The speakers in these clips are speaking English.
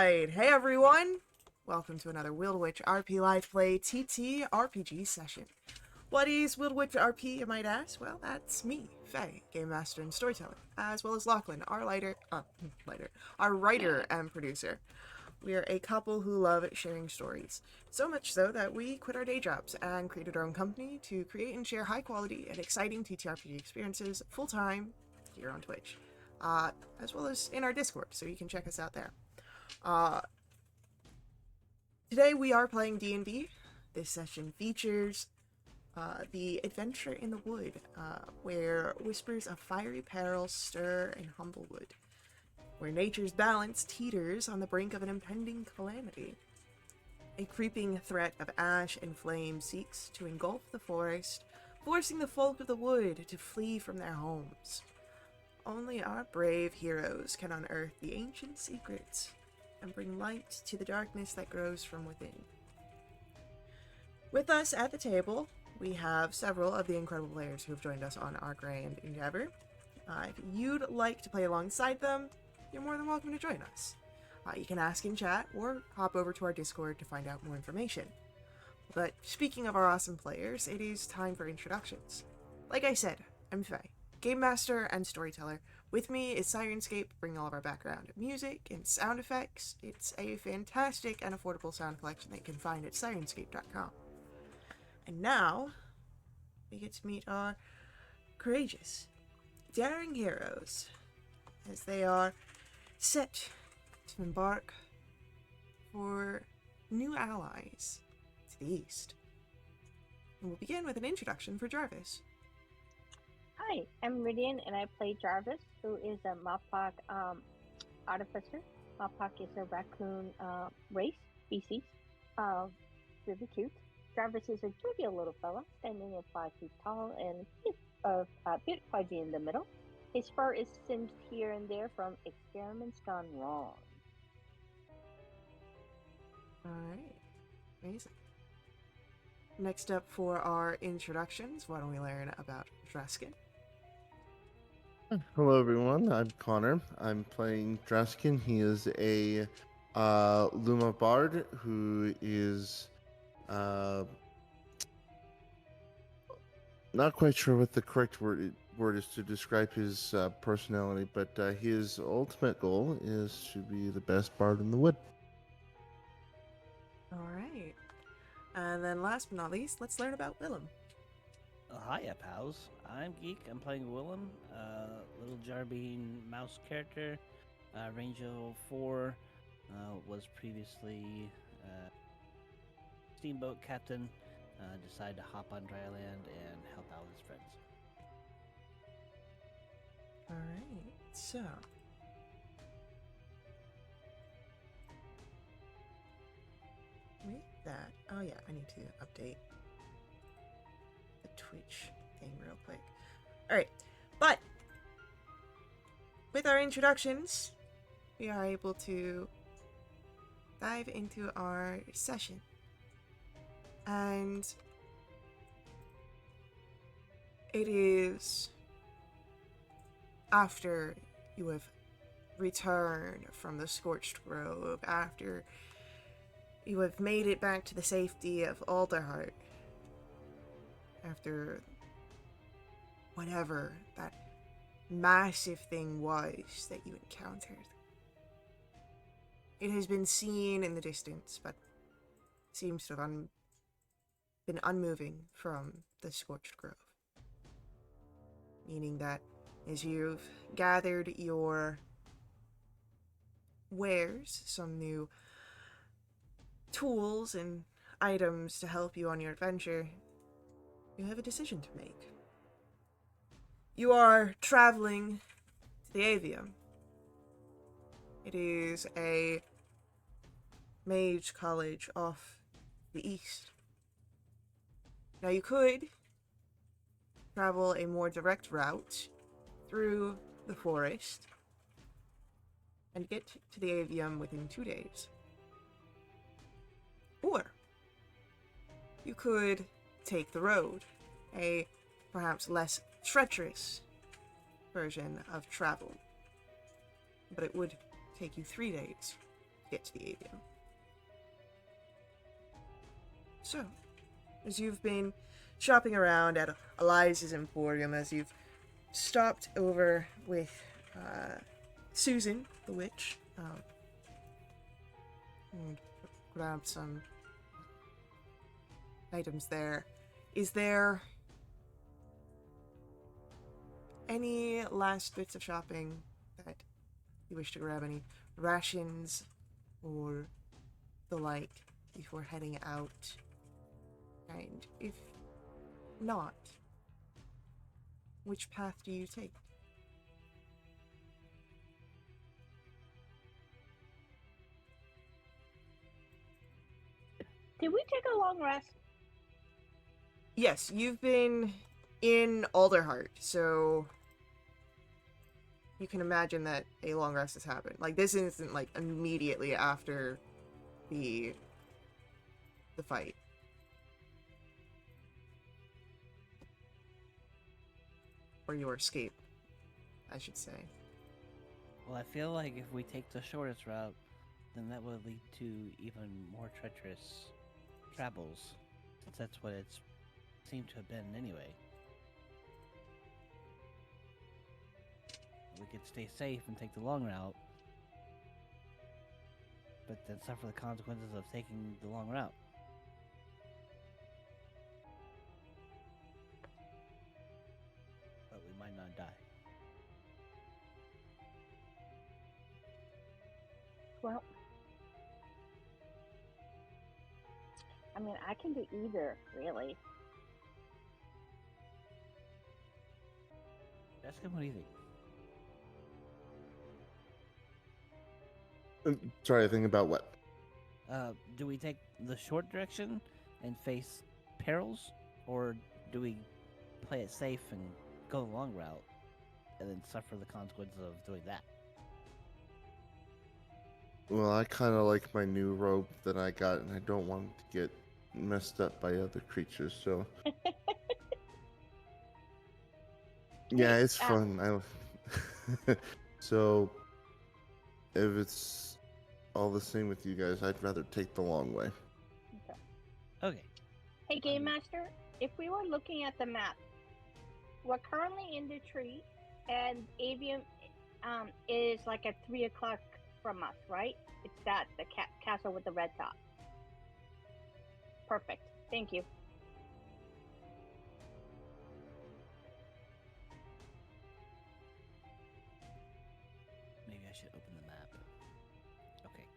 Alright, hey everyone! Welcome to another Wild Witch RP Live Play TT RPG session. What is Wild Witch RP, you might ask? Well, that's me, Faye, Game Master and Storyteller, as well as Lachlan, our writer and producer. We are a couple who love sharing stories, so much so that we quit our day jobs and created our own company to create and share high quality and exciting TTRPG experiences full-time here on Twitch, as well as in our Discord, so you can check us out there. Today we are playing D&D. This session features the Adventure in the Wood, where whispers of fiery peril stir in Humblewood, where nature's balance teeters on the brink of an impending calamity. A creeping threat of ash and flame seeks to engulf the forest, forcing the folk of the wood to flee from their homes. Only our brave heroes can unearth the ancient secrets and bring light to the darkness that grows from within. With us at the table, we have several of the incredible players who have joined us on our grand endeavor. If you'd like to play alongside them, you're more than welcome to join us. You can ask in chat or hop over to our Discord to find out more information. But speaking of our awesome players, it is time for introductions. Like I said, I'm Faye, Game Master and Storyteller. With me is Sirenscape, bringing all of our background music and sound effects. It's a fantastic and affordable sound collection that you can find at sirenscape.com. And now, we get to meet our courageous, daring heroes as they are set to embark for new allies to the east. And we'll begin with an introduction for Jarvis. Hi, I'm Meridian, and I play Jarvis, who is a Mappak artificer. Mappak is a raccoon race, species. Really cute. Jarvis is a jovial little fella, standing at 5 feet tall and a bit pudgy in the middle. His fur is singed here and there from experiments gone wrong. Alright, amazing. Next up for our introductions, why don't we learn about Draskin? Hello everyone, I'm Connor. I'm playing Draskin. He is a Luma Bard who is not quite sure what the correct word is to describe his personality, but his ultimate goal is to be the best bard in the wood. Alright. And then last but not least, let's learn about Willem. Hiya, pals. I'm Geek. I'm playing Willem, little Jarbean mouse character. Range of 4. Was previously steamboat captain. Decided to hop on dry land and help out his friends. Alright, so. With that, oh yeah, I need to update the Twitch thing real quick. Alright, but with our introductions, we are able to dive into our session. And it is after you have returned from the Scorched Grove, after you have made it back to the safety of Alderheart, after whatever that massive thing was that you encountered. It has been seen in the distance, but seems to have been unmoving from the Scorched Grove. Meaning that as you've gathered your wares, some new tools and items to help you on your adventure, you have a decision to make. You are traveling to the Avium. It is a mage college off the east. Now you could travel a more direct route through the forest and get to the Avium within 2 days. Or you could take the road, a perhaps less treacherous version of travel, but it would take you 3 days get to the avium. So, as you've been shopping around at Elias's Emporium, as you've stopped over with Susan, the witch, and grabbed some items there, is there any last bits of shopping that you wish to grab? Any rations or the like before heading out? And if not, which path do you take? Did we take a long rest? Yes, you've been in Alderheart, so you can imagine that a long rest has happened. Like, this isn't like immediately after the fight. Or your escape, I should say. Well, I feel like if we take the shortest route, then that would lead to even more treacherous travels, since that's what it's seemed to have been anyway. We could stay safe and take the long route, but then suffer the consequences of taking the long route. But we might not die. Well, I mean, I can do either, really. Jessica, what do you think? Sorry, I think about what? Do we take the short direction and face perils, or do we play it safe and go the long route and then suffer the consequences of doing that? Well, I kind of like my new robe that I got, and I don't want it to get messed up by other creatures. So, yeah, it's fun. So, if it's all the same with you guys, I'd rather take the long way. Okay. Hey, Game Master, if we were looking at the map, we're currently in the tree, and Avium is like at 3 o'clock from us, right? It's that, the castle with the red top. Perfect. Thank you. Maybe I should open the map. Okay.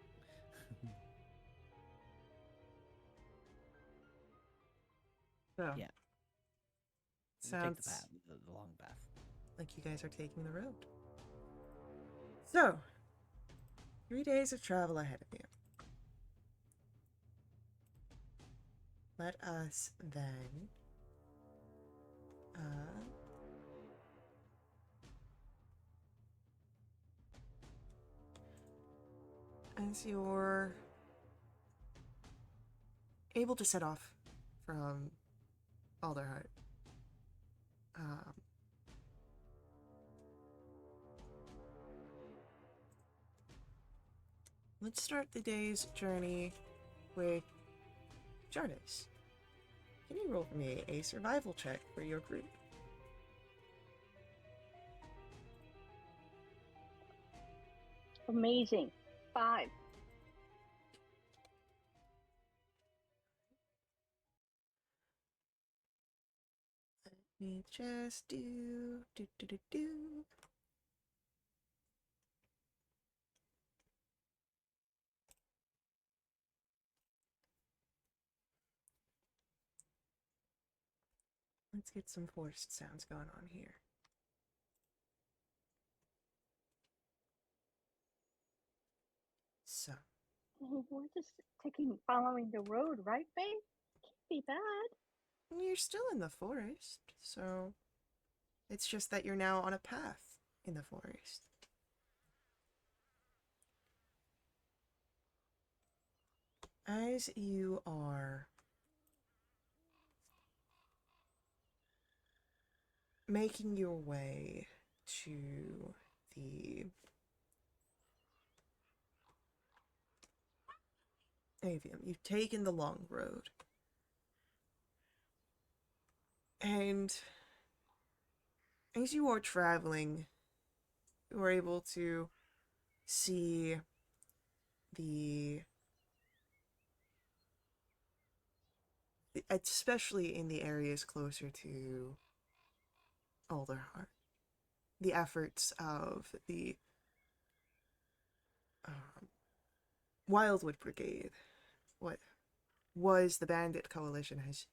So, Yeah. We'll take the sounds path, the long path. like you guys are taking the road. So, 3 days of travel ahead of you. Let us then as you're able to set off from Alderheart, let's start the day's journey with Jarvis. Can you roll for me a survival check for your group? Amazing. 5. Let me just do. Let's get some forest sounds going on here. So, We're just following the road, right, babe? Can't be bad. you're still in the forest, so it's just that you're now on a path in the forest. As you are making your way to the Avium, you've taken the long road. And as you are traveling, you are able to see especially in the areas closer to Alderheart, the efforts of the Wildwood Brigade, what was the Bandit Coalition, has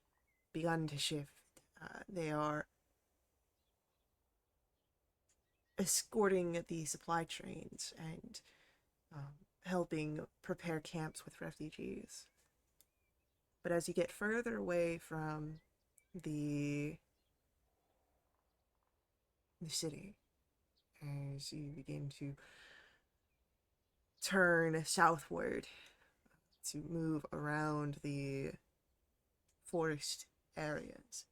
begun to shift. They are escorting the supply trains and helping prepare camps with refugees. But as you get further away from the city, as you begin to turn southward to move around the forest areas,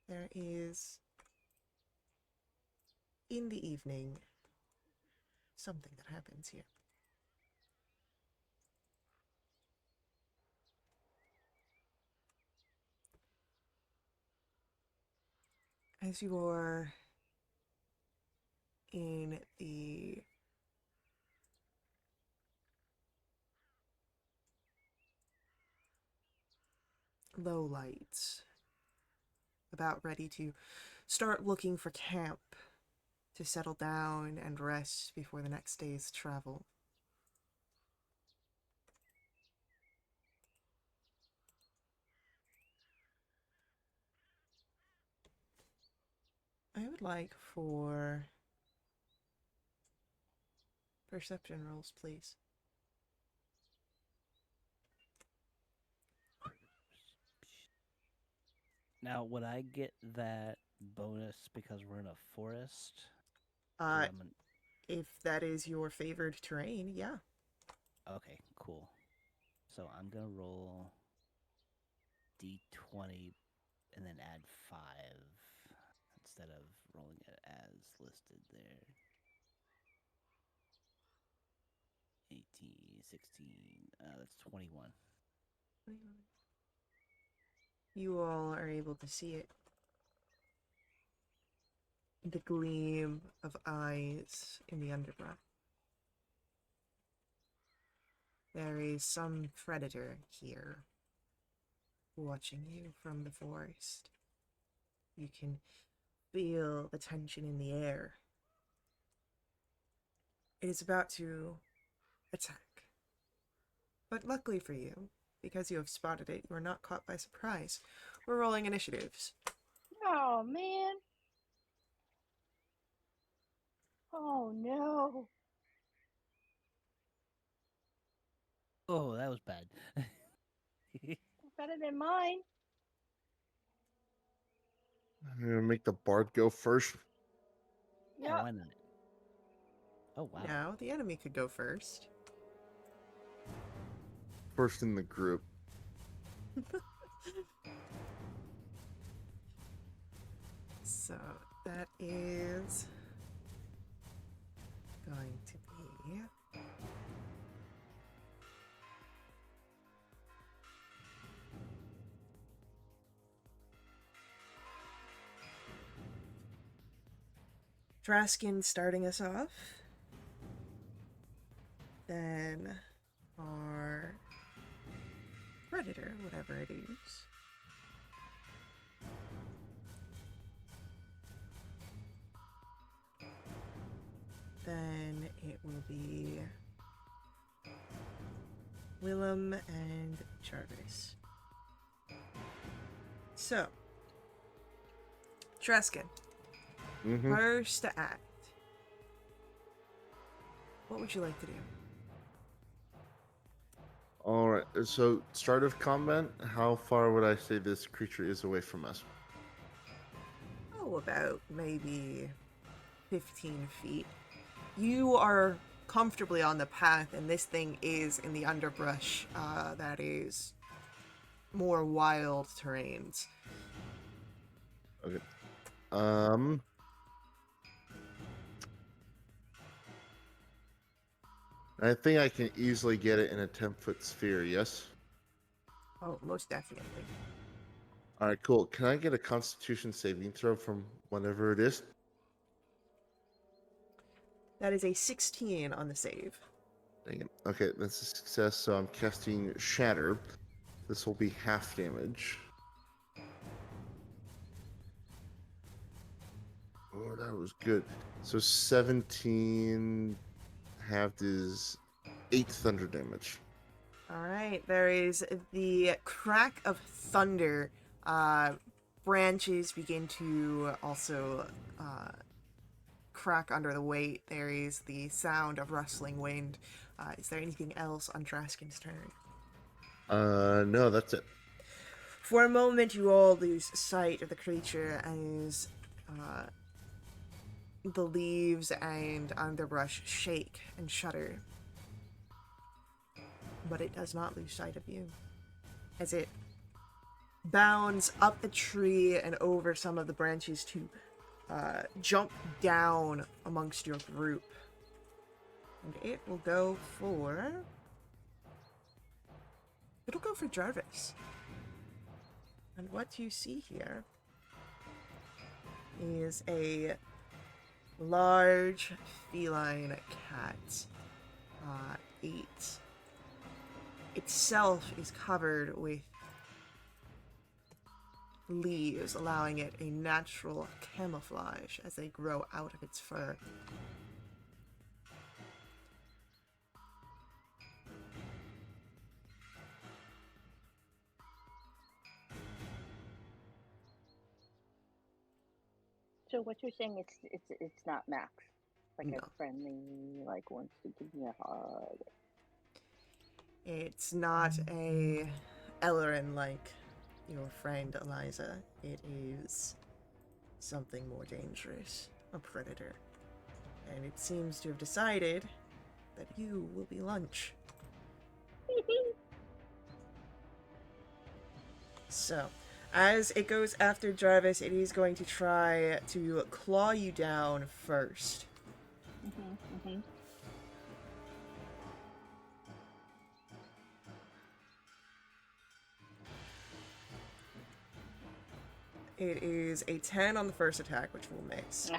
there is, in the evening, something that happens here. As you are in the low lights, about ready to start looking for camp to settle down and rest before the next day's travel, I would like for perception rolls, please. Now, would I get that bonus because we're in a forest? Uh, 'Cause if that is your favored terrain, yeah. Okay, cool. So I'm gonna roll d20 and then add 5 instead of rolling it as listed there. 18, 16, that's 21. You all are able to see it. The gleam of eyes in the underbrush. There is some predator here, watching you from the forest. You can feel the tension in the air. It is about to attack. But luckily for you, because you have spotted it, you are not caught by surprise. We're rolling initiatives. Oh, man. Oh, no. Oh, that was bad. Better than mine. I'm gonna make the bard go first. Yeah, Yep. why not? Oh, wow. Now, the enemy could go first. First in the group. So, that is going to be Draskin starting us off. Then our predator, whatever it is. Then it will be Willem and Jarvis. So, Draskin, Mm-hmm. first act. What would you like to do? All right. So, start of combat. How far would I say this creature is away from us? Oh, about maybe 15 feet. You are comfortably on the path, and this thing is in the underbrush that is more wild terrains. Okay. I think I can easily get it in a 10-foot sphere, yes? Oh, most definitely. All right, cool. Can I get a constitution saving throw from whatever it is? That is a 16 on the save. Dang it. Okay, that's a success, so I'm casting Shatter. This will be half damage. Oh, that was good. So 17 halved is 8 thunder damage. All right, there is the crack of thunder. Branches begin to also crack under the weight. There is the sound of rustling wind. Is there anything else on Draskin's turn? No, that's it. For a moment, you all lose sight of the creature as the leaves and underbrush shake and shudder. But it does not lose sight of you as it bounds up the tree and over some of the branches to jump down amongst your group. And it will go for... It'll go for Jarvis. And what you see here is a large feline cat. 8. Itself is covered with leaves, allowing it a natural camouflage as they grow out of its fur. So what you're saying, it's not Max, like No. a friendly, like wants to give me a hug. It's not a Ellerin like your friend Eliza. It is something more dangerous, a predator. And it seems to have decided that you will be lunch. So, as it goes after Jarvis, it is going to try to claw you down first. It is a 10 on the first attack, which will miss.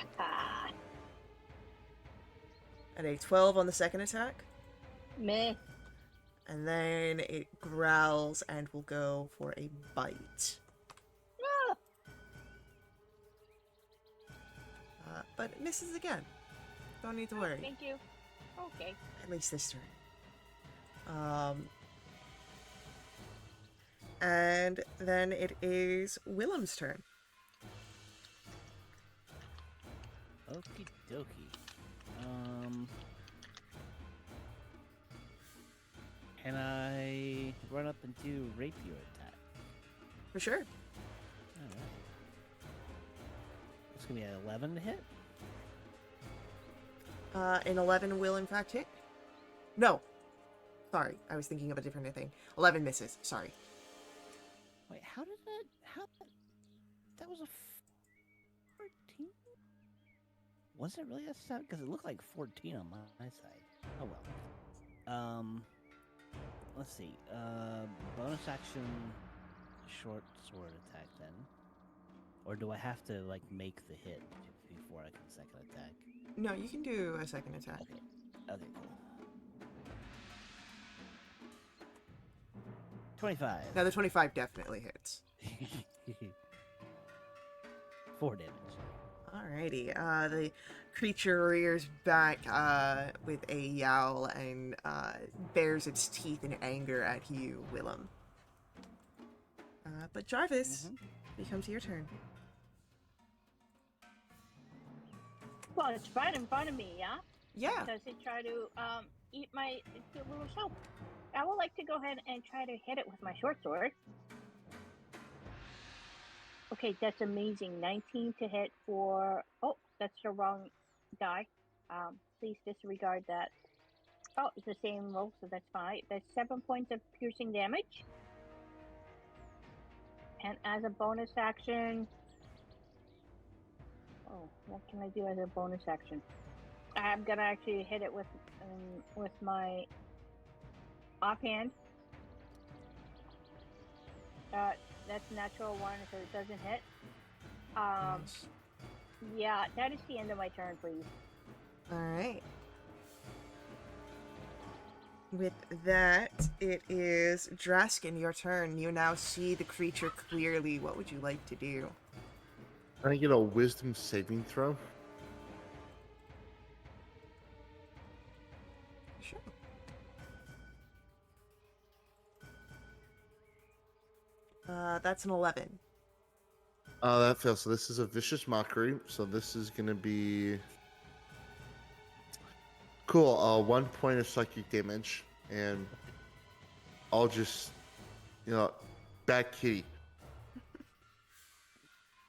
And a 12 on the second attack. Meh. And then it growls and will go for a bite. Ah. But it misses again. Don't need to worry. Thank you. Okay. At least this turn. And then it is Willem's turn. Okie dokie. Can I run up and do rapier attack? For sure. Alright. It's gonna be an 11 to hit? An 11 will in fact hit. No. Sorry, I was thinking of a different thing. 11 misses. Sorry. Wait, how did that... How... That was a 14? Was it really a 7? Because it looked like 14 on my side. Oh well. Let's see. Bonus action short sword attack then. Or do I have to, like, make the hit before I can second attack? No, you can do a second attack. Okay. Okay, cool. 25. Now the 25 definitely hits. 4 damage. Alrighty. The creature rears back with a yowl and bares its teeth in anger at you, Willem. But Jarvis, becomes your turn. Well, it's right in front of me, yeah? Yeah. Does it try to eat my cute little self? I would like to go ahead and try to hit it with my short sword. Okay, that's amazing. 19 to hit for... Oh, that's the wrong die. Please disregard that. Oh, it's the same roll, so that's fine. That's 7 points of piercing damage. And as a bonus action... Oh, what can I do as a bonus action? I'm gonna actually hit it with my offhand. That's a natural one, so it doesn't hit. Nice. Yeah, that is the end of my turn, please. All right. With that, it is Draskin, your turn. You now see the creature clearly. What would you like to do? Can I get a wisdom saving throw? Sure. That's an 11. That fails. So this is a vicious mockery. So this is gonna be cool. 1 point of psychic damage, and I'll just, bad kitty.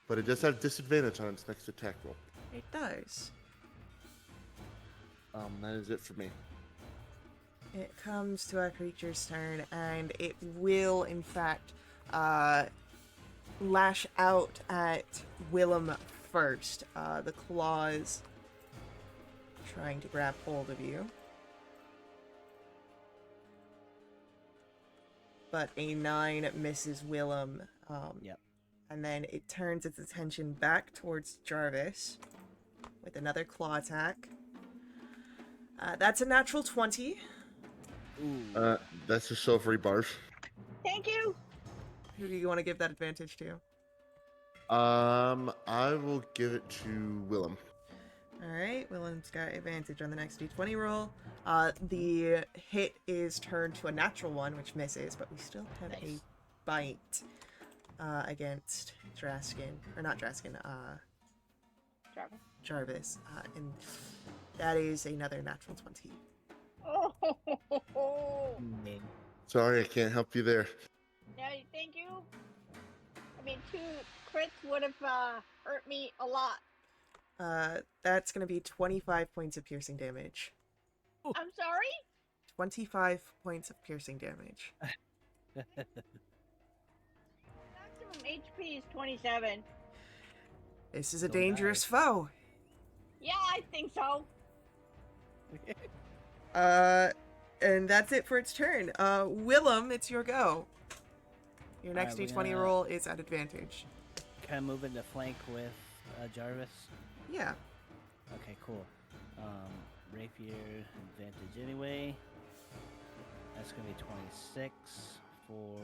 But it does have disadvantage on its next attack roll. It does. That is it for me. It comes to our creature's turn, and it will, in fact, lash out at Willem first. The claws trying to grab hold of you. But a 9 misses Willem. Yep. And then it turns its attention back towards Jarvis with another claw attack. That's a natural 20. Ooh. That's a silvery barf. Thank you. Who do you want to give that advantage to? I will give it to Willem. Alright, Willem's got advantage on the next d20 roll. The hit is turned to a natural one, which misses, but we still have a Nice. bite against Draskin. Or not Draskin, Jarvis. Jarvis. And that is another natural 20. Oh, Man. Sorry, I can't help you there. yeah, thank you. I mean, 2 crits would have hurt me a lot. That's going to be 25 points of piercing damage. I'm sorry? 25 points of piercing damage. Maximum HP is 27. This is a Don't dangerous die. foe. Yeah, I think so. And that's it for its turn. Willem, it's your go. Your next Alright, d20 roll is at advantage. Can I move into flank with Jarvis? Yeah. Okay, cool. Rapier advantage anyway. That's gonna be 26 for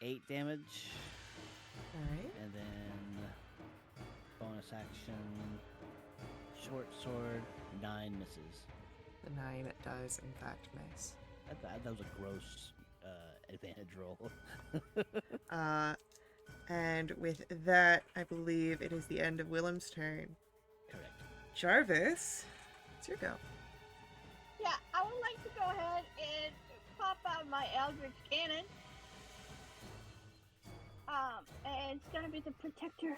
8 damage, Alright. and then bonus action, short sword, 9 misses. The 9 does, in fact, miss. That was a gross advantage roll. And with that, I believe it is the end of Willem's turn. Correct. Jarvis, it's your go. Yeah, I would like to go ahead and pop out my Eldritch Cannon. And it's gonna be the Protector.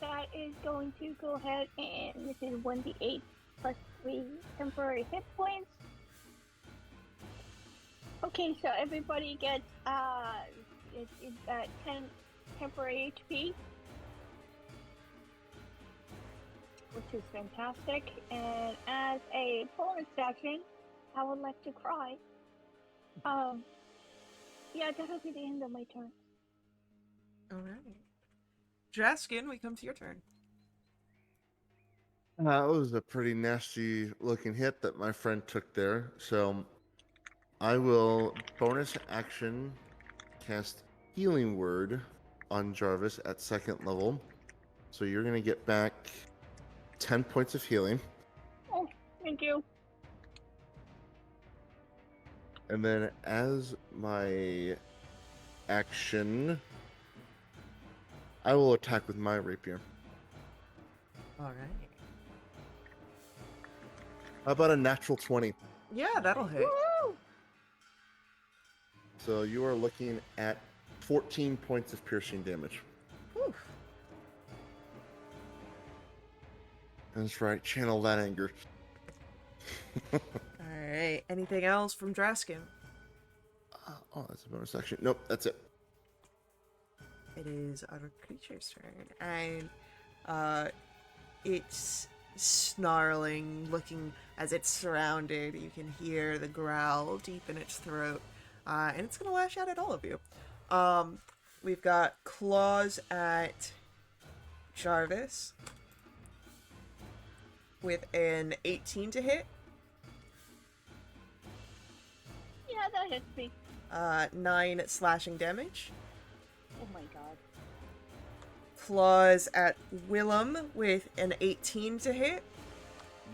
That is going to go ahead and this is 1d8 plus 3 temporary hit points. Okay, so everybody gets it's 10 temporary HP, which is fantastic. And as a bonus action, I would like to cry. Yeah, that'll be the end of my turn. Alright. Draskin, we come to your turn. That was a pretty nasty looking hit that my friend took there. So I will bonus action cast Healing Word on Jarvis at 2nd level. So you're going to get back 10 points of healing. Oh, thank you. And then as my action, I will attack with my rapier. Alright. How about a natural 20? Yeah, that'll hit. Woo! So you are looking at 14 points of piercing damage. Whew. That's right, channel that anger. Alright, anything else from Draskin? Oh, that's a bonus action. Nope, that's it. It is our creature's turn, and It's snarling, looking as it's surrounded. You can hear the growl deep in its throat, and it's gonna lash out at all of you. We've got claws at Jarvis with an 18 to hit, Yeah, that hits me. 9 slashing damage. Oh my god. Claws at Willem with an 18 to hit,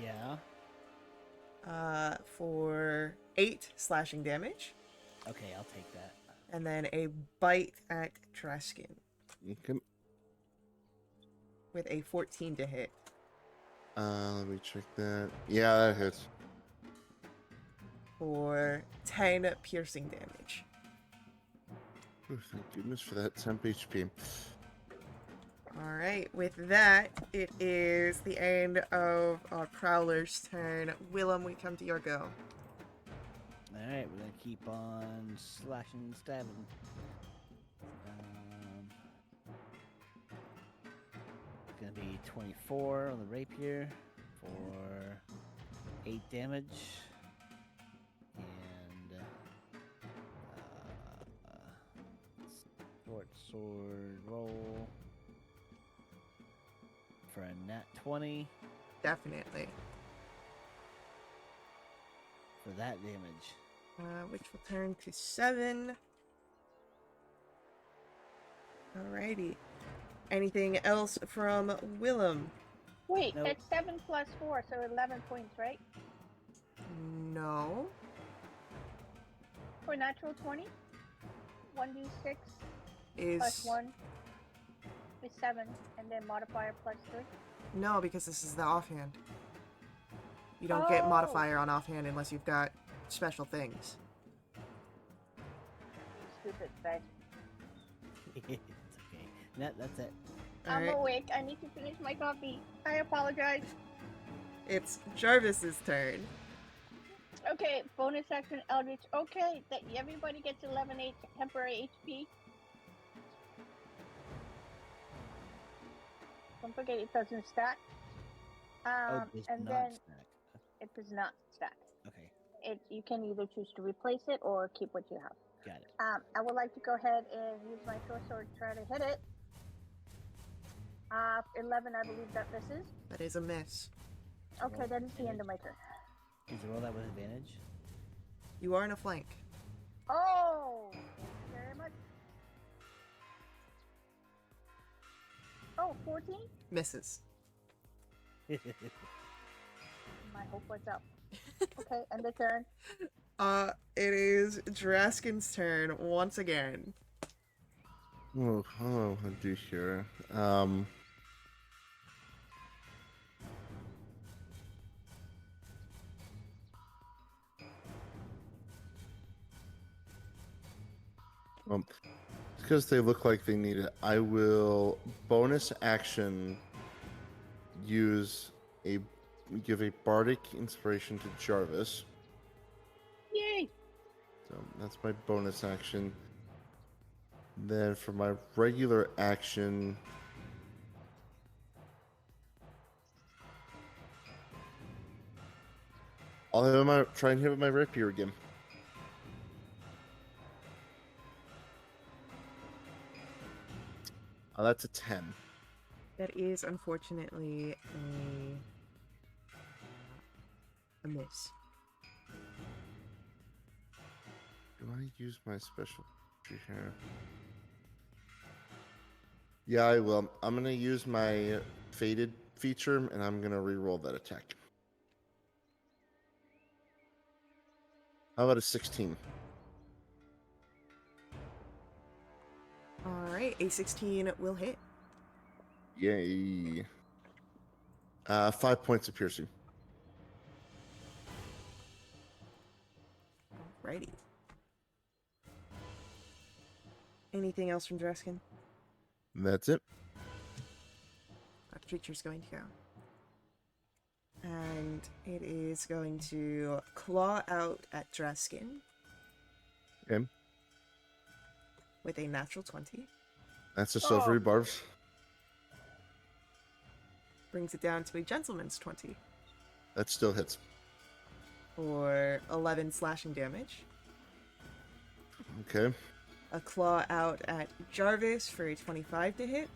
Yeah. for 8 slashing damage. Okay, I'll take that. And then a bite at Treskin Okay. with a 14 to hit. Let me check that. Yeah, that hits. For 10 piercing damage. Ooh, thank goodness for that temp HP. Alright, with that, it is the end of our Prowler's turn. Willem, we come to your go. Alright, we're gonna keep on slashing and stabbing. It's gonna be 24 on the rapier for 8 damage. And short sword roll for a nat 20 Definitely. for that damage. Which will turn to 7. Alrighty. Anything else from Willem? Wait, Nope. that's 7 plus 4, so 11 points, right? No. For natural 20? 1d6 Is plus 1 is 7, and then modifier plus 3. no, because this is the offhand. You don't get Oh. modifier on offhand unless you've got special things. Stupid bed. It's okay. That's it. I'm Alright, awake. I need to finish my coffee. I apologize. it's Jarvis's turn. Okay, bonus action Eldritch. Okay, that everybody gets 11 temporary HP. Don't forget it doesn't stack. It does and not then stack. it does not stack. Okay, You can either choose to replace it or keep what you have. got it. I would like to go ahead and use my short sword to try to hit it. 11, I believe that misses. That is a miss. Okay, that is the end of my turn. Is the roll that with advantage? You are in a flank. Oh, thank you very much. Oh, 14? Misses. My hope was up. Okay, end the turn. It is Draskin's turn once again. Oh, hello, I do here. Because they look like they need it, I will bonus action give a bardic inspiration to Jarvis. Yay! So that's my bonus action. Then for my regular action, I'll try and hit with my rapier again. That's a 10. That is unfortunately a miss. Do I use my special feature here? Yeah, I will. I'm going to use my faded feature, and I'm going to re-roll that attack. How about a 16? Alright, a 16 will hit. Yay. 5 points of piercing. Alrighty. Anything else from Dreskin? That's it. That creature's going to go. And it is going to claw out at Dreskin Okay. with a natural 20. That's a silvery barbs. Brings it down to a gentleman's 20 That still hits. for 11 slashing damage. Okay. A claw out at Jarvis for a 25 to hit.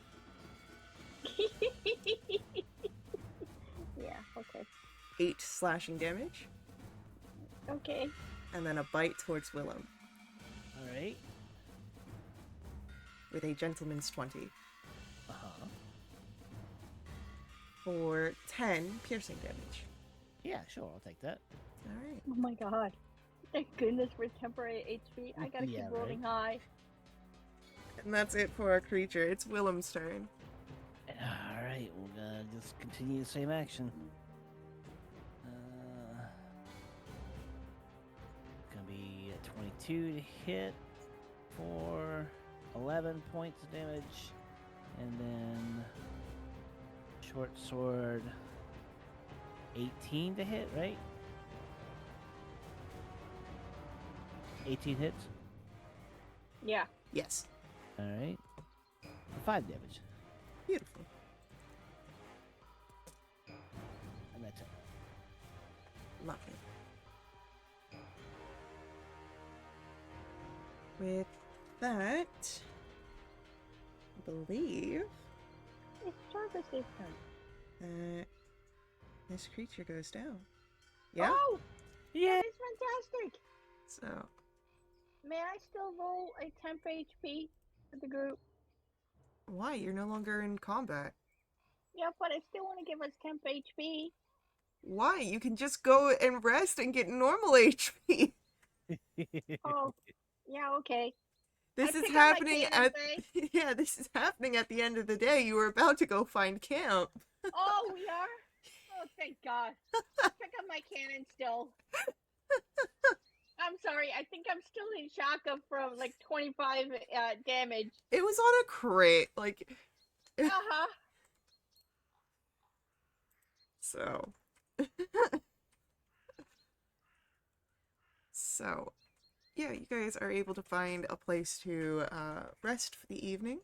Yeah, okay. 8 slashing damage. Okay. And then a bite towards Willem All right. with a gentleman's 20 Uh-huh. for 10 piercing damage. Yeah, sure, I'll take that. Alright. Oh my god. Thank goodness for temporary HP. I gotta Yeah, keep rolling high. And that's it for our creature. It's Willem's turn. All right, we're gonna just continue the same action. Gonna be a 22 to hit for 11 points of damage, and then short sword 18 to hit, right? 18 hits. Yeah. Yes. All right, 5 damage, Beautiful. and that's it. Love it. With that, I believe It's Jarvis' turn. that this creature goes down. Yeah? Oh! Yeah. That is fantastic! So, May I still roll a temp HP for the group? why? You're no longer in combat. Yeah, but I still want to give us temp HP. Why? You can just go and rest and get normal HP. Oh, yeah, okay. This I is pick up my happening cannon, at Faye. yeah, this is happening at the end of the day. You were about to go find camp. Oh, we are? Oh, thank God. Pick up my cannon still. I'm sorry. I think I'm still in shock from like 25 damage. It was on a crit, like Uh-huh. so. So, yeah, you guys are able to find a place to rest for the evening.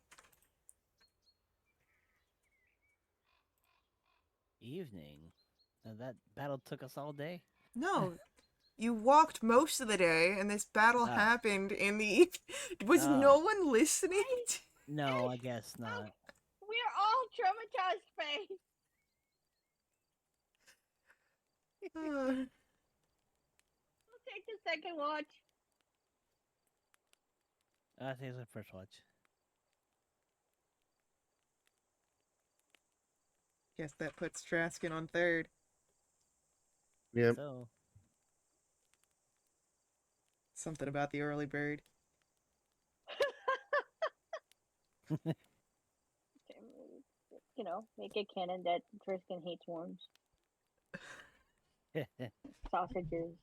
Evening. That battle took us all day. No, you walked most of the day, and this battle Ah. happened in the evening. Was Ah. no one listening? No, I guess not. We're all traumatized, Faye. Uh, We'll take the second watch. I think it's the first watch. guess that puts Traskin on third. Yep. So, Something about the early bird. You know, make a cannon that Tristan hates worms, sausages,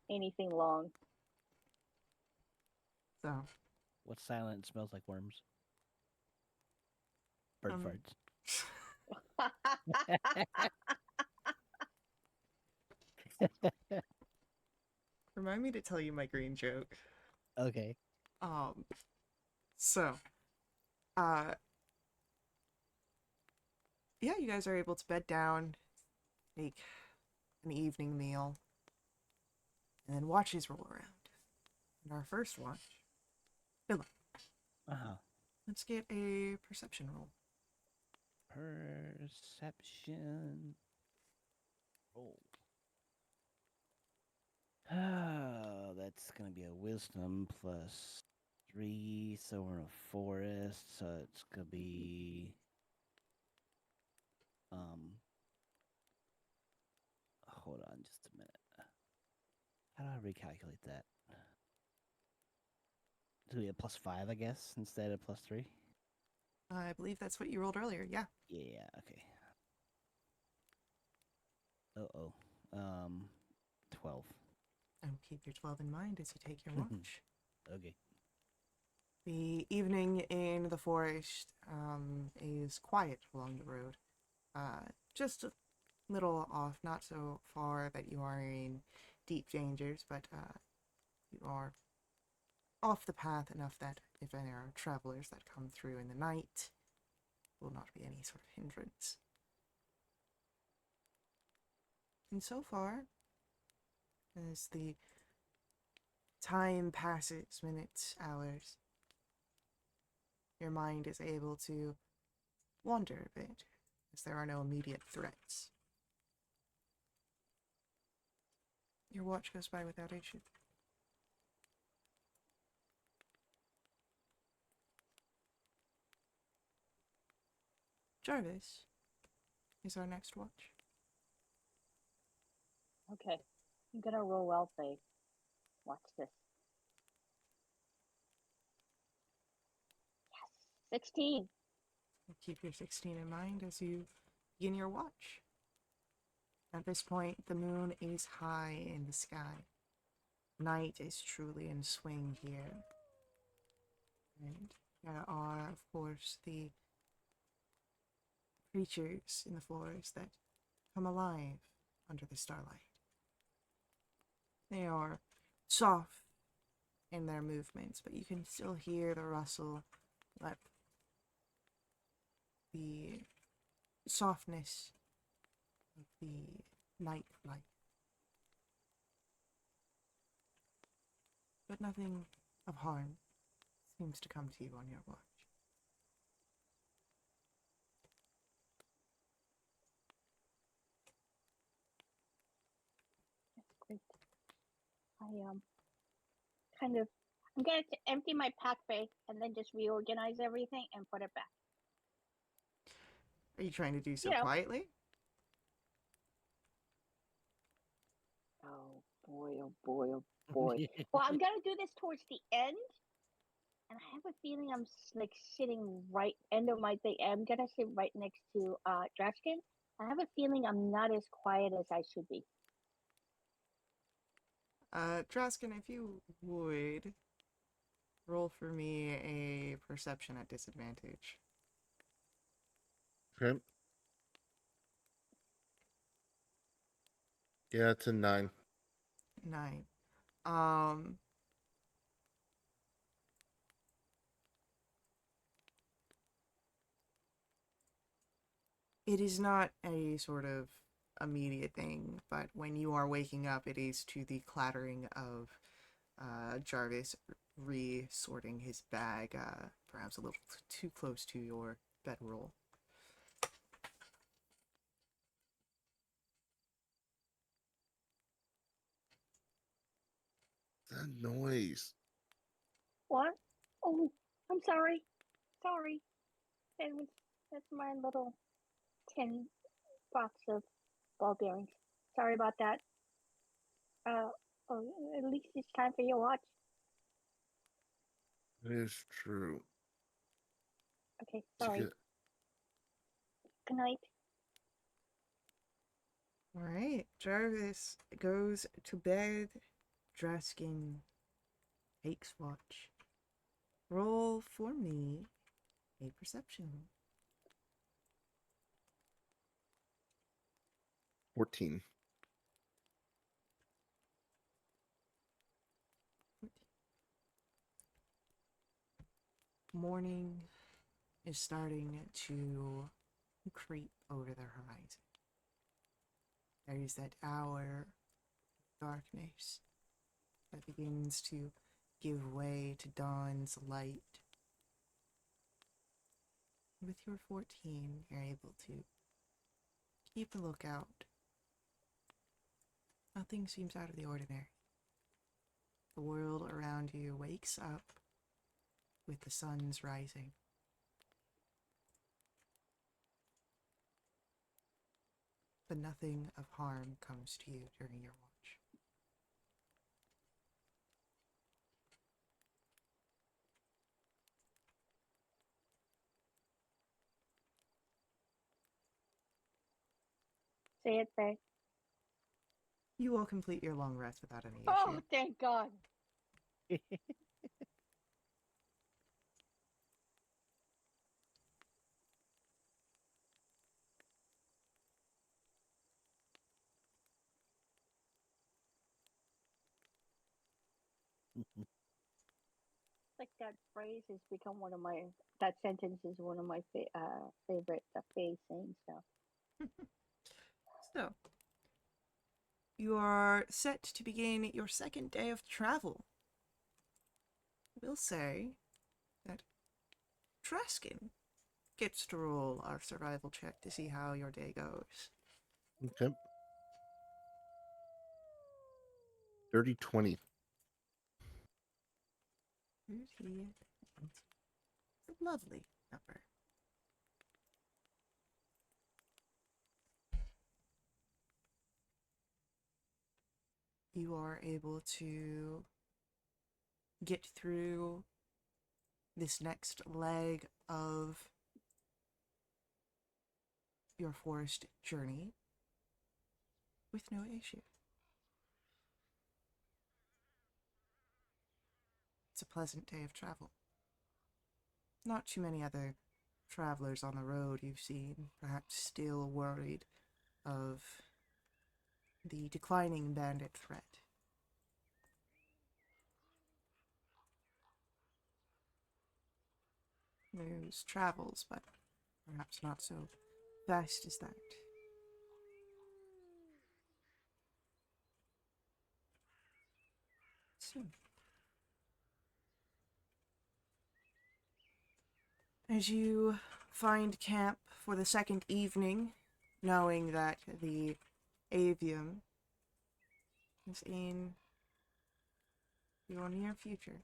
anything long. So, what's silent and smells like worms? Bird Um, farts. remind me to tell you my green joke. Okay. So, yeah, you guys are able to bed down, make an evening meal, and then watches roll around. And our first watch, Uh-huh. let's get a perception roll. Perception. Roll. Oh, that's gonna be a wisdom plus 3, so we're in a forest, so it's gonna be hold on just a minute. How do I recalculate that? It's gonna be a +5, I guess, instead of +3. I believe that's what you rolled earlier, yeah. Yeah, okay. 12. And keep your 12 in mind as you take your watch. Okay. The evening in the forest is quiet along the road. Just a little off, not so far that you are in deep dangers, but you are off the path enough that if there are travelers that come through in the night, will not be any sort of hindrance. And so far, as the time passes, minutes, hours, your mind is able to wander a bit, as there are no immediate threats. Your watch goes by without issue. Jarvis is our next watch. Okay. I'm gonna roll well save. Watch this. Yes. 16. Keep your 16 in mind as you begin your watch. At this point, the moon is high in the sky. Night is truly in swing here. And there are, of course, the creatures in the forest that come alive under the starlight. They are soft in their movements, but you can still hear the rustle, like the softness of the night light. But nothing of harm seems to come to you on your watch. That's great. I kind of I'm gonna empty my pack bag and then just reorganize everything and put it back. Are you trying to do so You know. quietly? Oh boy, oh boy, oh boy. Well, I'm gonna do this towards the end, and I have a feeling I'm like sitting right end of my thing. I'm gonna sit right next to Drashkin. I have a feeling I'm not as quiet as I should be. Draskin, if you would roll for me a perception at disadvantage. Okay. Yeah, it's a 9. 9. Um, it is not a sort of immediate thing, but when you are waking up, it is to the clattering of Jarvis re-sorting his bag, perhaps a little too close to your bedroll. That noise. What? Oh, I'm sorry. Sorry. That was that's my little tin box of ball bearings. Sorry about that. Uh, oh, at least it's time for your watch. It is true. Okay, Did you sorry. get Good night. All right, Jarvis goes to bed. Draskin takes watch. Roll for me a perception. 14? Morning is starting to creep over the horizon. There is that hour of darkness that begins to give way to dawn's light. With your 14, you're able to keep a lookout. Nothing seems out of the ordinary. The world around you wakes up with the sun's rising. But nothing of harm comes to you during your watch. Say it, Faye. You will complete your long rest without any Oh, issue. thank God. Like that phrase has become one of my. That sentence is one of my favorite Faye saying. So So, You are set to begin your second day of travel. I will say that Treskin gets to roll our survival check to see how your day goes. Okay. Dirty 20. 30. It's a lovely number. You are able to get through this next leg of your forest journey with no issue. It's a pleasant day of travel. Not too many other travelers on the road you've seen, perhaps still worried of the declining bandit threat. News travels, but perhaps not so fast as that. So, as you find camp for the second evening, knowing that the avium is in your near future,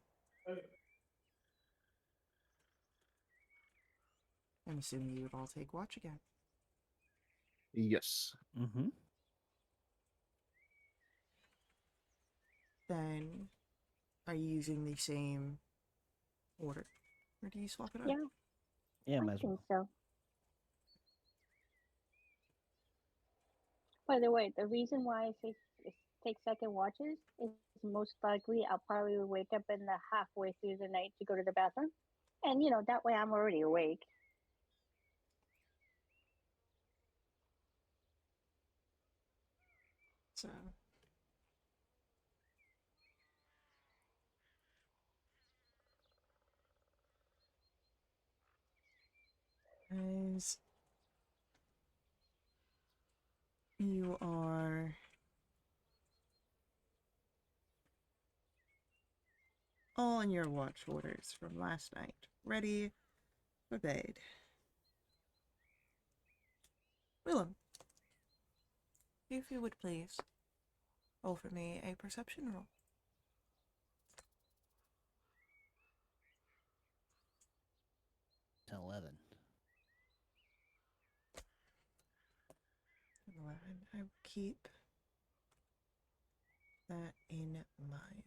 I'm assuming you would all take watch again. Yes. Mm-hmm. Then, are you using the same order? Or do you swap it up? Yeah, Yeah, I might as think well. so. By the way, the reason why I say take second watches is most likely I'll probably wake up in the halfway through the night to go to the bathroom, and that way I'm already awake. So, as you are all in your watch orders from last night, ready for bed. Willem, if you would please offer me a perception roll. To 11. 11. I will keep that in mind.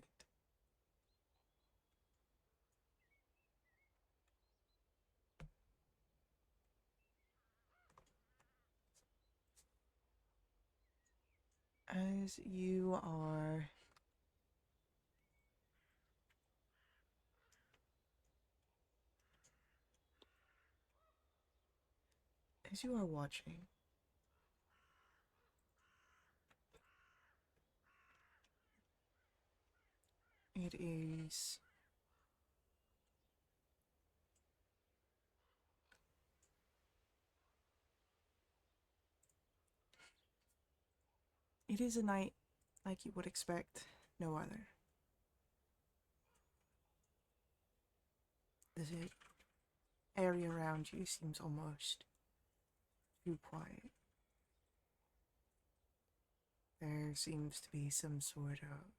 As you are watching, it is a night like you would expect no other. The area around you seems almost too quiet. There seems to be some sort of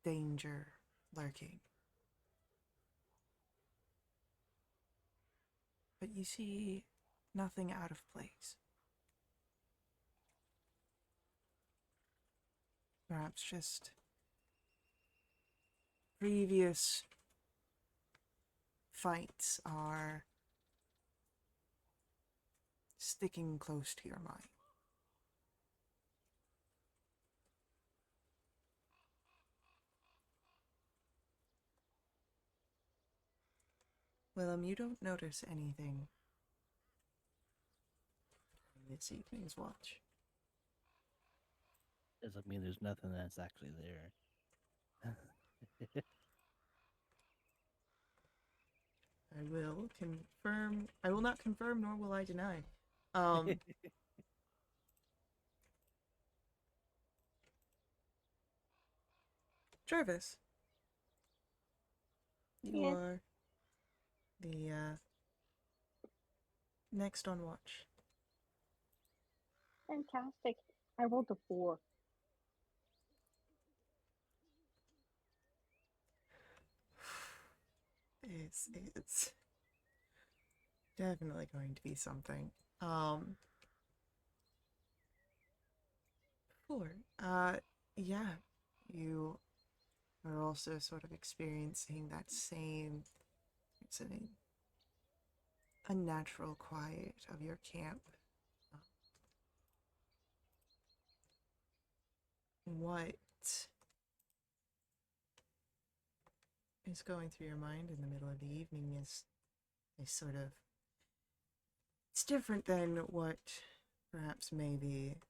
danger lurking. But you see nothing out of place. Perhaps just previous fights are sticking close to your mind. Willem, you don't notice anything in this evening's watch. Doesn't mean there's nothing that's actually there. I will confirm. I will not confirm, nor will I deny. Um, Jarvis, you Yes. are the next on watch. Fantastic. I rolled a 4. It's definitely going to be something. Four. Yeah, you are also sort of experiencing that same. It's an unnatural quiet of your camp. What is going through your mind in the middle of the evening is sort of, it's different than what perhaps maybe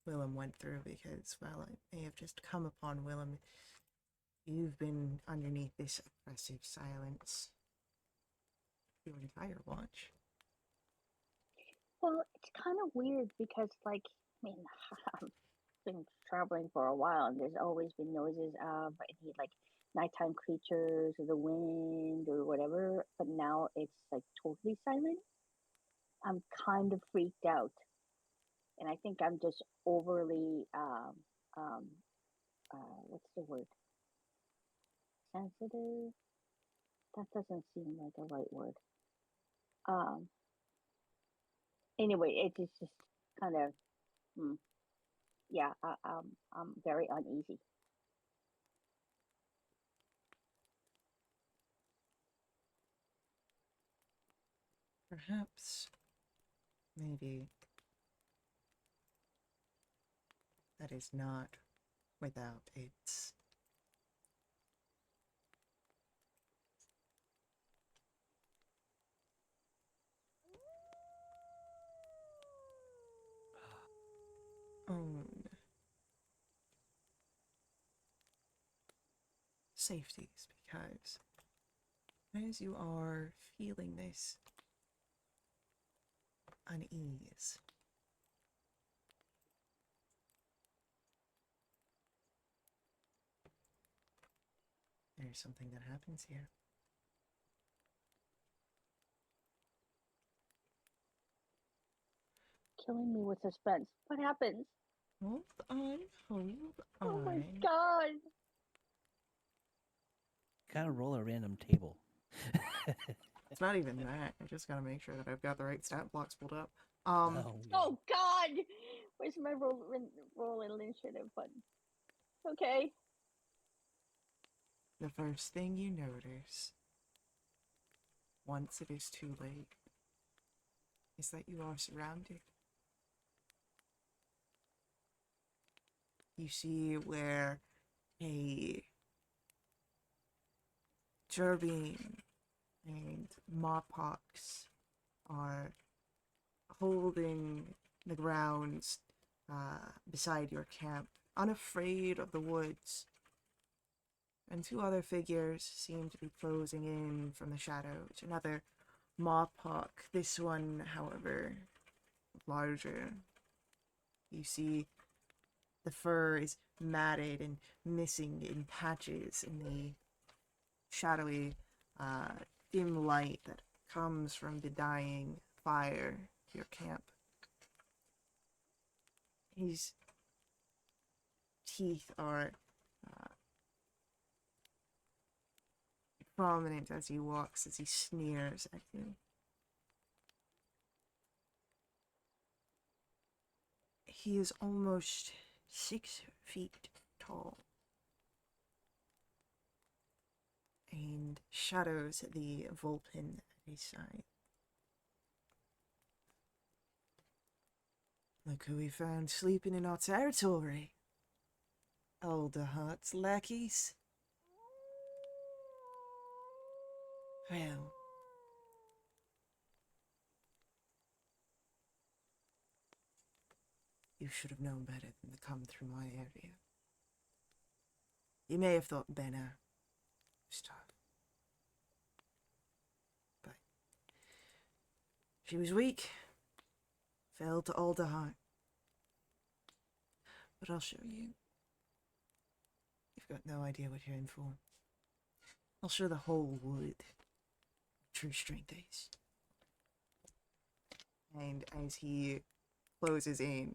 Willem went through, because, well, it may have just come upon Willem. You've been underneath this oppressive silence your entire watch. Well, it's kind of weird because, like, I mean, I've been traveling for a while, and there's always been noises of any like nighttime creatures or the wind or whatever. But now it's like totally silent. I'm kind of freaked out, and I think I'm just overly um, what's the word? Sensitive. That doesn't seem like a right word. Um, anyway, it's just kind of, mm, yeah. I'm very uneasy. Perhaps, maybe, that is not without its own safeties, because as you are feeling this unease, there's something that happens here. Killing me with suspense. What happens? Hold on, hold Oh my on. god! Gotta roll a random table. It's not even that. I just gotta make sure that I've got the right stat blocks pulled up. Oh, yeah. Oh god! Where's my roll initiative button? Okay. The first thing you notice, once it is too late, is that you are surrounded. You see where a Turbine and Mawpox are holding the grounds beside your camp, unafraid of the woods. And two other figures seem to be closing in from the shadows. Another Mawpox, this one, however, larger. You see the fur is matted and missing in patches in the shadowy, dim light that comes from the dying fire of your camp. His teeth are prominent as he walks, as he sneers at you. He is almost 6 feet tall and shadows the Vulpin at his side. Look who we found sleeping in our territory. Alderhart's lackeys. Well, you should have known better than to come through my area. You may have thought Benna was tough, but she was weak, fell to Alderhart. But I'll show you. You've got no idea what you're in for. I'll show the whole wood what true strength is. And as he closes in,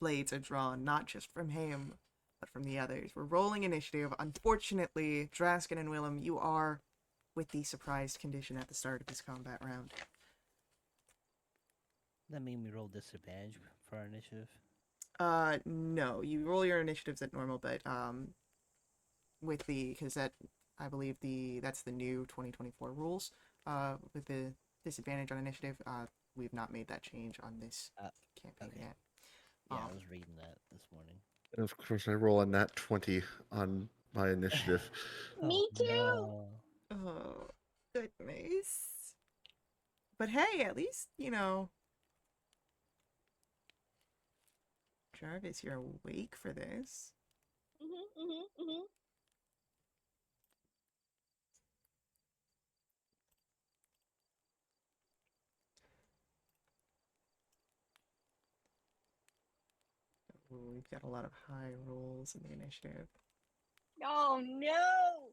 blades are drawn not just from him, but from the others. We're rolling initiative. Unfortunately, Draskin and Willem, you are with the surprised condition at the start of this combat round. That mean we roll disadvantage for our initiative? No. You roll your initiatives at normal, but, with the, because that, I believe that's the new 2024 rules, with the disadvantage on initiative, we've not made that change on this campaign okay. yet. Yeah, I was reading that this morning. And of course, I roll a nat 20 on my initiative. Me too. No. Oh, goodness. But hey, at least, Jarvis, you're awake for this. Ooh, we've got a lot of high rolls in the initiative. Oh no!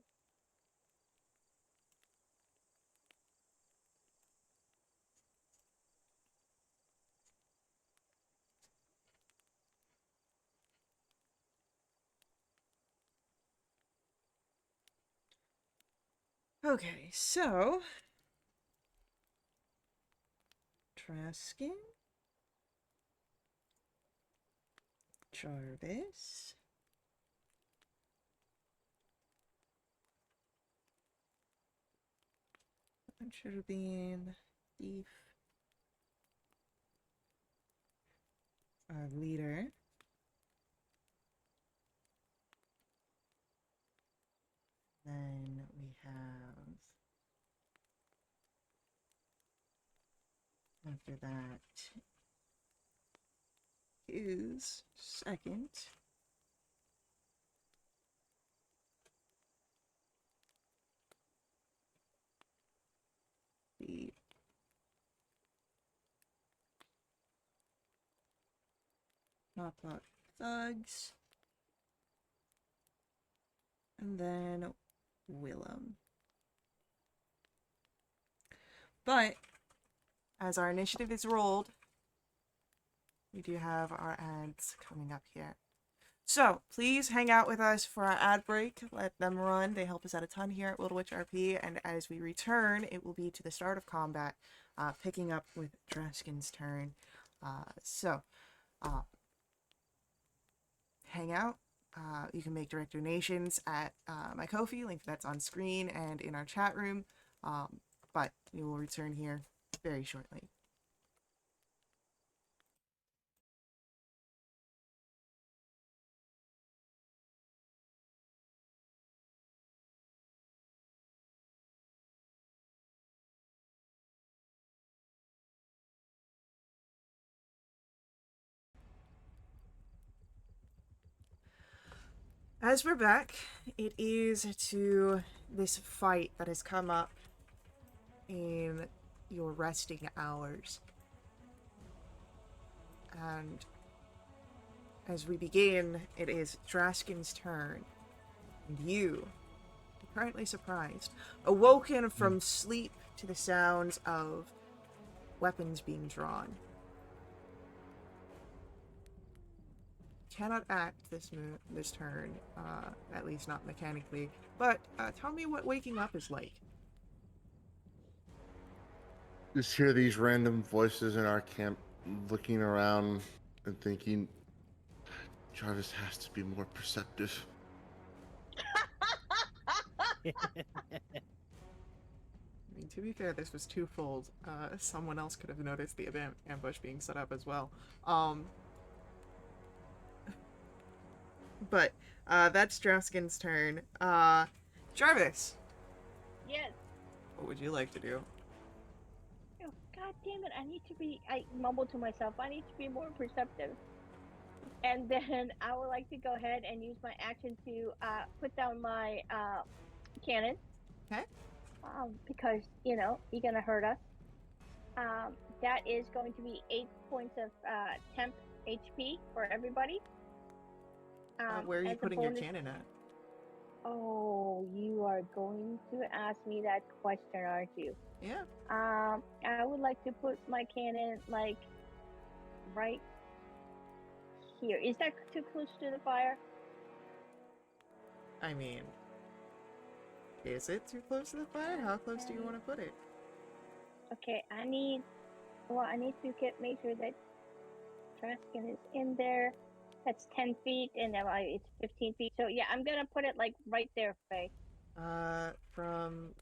Okay, so Traskin, Jarvis, that should have been Thief, our leader. Then we have, after that, is second. The Knockout Thugs. And then Willem. But as our initiative is rolled, we do have our ads coming up here. So please hang out with us for our ad break. Let them run. They help us out a ton here at Will Witch RP. And as we return, it will be to the start of combat, picking up with Draskin's turn. Hang out. You can make direct donations at my Ko-fi, link that's on screen and in our chat room. But we will return here very shortly. As we're back, it is to this fight that has come up in your resting hours. And as we begin, it is Draskin's turn. And you, currently surprised, awoken from sleep to the sounds of weapons being drawn. Cannot act this turn, at least not mechanically. But tell me what waking up is like. Just hear these random voices in our camp looking around and thinking, Jarvis has to be more perceptive. I mean, to be fair, this was twofold. Someone else could have noticed the ambush being set up as well. But that's Draskin's turn. Jarvis, Yes. what would you like to do? Oh, God damn it! I mumble to myself. I need to be more perceptive. And then I would like to go ahead and use my action to put down my cannon. Okay. Because you're gonna hurt us. That is going to be 8 points of temp HP for everybody. Where are you As a putting your bonus. cannon at? Oh, you are going to ask me that question, aren't you? Yeah. I would like to put my cannon like right here. Is that too close to the fire? I mean, is it too close to the fire? How close do you want to put it? Okay, I need to make sure that Draskin is in there. That's 10 feet, and then it's 15 feet. So yeah, I'm gonna put it like right there, Faye. From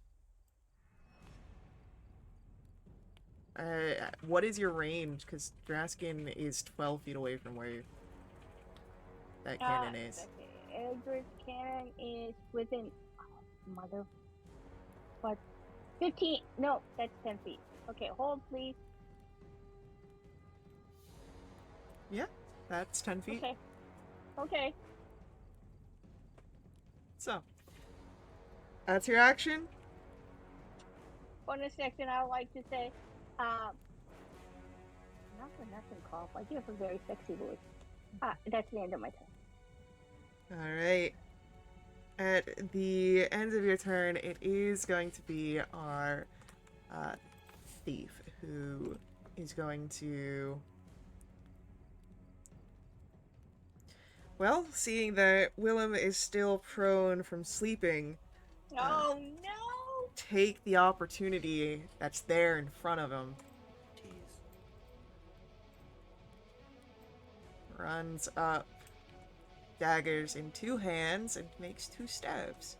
what is your range? Because Draskin is 12 feet away from where that cannon is. Okay. Eldritch cannon is within. Oh, mother. What? 15. No, that's 10 feet. Okay, hold please. Yeah, that's 10 feet. Okay. Okay. So, that's your action. Bonus section, I would like to say, not for nothing, Carl, but you have a very sexy voice. That's the end of my turn. Alright. At the end of your turn, it is going to be our thief who is going to. Well, seeing that Willem is still prone from sleeping, Oh no! take the opportunity that's there in front of him. Jeez. Runs up, daggers in two hands, and makes two stabs.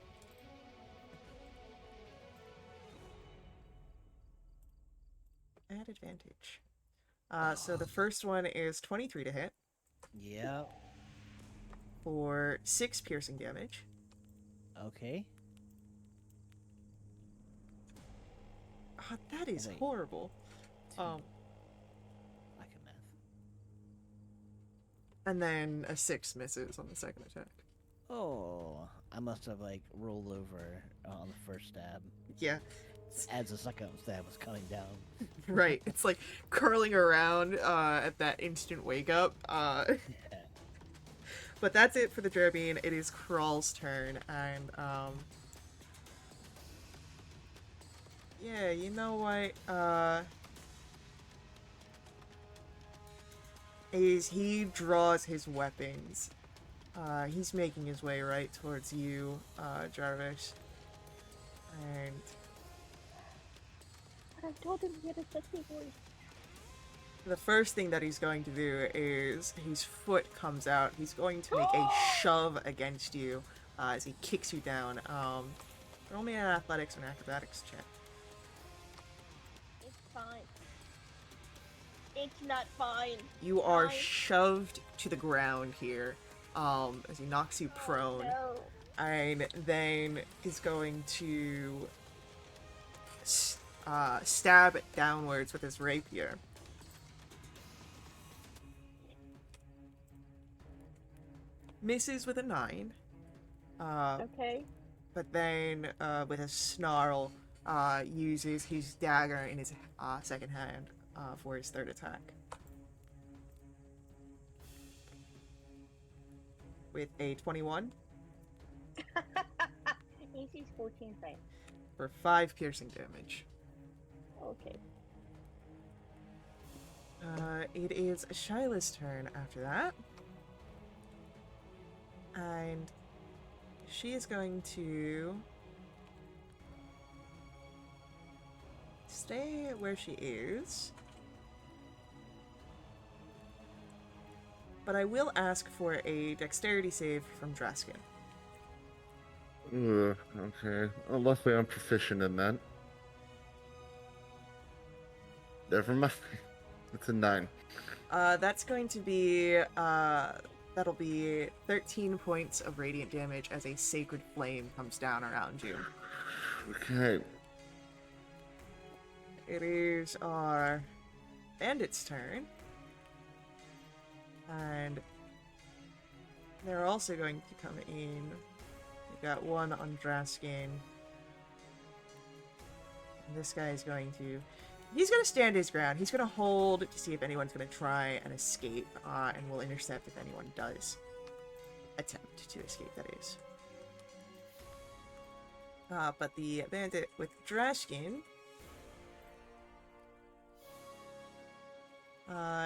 At advantage. So the first one is 23 to hit Yeah. for 6 piercing damage. Okay. That is Wait. horrible. Lack of math. And then a 6 misses on the second attack. Oh, I must have like rolled over on the first stab Yeah, as the second stab was coming down. right. It's like curling around at that instant wake up. Yeah. But that's it for the Drebine. It is Crawl's turn, and yeah, you know what? Is he draws his weapons. He's making his way right towards you, Jarvis. And I told him he had a sexy voice. the first thing that he's going to do is his foot comes out. He's going to make a shove against you as he kicks you down. Roll me an athletics and acrobatics check. It's fine. It's not fine. You are Fine. shoved to the ground here as he knocks you prone. No. And then is going to stab it downwards with his rapier. Misses with a 9. Okay. But then with a snarl, uses his dagger in his second hand for his third attack. With a 21 AC's 14, right? for 5 piercing damage. Okay. It is Shyla's turn after that. And she is going to stay where she is. But I will ask for a dexterity save from Draskin. Okay. Oh, luckily I'm proficient in that. Never mind. It's a 9. That's going to be, that'll be 13 points of radiant damage as a sacred flame comes down around you. Okay. It is our bandit's turn. And they're also going to come in. We got one on Draskin. And this guy is going to... He's going to stand his ground. He's going to hold to see if anyone's going to try and escape, and will intercept if anyone does. attempt to escape, that is. But the bandit with Drashkin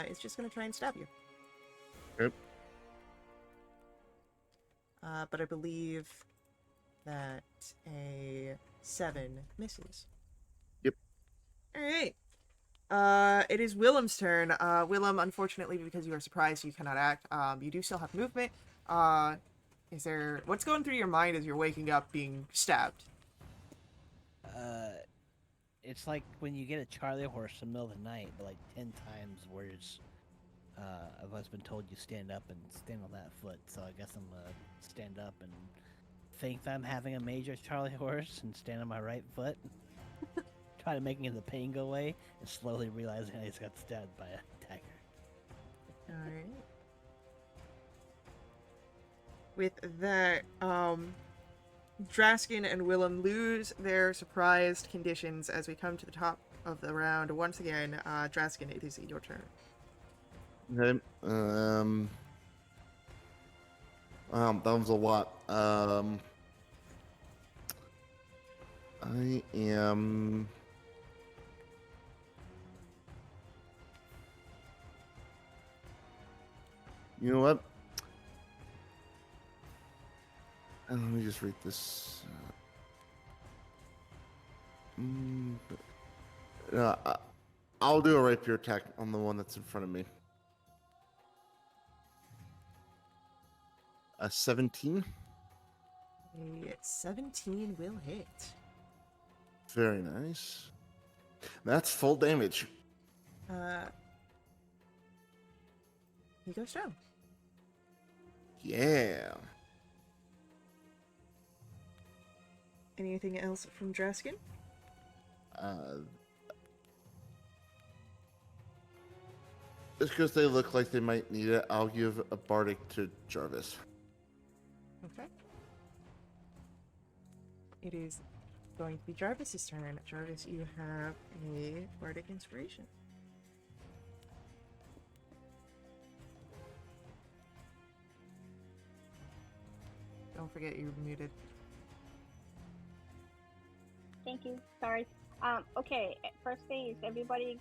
is just going to try and stab you. Yep. But I believe that a 7 misses. Yep. Alright. It is Willem's turn. Willem, unfortunately, because you are surprised, you cannot act. You do still have movement. What's going through your mind as you're waking up being stabbed? It's like when you get a Charlie horse in the middle of the night, but like 10 times worse. I've always been told you stand up and stand on that foot, so I guess I'm gonna stand up and think that I'm having a major Charlie horse and stand on my right foot. Try to making the pain go away, and slowly realizing I just got stabbed by a dagger. Alright. With that, Draskin and Willem lose their surprised conditions as we come to the top of the round. Once again, Draskin, it is your turn. Okay. That was a lot. I am. You know what? Let me just read this. I'll do a rapier attack on the one that's in front of me. A 17. A 17 will hit. Very nice. That's full damage. He goes down. Yeah. Anything else from Draskin? Just because they look like they might need it, I'll give a bardic to Jarvis. Okay. It is going to be Jarvis's turn. Jarvis, you have a bardic inspiration. Don't forget you're muted. Thank you. Sorry. Okay. First thing is everybody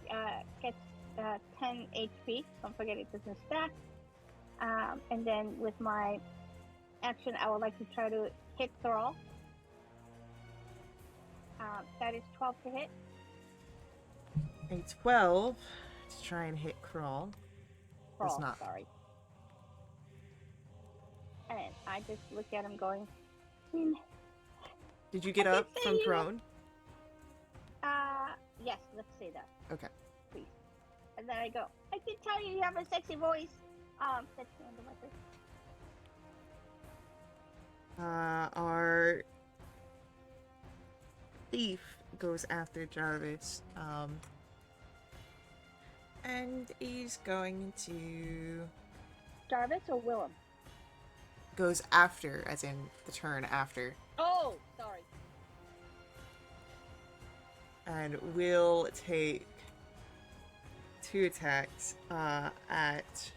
gets 10 HP. Don't forget it doesn't stack. And then with my action, I would like to try to hit Thrall. That is 12 to hit. A 12 to try and hit Crawl. Thrall, not. sorry. And I just look at him going, Did you get I up can from say prone? yes, let's say that, Okay. please. And then I go, I can tell you have a sexy voice. That's the end of my turn. Our thief goes after Jarvis, and he's going to Jarvis or Willem? goes after, as in the turn after, Oh, sorry. and will take 2 attacks at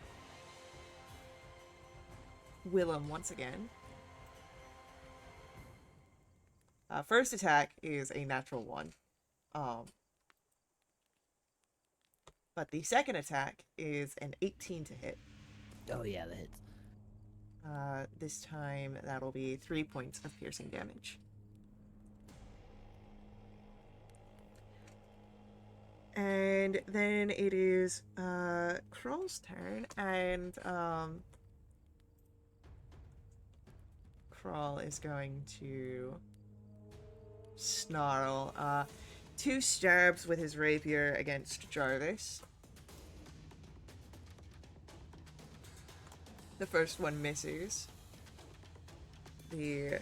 Willem once again. First attack is a natural 1. But the second attack is an 18 to hit. Oh yeah, that hits. This time that'll be 3 points of piercing damage. And then it is Kroll's turn, and Kroll is going to snarl 2 stabs with his rapier against Jarvis. The first one misses. The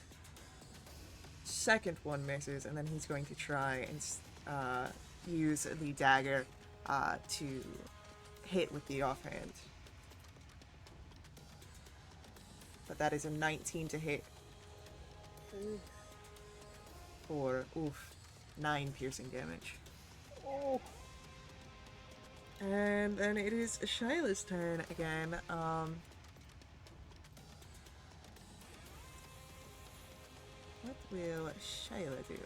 second one misses, and then he's going to try and use the dagger to hit with the offhand. But that is a 19 to hit for 9 piercing damage. Oh. And then it is Shila's turn again. will Shyla do?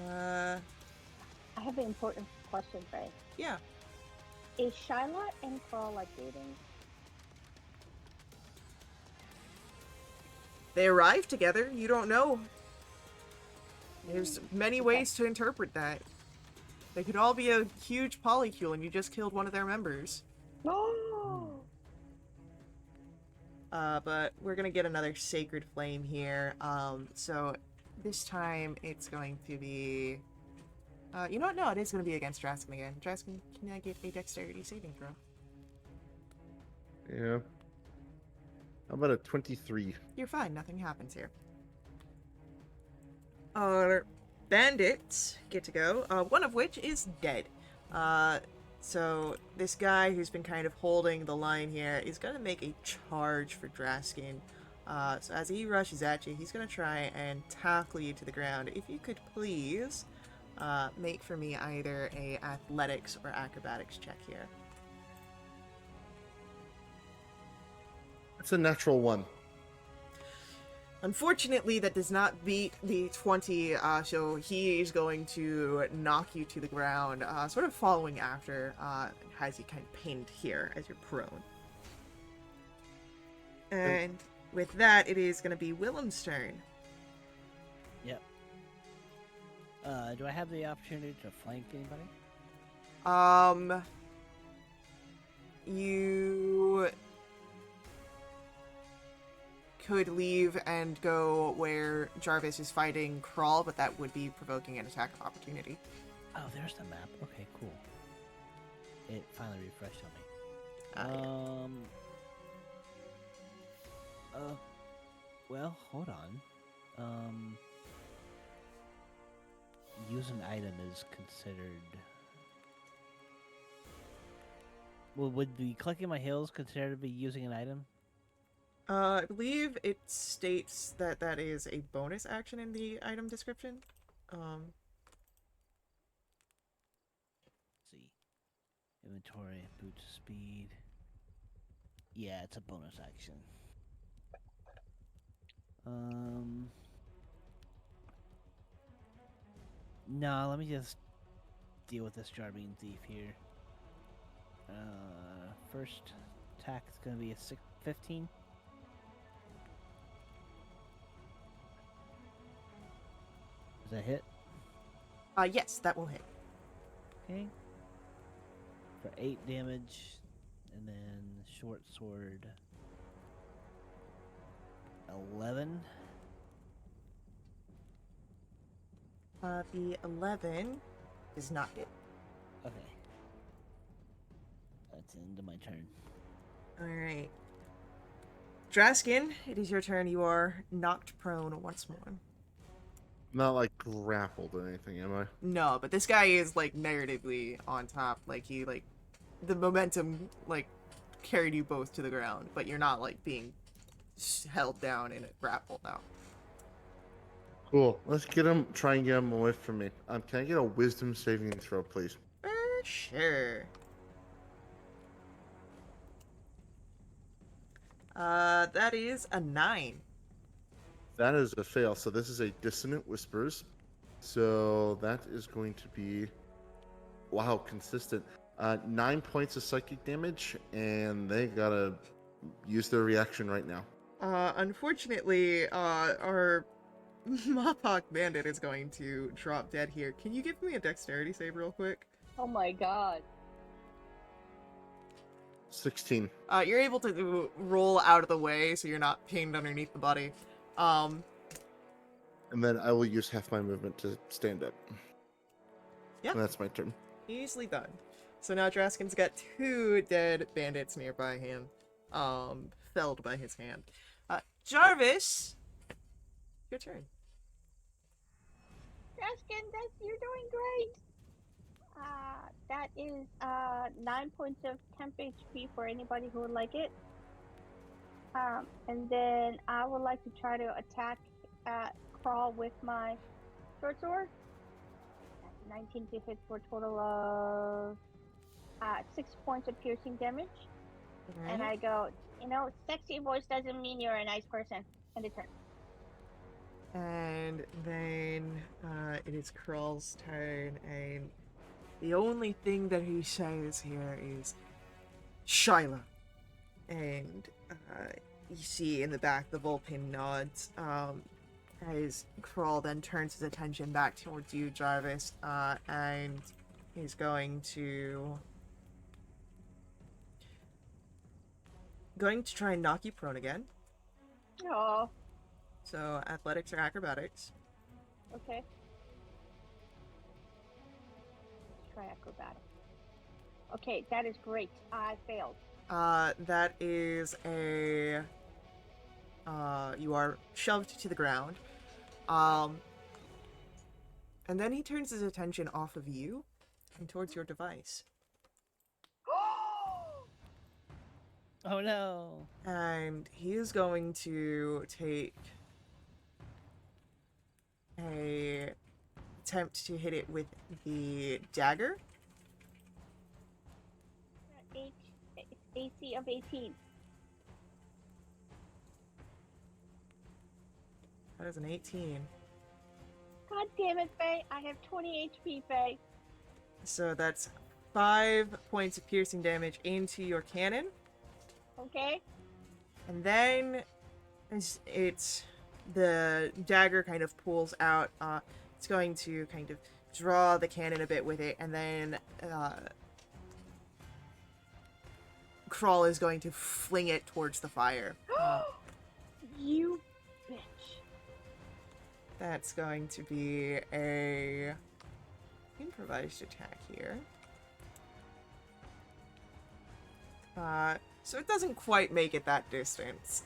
I have an important question, Ray. Yeah. Is Shyla and Carl like dating? They arrive together. You don't know. There's many Okay. ways to interpret that. They could all be a huge polycule and you just killed one of their members. Oh! But we're gonna get another sacred flame here. So this time it's going to be... you know what? No, it is gonna be against Draskin again. Draskin, can I get a dexterity saving throw? Yeah. How about a 23? You're fine, nothing happens here. Our bandits get to go, one of which is dead. So this guy who's been kind of holding the line here is going to make a charge for Draskin. So as he rushes at you, he's going to try and tackle you to the ground. If you could please make for me either a athletics or acrobatics check here. It's a natural 1. Unfortunately, that does not beat the 20, so he is going to knock you to the ground, sort of following after, has you kind of pinned here as you're prone. And with that, it is going to be Willem's turn. Yep. Do I have the opportunity to flank anybody? You could leave and go where Jarvis is fighting Crawl, but that would be provoking an attack of opportunity. Oh, there's the map. Okay, cool. It finally refreshed on me. Yeah. Well, hold on. Use an item is considered... Well, would the collecting my heals considered to be using an item? I believe it states that that is a bonus action in the item description. Let's see. Inventory, boots speed. Yeah, it's a bonus action. No, let me just deal with this Jarbean thief here. First attack is going to be a 15. Does that hit? Yes, that will hit. Okay. For 8 damage, and then short sword 11. The 11 is not hit. Okay. That's the end of my turn. Alright. Draskin, it is your turn. You are knocked prone once more. Not like grappled or anything, am I? No, but this guy is like narratively on top. Like he the momentum like carried you both to the ground, but you're not like being held down in a grapple now. Cool. Let's get him. Try and get him away from me. Can I get a wisdom saving throw, please? Sure. That is a 9. That is a fail. So this is a dissonant whispers. So that is going to be, wow, consistent. 9 points of psychic damage, and they gotta use their reaction right now. Unfortunately, our Mopok bandit is going to drop dead here. Can you give me a dexterity save real quick? Oh my god. 16. You're able to roll out of the way so you're not pinned underneath the body. And then I will use half my movement to stand up. Yeah. And that's my turn. Easily done. So now Draskin's got 2 dead bandits nearby him, felled by his hand. Jarvis, your turn. Draskin, you're doing great. That is 9 points of temp HP for anybody who would like it. And then I would like to try to attack Crawl with my short sword. 19 to hit for a total of 6 points of piercing damage. Right. And I go, sexy voice doesn't mean you're a nice person. End of turn. And then it is Krull's turn, and the only thing that he says here is Shyla. And you see in the back the Vulpin nods as Krull then turns his attention back towards you, Jarvis, and he's going to try and knock you prone again. Oh, So athletics or acrobatics. okay. Let's try acrobatics. Okay, that is great. I failed. That is a you are shoved to the ground. And then he turns his attention off of you and towards your device. Oh no! And he is going to take a attempt to hit it with the dagger. AC of 18. That is an 18. God damn it, Faye. I have 20 HP, Faye. So that's 5 points of piercing damage into your cannon. Okay? And then it's the dagger kind of pulls out. It's going to kind of draw the cannon a bit with it, and then Krull is going to fling it towards the fire. You bitch. That's going to be a improvised attack here. So it doesn't quite make it that distance.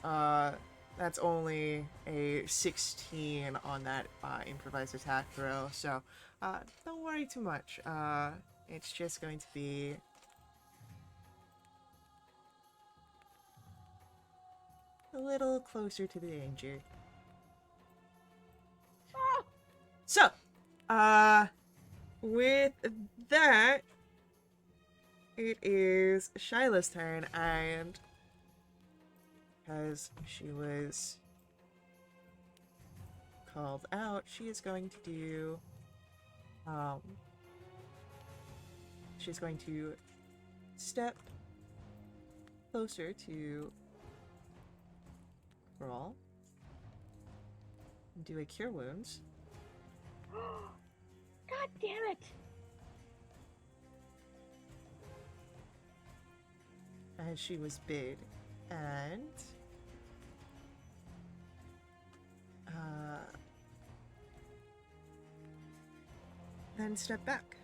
That's only a 16 on that improvised attack throw, so don't worry too much. It's just going to be a little closer to the danger. Ah! So, with that, it is Shyla's turn, and because she was called out, she is going to do, she's going to step closer to Krull, do a Cure Wounds. God damn it. As she was bid, and then step back.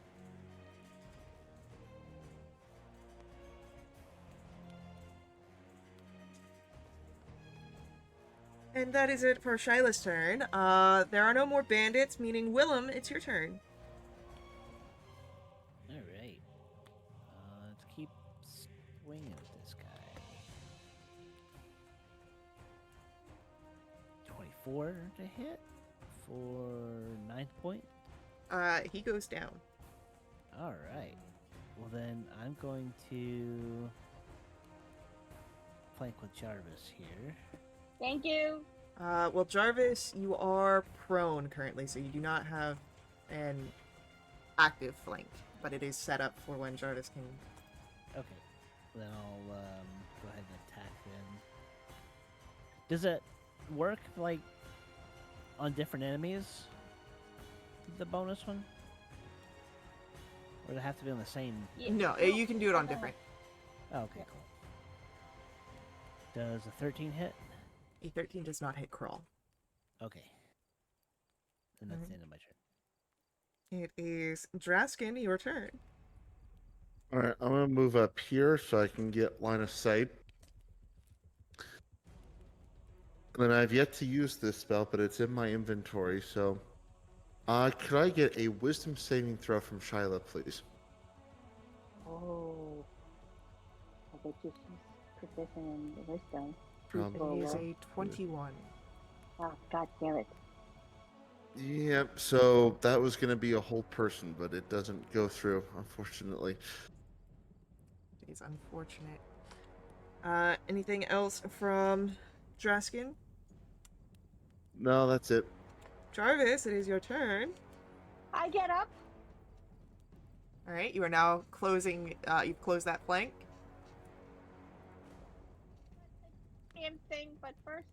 And that is it for Shyla's turn. There are no more bandits, meaning Willem, it's your turn. Alright. Let's keep swinging with this guy. 24 to hit for 9th point. He goes down. Alright. Well then, I'm going to flank with Jarvis here. Thank you. Well, Jarvis, you are prone currently, so you do not have an active flank, but it is set up for when Jarvis can. Okay. Then I'll go ahead and attack then. Does it work, like, on different enemies? The bonus one? Or does it have to be on the same... Yeah. No, you can do it on different. Oh, okay, cool. Does a 13 hit? A 13 does not hit Krull. Okay. Then that's the end of my turn. It is Draskin, your turn. All right, I'm gonna move up here so I can get line of sight. And then I've yet to use this spell, but it's in my inventory. So, could I get a Wisdom saving throw from Shyla, please? Oh. I bet you she's proficient in the wisdom. It is a 21. Oh, god damn it. Yep. So that was gonna be a whole person, but it doesn't go through, unfortunately. It is unfortunate. Anything else from Draskin? No, that's it. Jarvis, it is your turn. I get up. All right, you are now closing. You've closed that flank. Same thing, but first,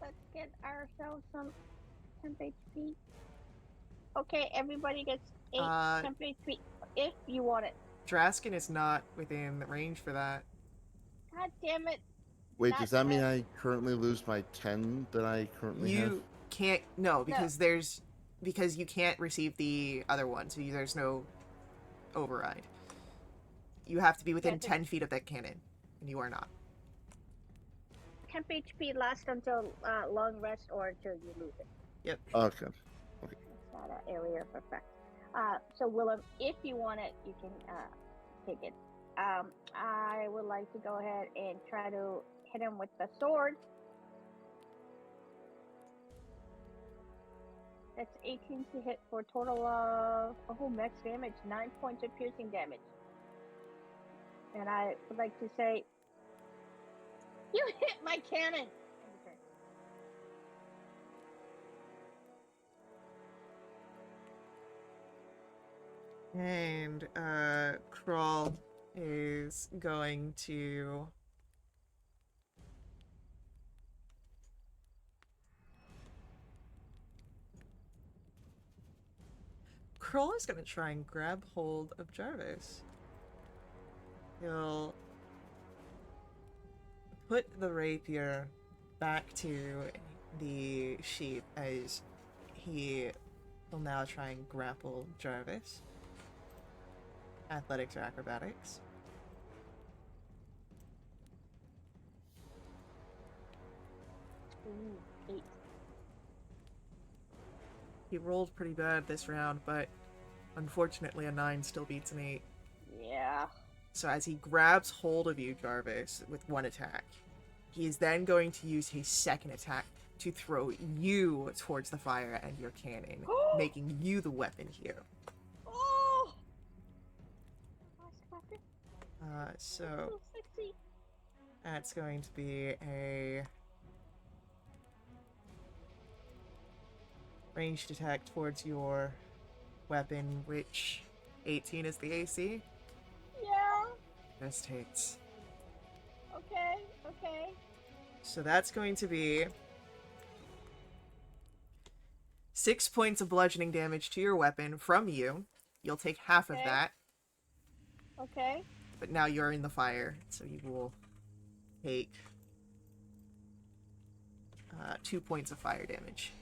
let's get ourselves some temp HP. Okay, everybody gets 8 temp HP if you want it. Draskin is not within the range for that. God damn it. Wait, Not does that mean ten. I currently lose my 10 that I currently have? You can't. No, because because you can't receive the other one, so there's no override. You have to be within 10 feet of that cannon, and you are not. Temp HP lasts until long rest or until you lose it. Yep. Okay. It's not an area of effect. So Willem, if you want it, you can take it. I would like to go ahead and try to hit him with the sword. That's 18 to hit for a total of max damage, 9 points of piercing damage. And I would like to say, you hit my cannon. And Crawl is going to try and grab hold of Jarvis. He'll put the rapier back to the sheath as he will now try and grapple Jarvis. Athletics or acrobatics? Ooh, 8. He rolled pretty bad this round, but unfortunately a 9 still beats an 8. Yeah. So as he grabs hold of you, Jarvis, with one attack, he is then going to use his second attack to throw you towards the fire and your cannon, making you the weapon here. Oh! So that's going to be a ranged attack towards your weapon, which 18 is the AC. Yeah. Best hits. Okay. So that's going to be 6 points of bludgeoning damage to your weapon from you. You'll take half of that. Okay. But now you're in the fire, so you will take 2 points of fire damage.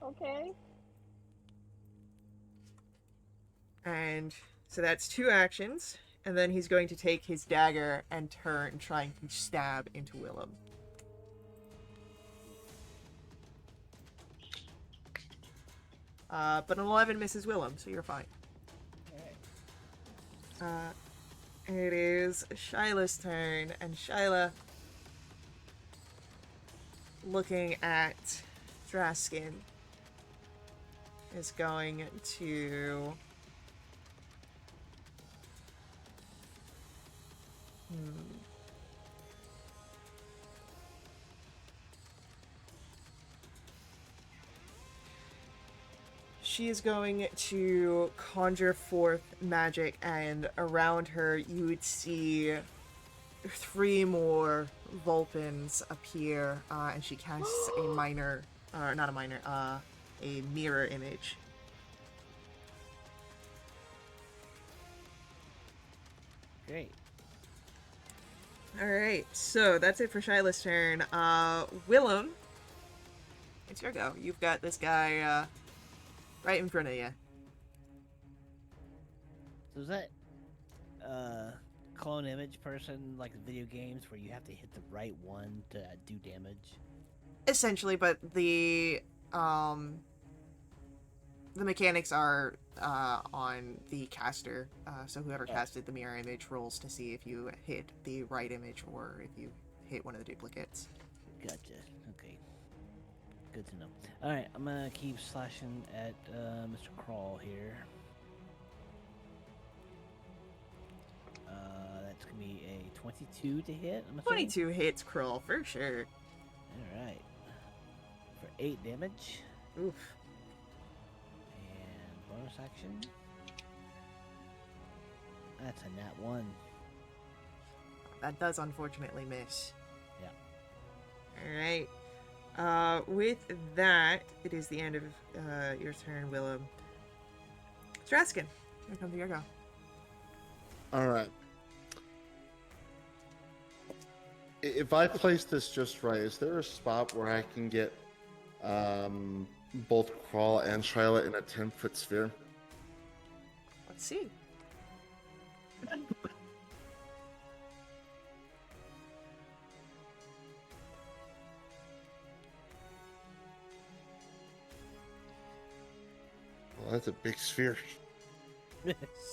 Okay. And so that's 2 actions, and then he's going to take his dagger and turn, trying to stab into Willem. But an 11 misses Willem, so you're fine. It is Shyla's turn, and Shyla, looking at Draskin, is going to... She is going to conjure forth magic, and around her you would see 3 more Vulpins appear, and she casts a mirror image. Great. Alright, so that's it for Shyla's turn. Willem, it's your go. You've got this guy, right in front of you. So is that clone image person like video games where you have to hit the right one to do damage? Essentially, but the mechanics are on the caster, so whoever casted the mirror image rolls to see if you hit the right image or if you hit one of the duplicates. Gotcha. Okay. Good to know. Alright, I'm gonna keep slashing at Mr. Crawl here. That's gonna be a 22 to hit, I'm assuming? 22 hits Krull, for sure. Alright. 8 damage. Oof. And bonus action. That's a nat 1. That does unfortunately miss. Yeah. Alright. With that, it is the end of your turn, Willem. Straskin, here comes your go. All right. If I place this just right, is there a spot where I can get both Crawl and Shyla in a 10-foot sphere? Let's see. Well, that's a big sphere.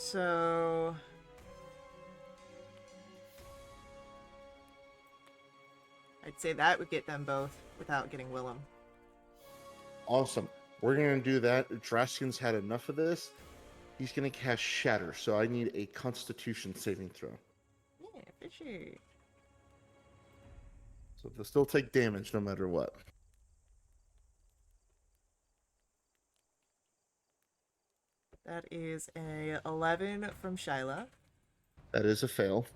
So... I'd say that would get them both without getting Willem. Awesome. We're going to do that. Draskin's had enough of this. He's going to cast Shatter, so I need a Constitution saving throw. Yeah, for sure. So they'll still take damage no matter what. That is a 11 from Shyla. That is a fail.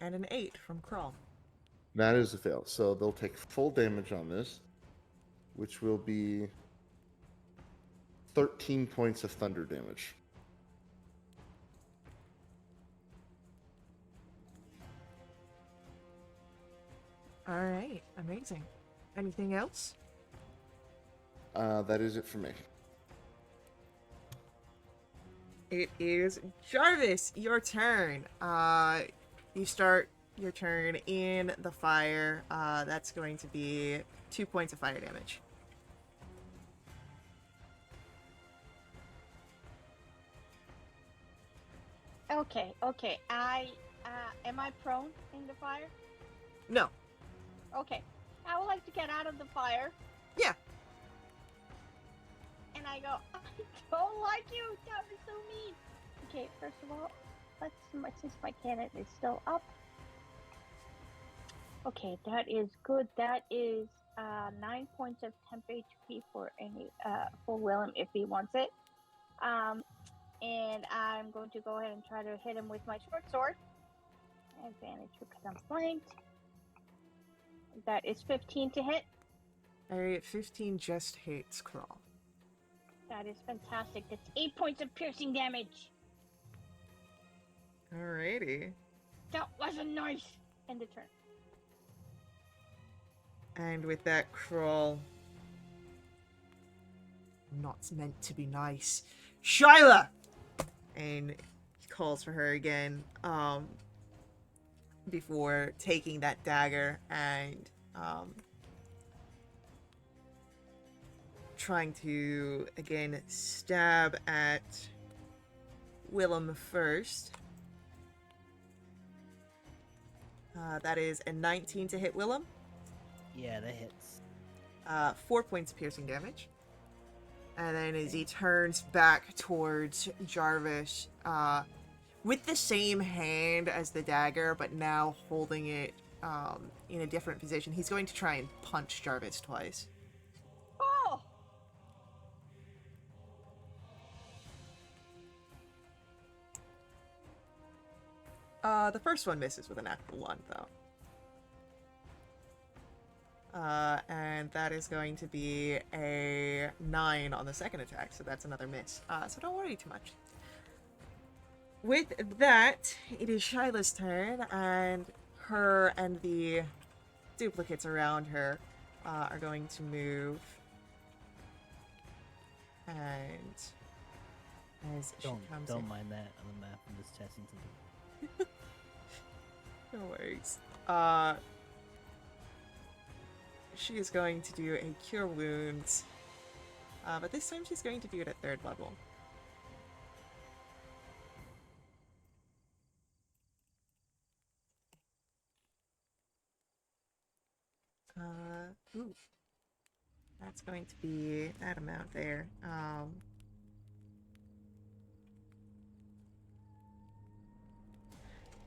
And an 8 from Crawl. That is a fail. So they'll take full damage on this, which will be 13 points of thunder damage. Alright, amazing. Anything else? That is it for me. It is Jarvis, your turn. You start your turn in the fire. That's going to be 2 points of fire damage. Okay. Am I prone in the fire? No. Okay. I would like to get out of the fire. Yeah. And I go, I don't like you. That was so mean. Okay, first of all, since my cannon is still up. Okay, that is good. That is 9 points of temp HP for Willem if he wants it. And I'm going to go ahead and try to hit him with my short sword. Advantage because I'm flanked. That is 15 to hit. Alright, 15 just hits Crawl. That is fantastic. That's 8 points of piercing damage. Alrighty. That was a nice end of turn. And with that, Crawl... Not meant to be nice. Shyla! And he calls for her again, before taking that dagger and, trying to, again, stab at Willem first. That is a 19 to hit Willem. Yeah, that hits. 4 points of piercing damage. And then as he turns back towards Jarvis, with the same hand as the dagger, but now holding it in a different position, he's going to try and punch Jarvis twice. Oh! The first one misses with a natural 1, though. And that is going to be a 9 on the second attack, so that's another miss. So don't worry too much. With that, it is Shyla's turn, and her and the duplicates around her are going to move. And as she comes Don't in... mind that on the map. I'm just testing something. No worries. She is going to do a Cure Wounds. But this time she's going to do it at 3rd level. Ooh. That's going to be that amount there.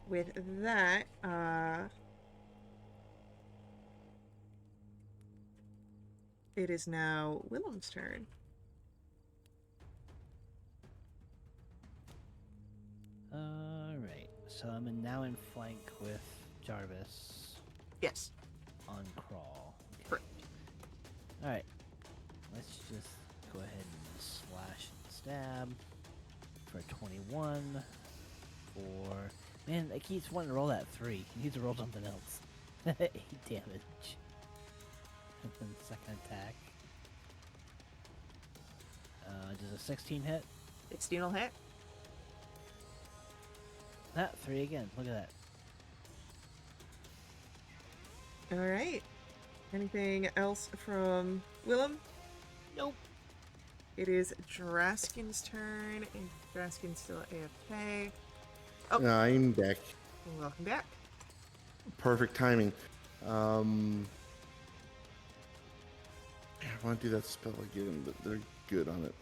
With that, it is now Willem's turn. Alright, so I'm now in flank with Jarvis Yes. on Crawl. Correct. Alright, let's just go ahead and slash and stab for 21. For. Man, it keeps wanting to roll that 3. He needs to roll something else. 8 damage. And then second attack. Does a 16 hit? 16 will hit. That 3 again. Look at that. Alright. Anything else from Willem? Nope. It is Draskin's turn, and Draskin's still AFK. Oh. I'm back. Welcome back. Perfect timing. I want to do that spell again, but they're good on it.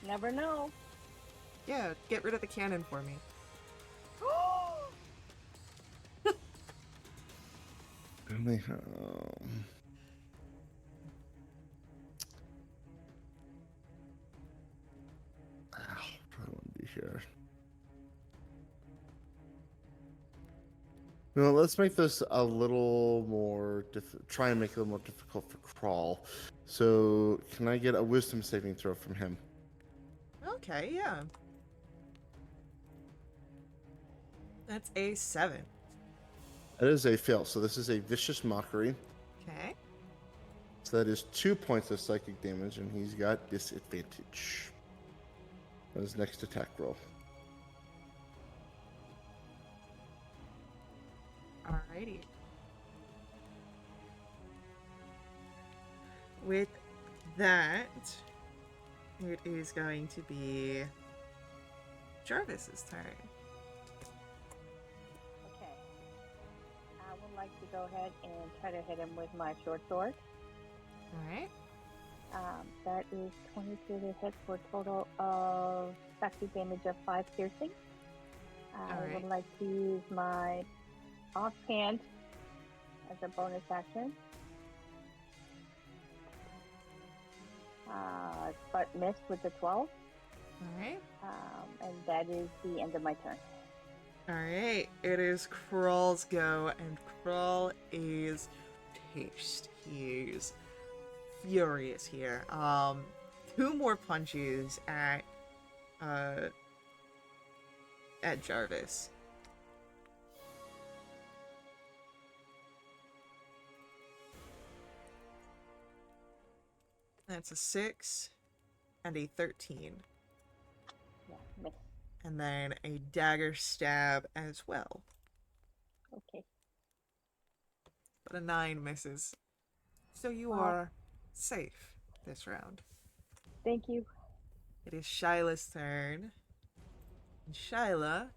Never know. Yeah, get rid of the cannon for me. Only, probably want to be here. No, let's make this a little more try and make it a little more difficult for Crawl. So, can I get a wisdom saving throw from him? Okay, yeah. That's a 7. That is a fail. So this is a vicious mockery. Okay. So that is 2 points of psychic damage, and he's got disadvantage on his next attack roll. Alrighty. With that, it is going to be Jarvis's turn. Okay. I would like to go ahead and try to hit him with my short sword. Alright. That is 22 to hit for a total of effective damage of 5 piercing. I Alright. would like to use my offhand as a bonus action. But missed with the 12. Alright. And that is the end of my turn. Alright. It is Crawl's go, and Crawl is pissed. He's furious here. 2 more punches at Jarvis. That's a 6 and a 13. Yeah, miss. And then a dagger stab as well. Okay. But a 9 misses. So you Wow. are safe this round. Thank you. It is Shyla's turn. And Shyla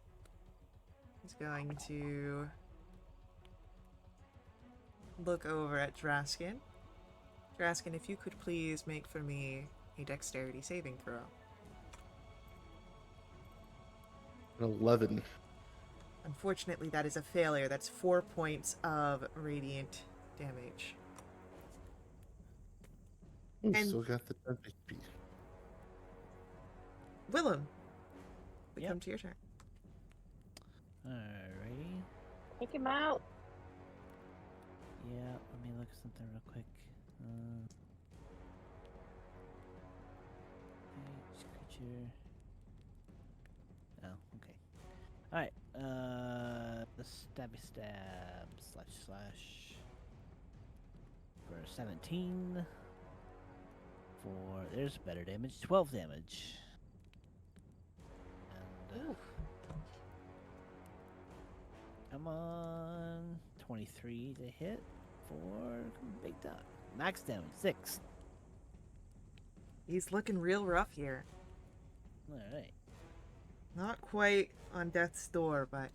is going to look over at Draskin. Draskin, if you could please make for me a dexterity saving throw. 11. Unfortunately, that is a failure. That's 4 points of radiant damage. Ooh, And- still got the 10 HP. Willem, we Yep. come to your turn. Alrighty. Take him out. Yeah, let me look at something real quick. Each creature. Oh, okay. Alright, the stabby stab slash for 17. For there's better damage, 12 damage. And come on, 23 to hit for big dot. Max damage 6. He's looking real rough here. Alright. Not quite on death's door, but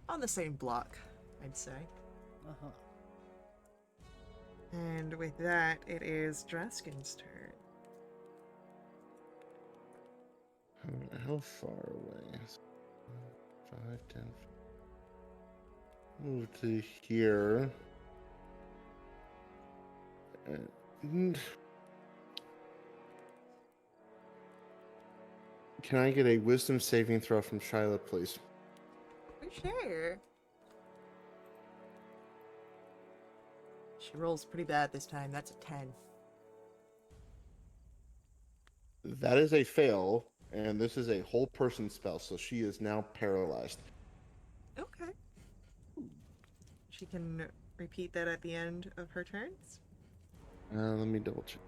on the same block, I'd say. Uh-huh. And with that, it is Draskin's turn. How far away? 5, 10. Move to here. And can I get a wisdom saving throw from Shyla, please? For sure. She rolls pretty bad this time. That's a 10. That is a fail, and this is a whole person spell, so she is now paralyzed. Okay. She can repeat that at the end of her turns. Let me double check.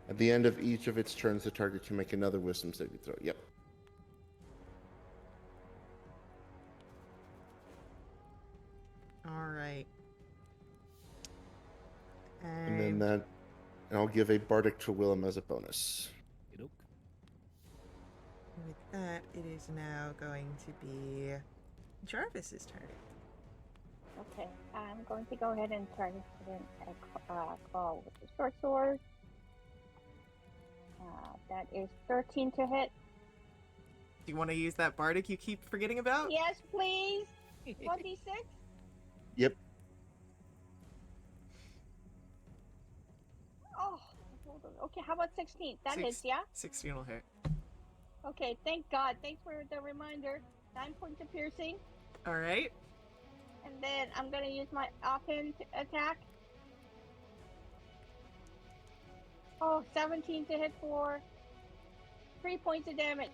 At the end of each of its turns, the target can make another wisdom saving throw. Yep. All right. And then that, and I'll give a bardic to Willem as a bonus. Okey-doke. With that, it is now going to be Jarvis's turn. Okay, I'm going to go ahead and try to put in a claw with the short sword. That is 13 to hit. Do you want to use that bardic you keep forgetting about? Yes, please. 1d6. Yep. Oh, hold on. Okay, how about 16? That hits, yeah? 16 will hit. Okay, thank God. Thanks for the reminder. 9 points of piercing. All right. And then I'm going to use my offhand attack. Oh, 17 to hit for 3 points of damage.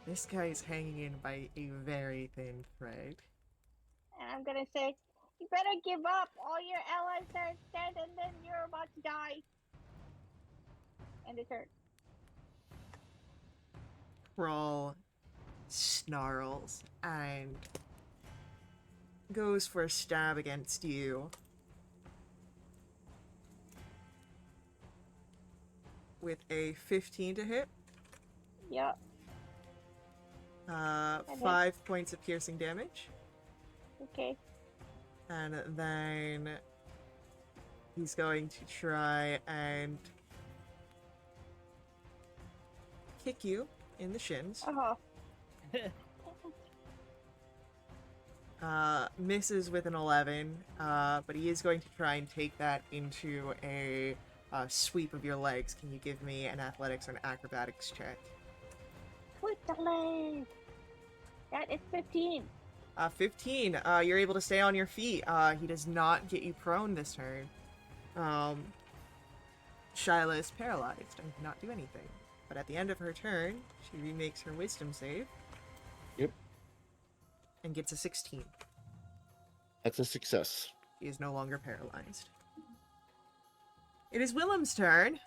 This guy is hanging in by a very thin thread. And I'm going to say, you better give up. All your allies are dead and then you're about to die. And it's hurt. Crawl snarls and goes for a stab against you. With a 15 to hit. Yep. 5 points of piercing damage. Okay. And then he's going to try and kick you in the shins. Misses with an 11, but he is going to try and take that into a sweep of your legs. Can you give me an athletics or an acrobatics check? With the leg. That is 15. 15. You're able to stay on your feet. He does not get you prone this turn. Shyla is paralyzed and cannot do anything. But at the end of her turn, she remakes her wisdom save. Yep. And gets a 16. That's a success. She is no longer paralyzed. It is Willem's turn.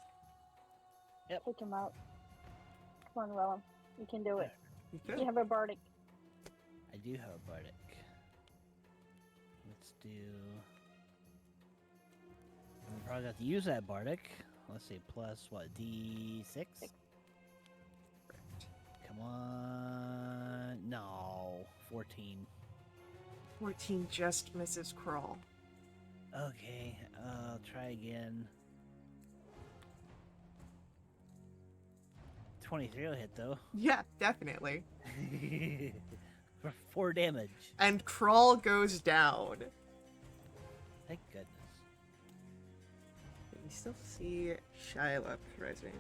Take him out. Come on, Willem. You can do it. You could. You have a bardic. I do have a bardic. Let's do. I'm probably have to use that bardic. Let's see, plus what? D6? Come on. No. 14. 14 just misses Crawl. Okay, I'll try again. 23 will hit though. Yeah, definitely. For 4 damage. And Crawl goes down. Thank goodness. You still see Shyla present.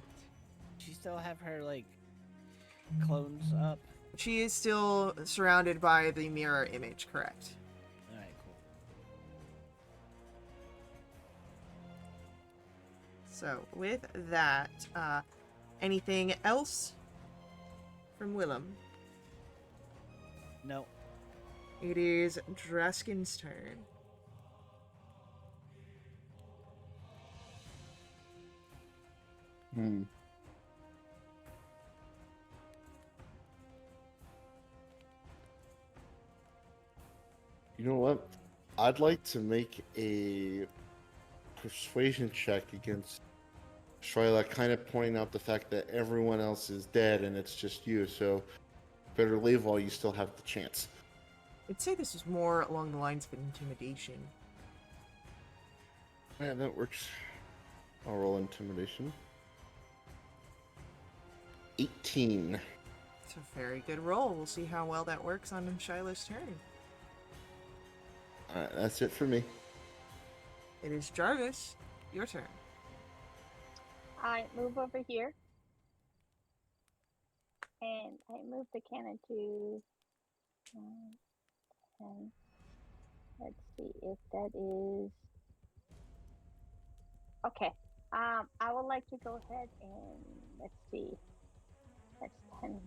Does she still have her, like, clones up? She is still surrounded by the mirror image, correct? Alright, cool. So, with that, anything else from Willem? No. It is Draskin's turn. You know what? I'd like to make a persuasion check against Shyla, kind of pointing out the fact that everyone else is dead and it's just you, so better leave while you still have the chance. I'd say this is more along the lines of intimidation. Yeah, that works. I'll roll intimidation. 18. It's a very good roll. We'll see how well that works on Shyla's turn. Alright, that's it for me. It is Jarvis. Your turn. I move over here. And I move the cannon to 10. Let's see if that is okay. I would like to go ahead and let's see. That's 10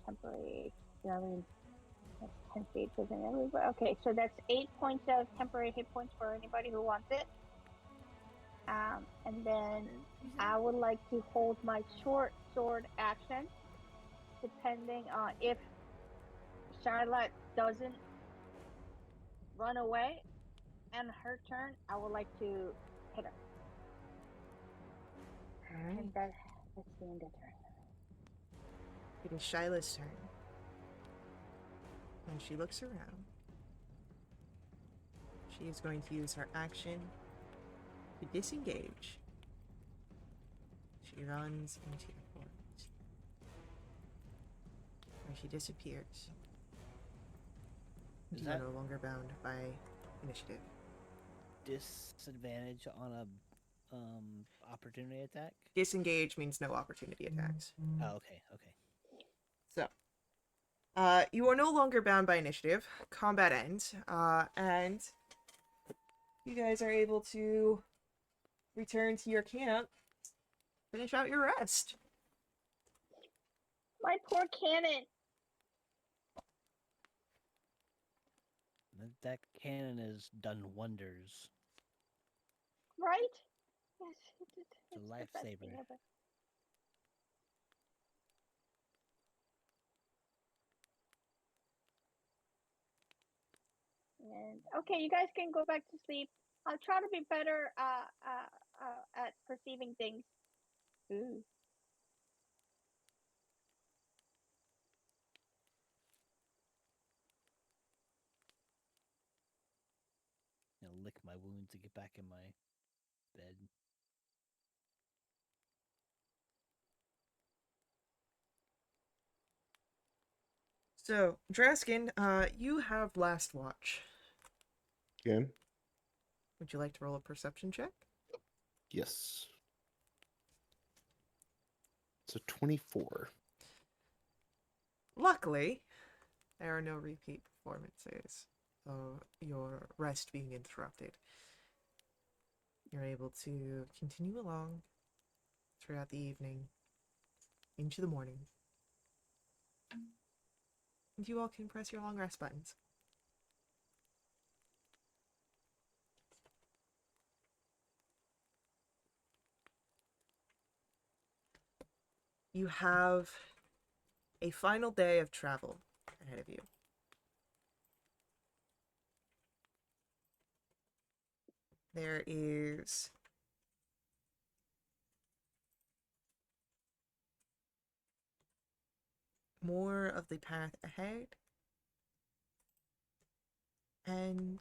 temporary. I mean, that's 10 feet within everybody. Okay, so that's 8 points of temporary hit points for anybody who wants it. And then I would like to hold my short sword action, depending on if Charlotte doesn't run away and her turn, I would like to hit her. And that's the end of turn. It is Shyla's turn. And she looks around. She is going to use her action to disengage. She runs into the forest, where she disappears. Is You are that no longer bound by initiative. disadvantage on a opportunity attack? Disengage means no opportunity attacks. Oh, okay. So, you are no longer bound by initiative. Combat ends, and you guys are able to return to your camp, finish out your rest. My poor cannon. That cannon has done wonders. Right? Yes, it's a the best thing lifesaver. ever. And okay, you guys can go back to sleep. I'll try to be better at perceiving things. Ooh. Lick my wounds to get back in my bed. So, Draskin, you have last watch. Again? Would you like to roll a perception check? Yes. So 24. Luckily, there are no repeat performances of your rest being interrupted. You're able to continue along throughout the evening into the morning. And you all can press your long rest buttons. You have a final day of travel ahead of you. There is more of the path ahead, and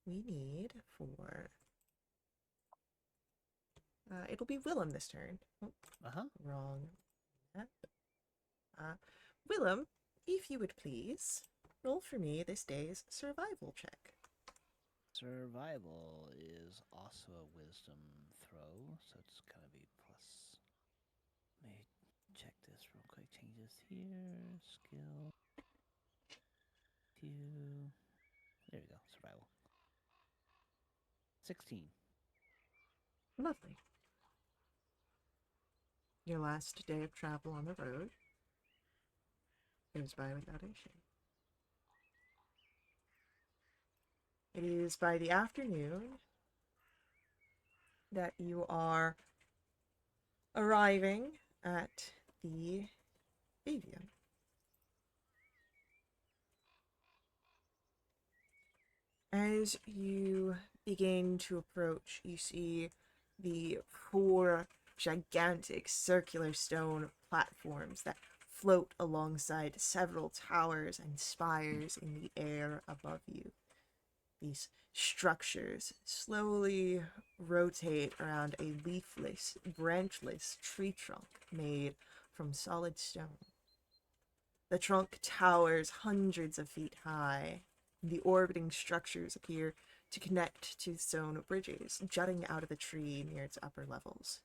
we need for it'll be Willem this turn. Oh, wrong map. Willem, if you would please roll for me this day's survival check. Survival is also a wisdom throw, so it's gonna be plus. Let me check this real quick. Changes here. Skill. 2. There we go. Survival. 16. Lovely. Your last day of travel on the road goes by without issue. It is by the afternoon that you are arriving at the avium. As you begin to approach, you see the 4 gigantic circular stone platforms that float alongside several towers and spires in the air above you. These structures slowly rotate around a leafless, branchless tree trunk made from solid stone. The trunk towers hundreds of feet high. The orbiting structures appear to connect to stone bridges jutting out of the tree near its upper levels.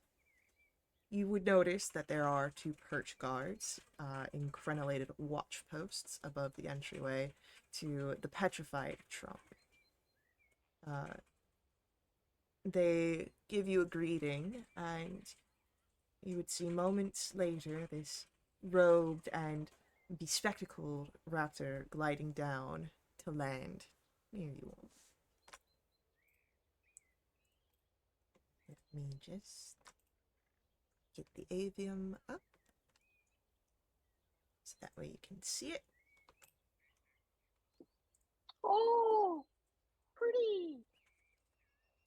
You would notice that there are two perch guards in crenellated watch posts above the entryway to the petrified trunk. They give you a greeting, and you would see moments later this robed and bespectacled raptor gliding down to land near you all. Let me just get the avium up so that way you can see it. Oh, pretty.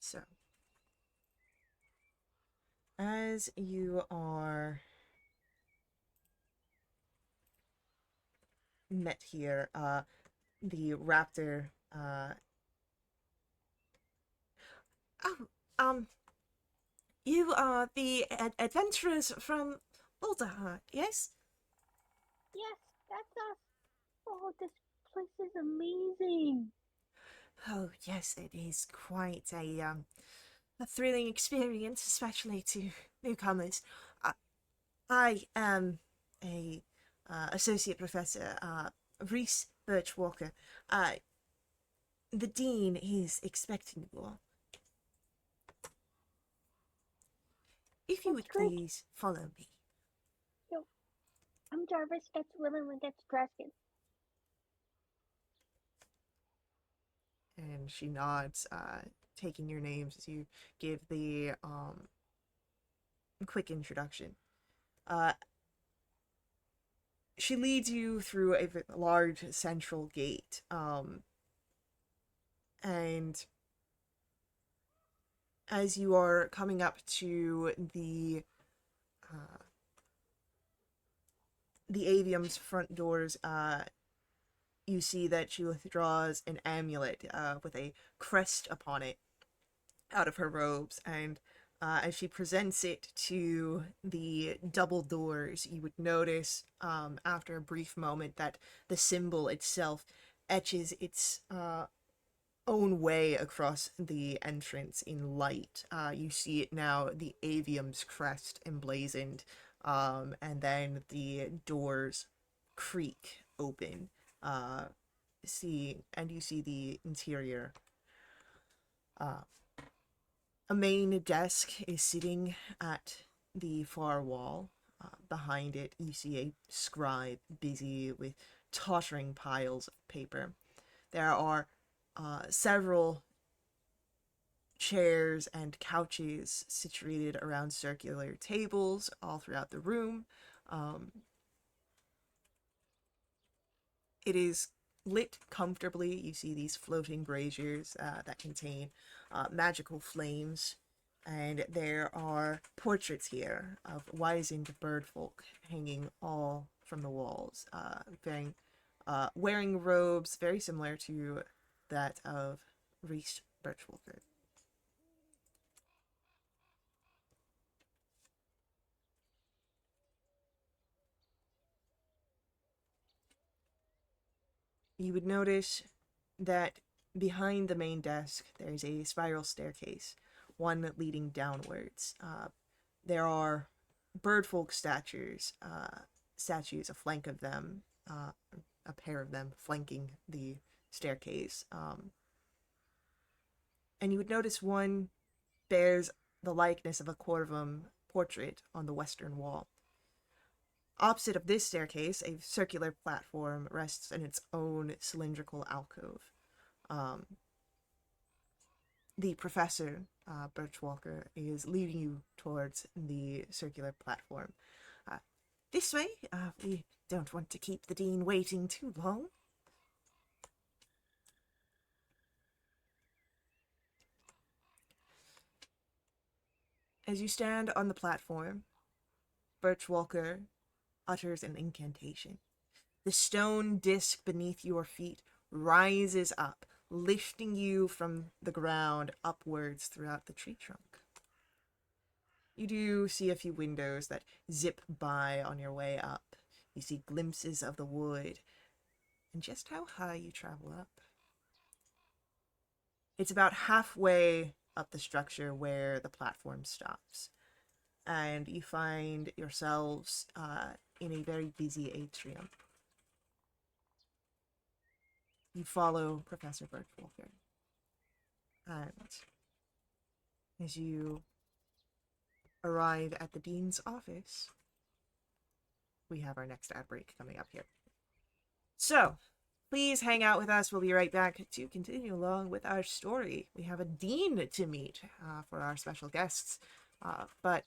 So, as you are met here, the raptor, oh, you are the adventurers from Boulder, yes? Yes, that's us. Oh, this place is amazing. Oh, yes, it is quite a thrilling experience, especially to newcomers. I am a associate professor, Reese Birchwalker. The dean is expecting you all. If you That's would great. please follow me. I'm Jarvis. That's Willem, and that's Draskin. And she nods, taking your names as you give the quick introduction. She leads you through a large central gate, and as you are coming up to the avium's front doors, you see that she withdraws an amulet with a crest upon it out of her robes, and as she presents it to the double doors, you would notice after a brief moment that the symbol itself etches its own way across the entrance in light. You see it now, the avium's crest emblazoned, and then the doors creak open. You see the interior. A main desk is sitting at the far wall. Behind it, you see a scribe busy with tottering piles of paper. There are several chairs and couches situated around circular tables all throughout the room. It is lit comfortably. You see these floating braziers that contain magical flames, and there are portraits here of wizened birdfolk hanging all from the walls, wearing robes very similar to that of Reese Birchwalker. You would notice that behind the main desk there's a spiral staircase, one leading downwards. There are birdfolk statues, a flank of them, a pair of them flanking the staircase. And you would notice one bears the likeness of a Corvum portrait on the western wall. Opposite of this staircase, a circular platform rests in its own cylindrical alcove. The professor, Birchwalker, is leading you towards the circular platform. This way, we don't want to keep the dean waiting too long. As you stand on the platform, Birchwalker utters an incantation. The stone disc beneath your feet rises up, lifting you from the ground upwards throughout the tree trunk. You do see a few windows that zip by on your way up. You see glimpses of the wood and just how high you travel up. It's about halfway up the structure where the platform stops. And you find yourselves in a very busy atrium. You follow Professor Birchwolfer. And as you arrive at the dean's office, we have our next ad break coming up here. So, please hang out with us. We'll be right back to continue along with our story. We have a dean to meet for our special guests. But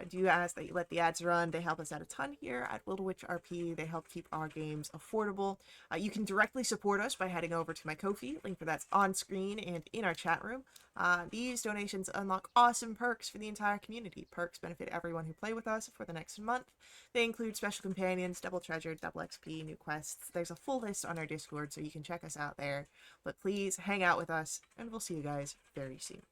do ask that you let the ads run. They help us out a ton here at Little Witch RP. They help keep our games affordable. You can directly support us by heading over to my Ko-fi. Link for that's on screen and in our chat room. These donations unlock awesome perks for the entire community. Perks benefit everyone who play with us for the next month. They include special companions, double treasure, double XP, new quests. There's a full list on our Discord, so you can check us out there. But please hang out with us, and we'll see you guys very soon.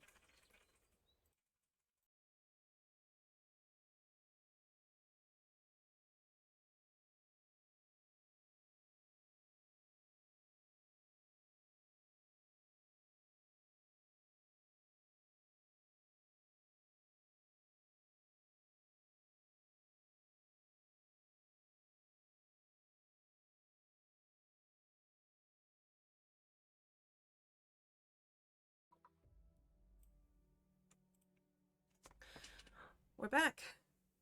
We're back,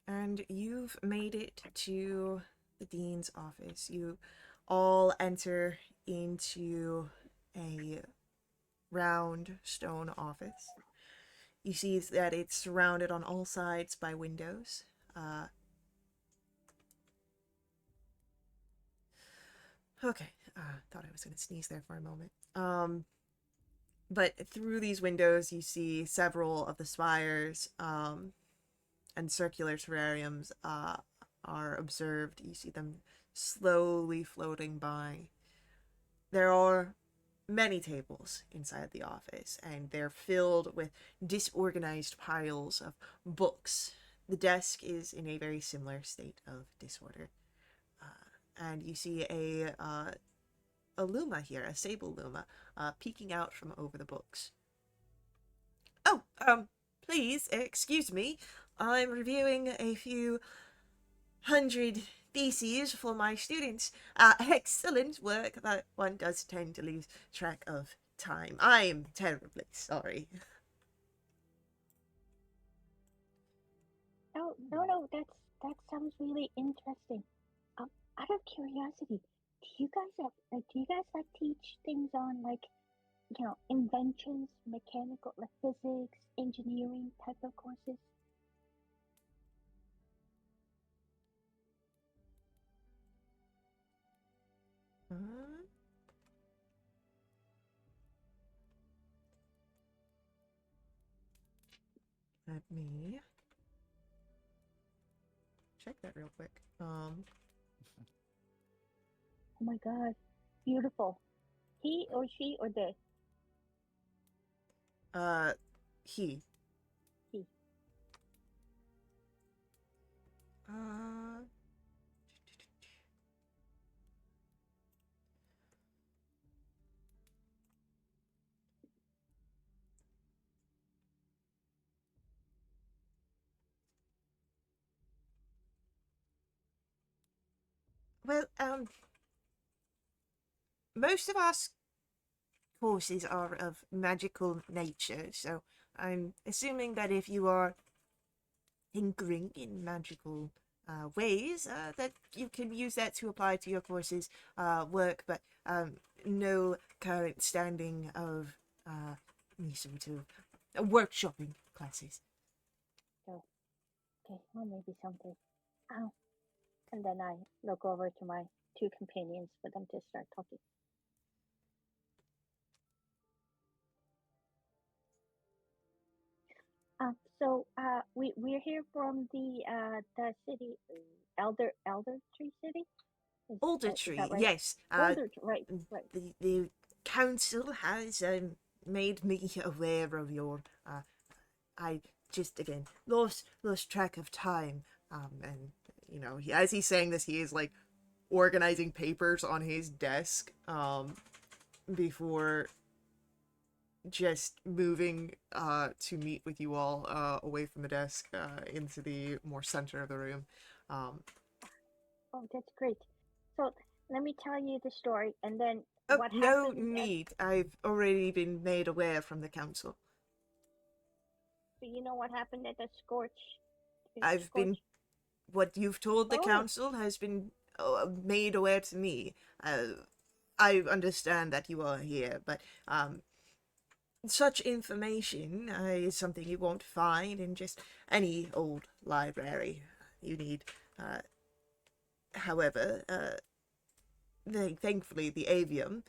and you've made it to the dean's office. You all enter into a round stone office. You see that it's surrounded on all sides by windows. Okay, thought I was going to sneeze there for a moment. But through these windows, you see several of the spires, and circular terrariums are observed. You see them slowly floating by. There are many tables inside the office, and they're filled with disorganized piles of books. The desk is in a very similar state of disorder. And you see a luma here, a sable luma, peeking out from over the books. Oh, please, excuse me. I'm reviewing a few hundred theses for my students. Excellent work, but one does tend to lose track of time. I'm terribly sorry. No, that sounds really interesting. Out of curiosity, do you guys like teach things on like, inventions, mechanical, like physics, engineering type of courses? Let me check that real quick. Oh my god, beautiful. He or she or they? He. He. Well, most of our courses are of magical nature, so I'm assuming that if you are tinkering in magical ways, that you can use that to apply to your courses' work, but no current standing of any sort of workshopping classes. Oh, okay, well, maybe something. Oh. And then I look over to my two companions for them to start talking. We're here from the city, Elder Tree City. Alder Is Tree, that right? yes. Elder Tree, right. The council has made me aware of your. I just again lost track of time. And as he's saying this, he is like organizing papers on his desk. Before just moving to meet with you all away from the desk into the more center of the room. Um, Oh, that's great. So let me tell you the story, and then oh, what no happened at. need. I've already been made aware from the council. So you know what happened at the Scorch? I've been. Scorch. What you've told the Oh, council has been made aware to me. I understand that you are here, but such information is something you won't find in just any old library. You need, uh, however, thankfully, the avium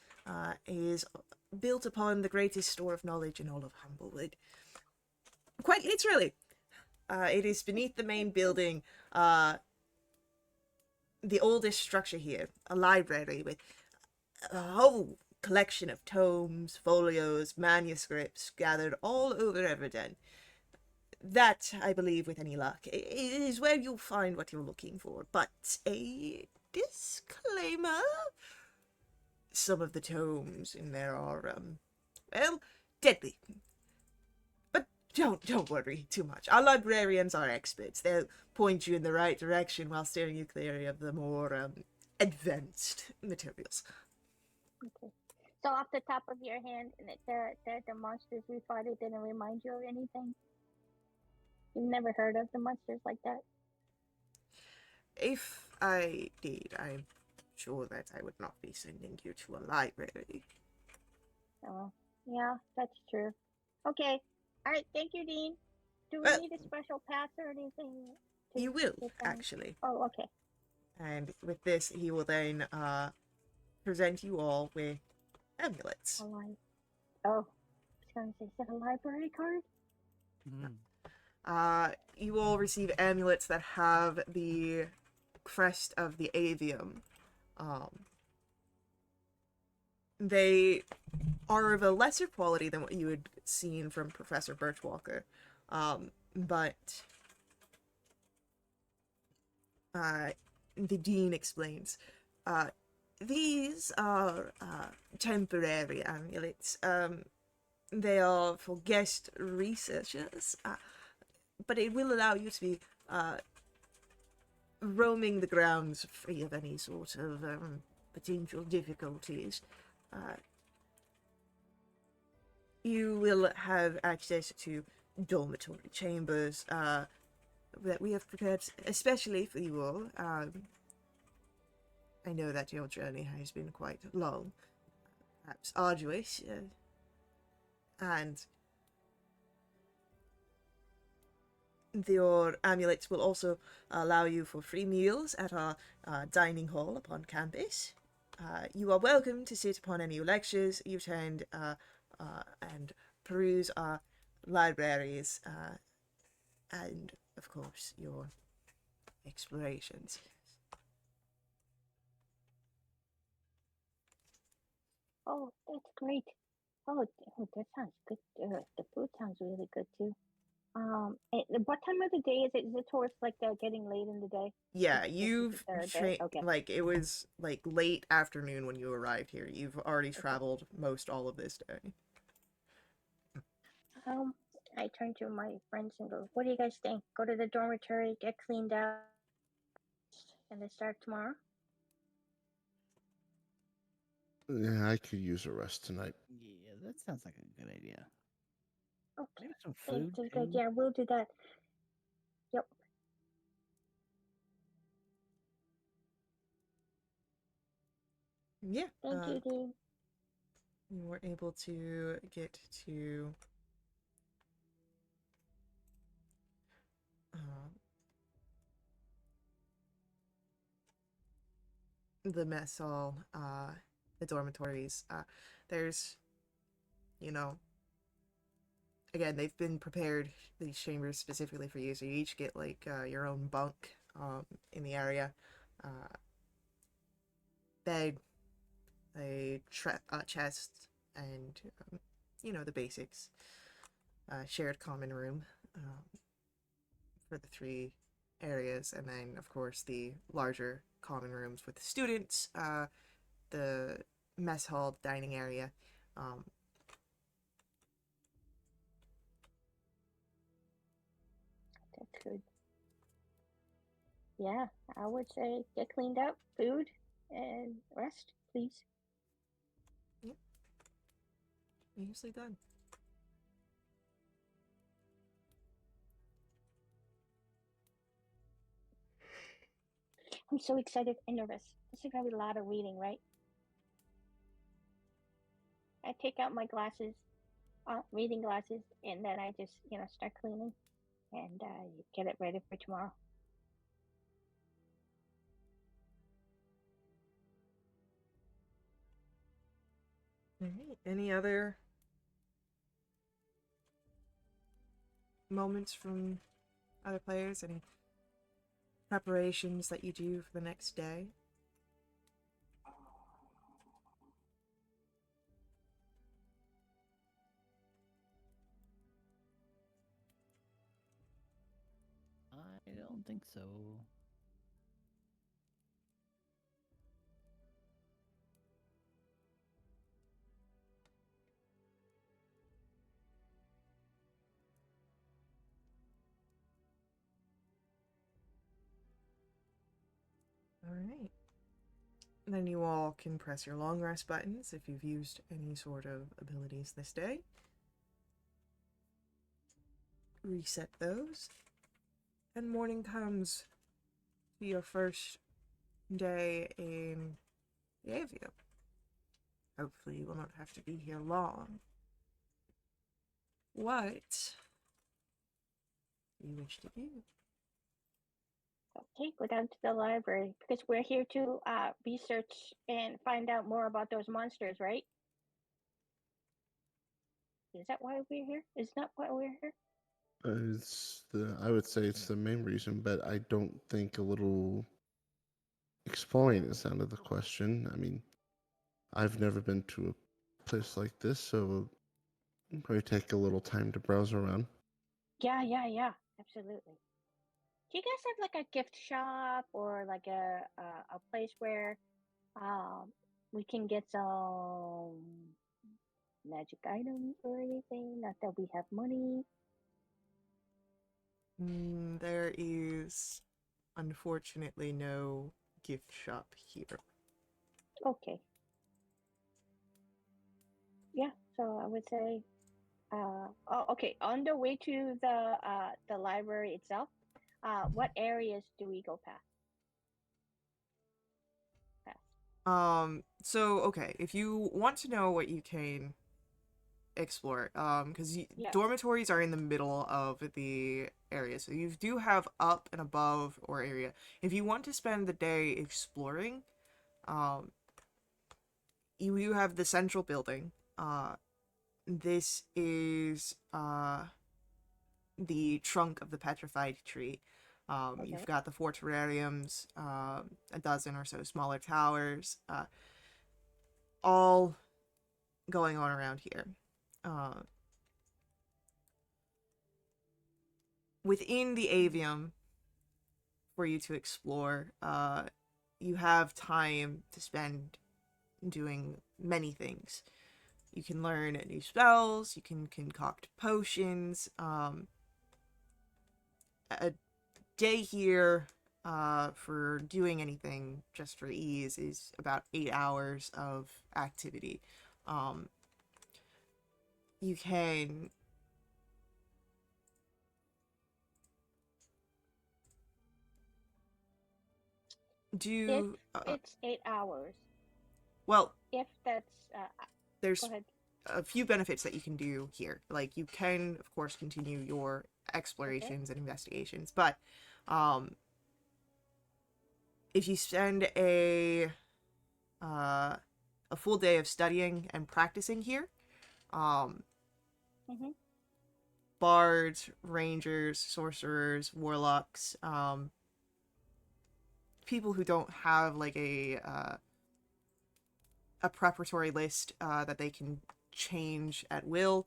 is built upon the greatest store of knowledge in all of Humblewood. Quite literally. It is beneath the main building, the oldest structure here, a library with a whole collection of tomes, folios, manuscripts gathered all over Everden. That, I believe, with any luck, is where you'll find what you're looking for. But a disclaimer: some of the tomes in there are, well, deadly. But don't worry too much. Our librarians are experts. They'll point you in the right direction while steering you clear of the more advanced materials. okay. So off the top of your hand, the monsters we fought, it didn't remind you of anything. You've never heard of the monsters like that. If I did, I'm sure that I would not be sending you to a library. Oh, yeah, that's true. Okay. All right. Thank you, Dean. Do we Well, need a special pass or anything to you will, get down? actually. Oh, okay. And with this, he will then present you all with amulets. Oh, I was gonna say, is that a library card? You all receive amulets that have the crest of the avium. They are of a lesser quality than what you had seen from Professor Birchwalker, but the dean explains. These are temporary amulets. They are for guest researchers, but it will allow you to be roaming the grounds free of any sort of potential difficulties. You will have access to dormitory chambers that we have prepared especially for you all. I know that your journey has been quite long, perhaps arduous, and your amulets will also allow you for free meals at our dining hall upon campus. You are welcome to sit upon any lectures you attend and peruse our libraries and, of course, your explorations. Oh, that's great. Oh, that sounds good. The food sounds really good too. What time of the day is it? Is it towards like getting late in the day? Yeah, This is the you've third day. Okay. like it was like late afternoon when you arrived here. You've already Okay. traveled most all of this day. Um, I turn to my friends and go, "What do you guys think? Go to the dormitory, get cleaned out, and then start tomorrow." Yeah, I could use a rest tonight. Yeah, that sounds like a good idea. Okay. Maybe some Thanks. food That's too. good. Yeah, we'll do that. Yep. Yeah, Thank you, Dean. you were able to get to uh, the mess hall, the dormitories. There's, you know, again, they've been prepared, these chambers specifically for you, so you each get like your own bunk in the area. Bed, a chest, and, the basics. Shared common room for the three areas, and then, of course, the larger common rooms with the students, the mess hall, dining area. Good. Yeah, I would say get cleaned up, food, and rest, please. Yep. Nicely done. I'm so excited and nervous. This is gonna be a lot of reading, right? I take out my glasses, reading glasses, and then I just, start cleaning and get it ready for tomorrow. All right. Any other moments from other players? Any preparations that you do for the next day? I don't think so. All right. Then you all can press your long rest buttons if you've used any sort of abilities this day. Reset those. And morning comes to your first day in the avium. Hopefully you will not have to be here long. What do you wish to do? Okay, go down to the library because we're here to research and find out more about those monsters, right? Is that why we're here? Is that why we're here? I would say it's the main reason, but I don't think a little exploring is out of the question. I mean, I've never been to a place like this, so it'll probably take a little time to browse around. Yeah, absolutely. Do you guys have like a gift shop or like a place where we can get some magic items or anything? Not that we have money. There is unfortunately no gift shop here. Okay. Yeah, so I would say okay, on the way to the library itself, what areas do we go past? So okay, if you want to know what you can explore, because Yeah. dormitories are in the middle of the area, so you do have up and above or area. If you want to spend the day exploring, um, you have the central building. This is the trunk of the petrified tree. Okay. You've got the four terrariums, a dozen or so smaller towers, all going on around here. Within the avium, for you to explore, you have time to spend doing many things. You can learn new spells, you can concoct potions. A day here for doing anything just for ease is about 8 hours of activity. You can If do it's 8 hours, well, if that's there's go ahead. a few benefits that you can do here. Like you can, of course, continue your Okay. explorations and investigations, but if you spend a full day of studying and practicing here, Mhm. bards, rangers, sorcerers, warlocks, people who don't have like a preparatory list that they can change at will,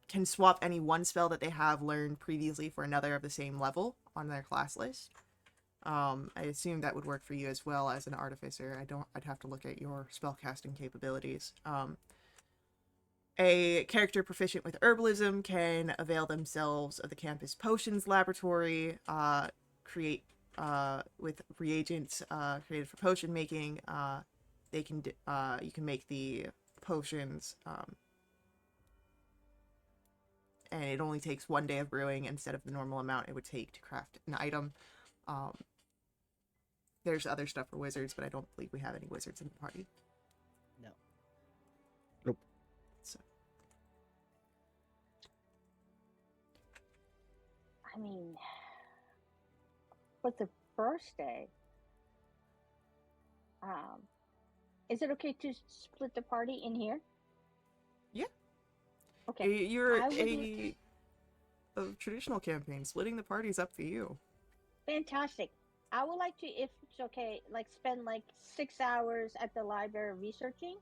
can swap any one spell that they have learned previously for another of the same level on their class list. I assume that would work for you as well as an artificer. I'd have to look at your spellcasting capabilities. A character proficient with herbalism can avail themselves of the campus potions laboratory, create with reagents created for potion making. They can you can make the potions, and it only takes 1 day of brewing instead of the normal amount it would take to craft an item. Um, there's other stuff for wizards, but I don't believe we have any wizards in the party. No. Nope. So. I mean, for the first day, is it okay to split the party in here? Yeah. Okay. You're I would a traditional campaign. Splitting the party's up to you. Fantastic. I would like to, if it's okay, like spend like 6 hours at the library researching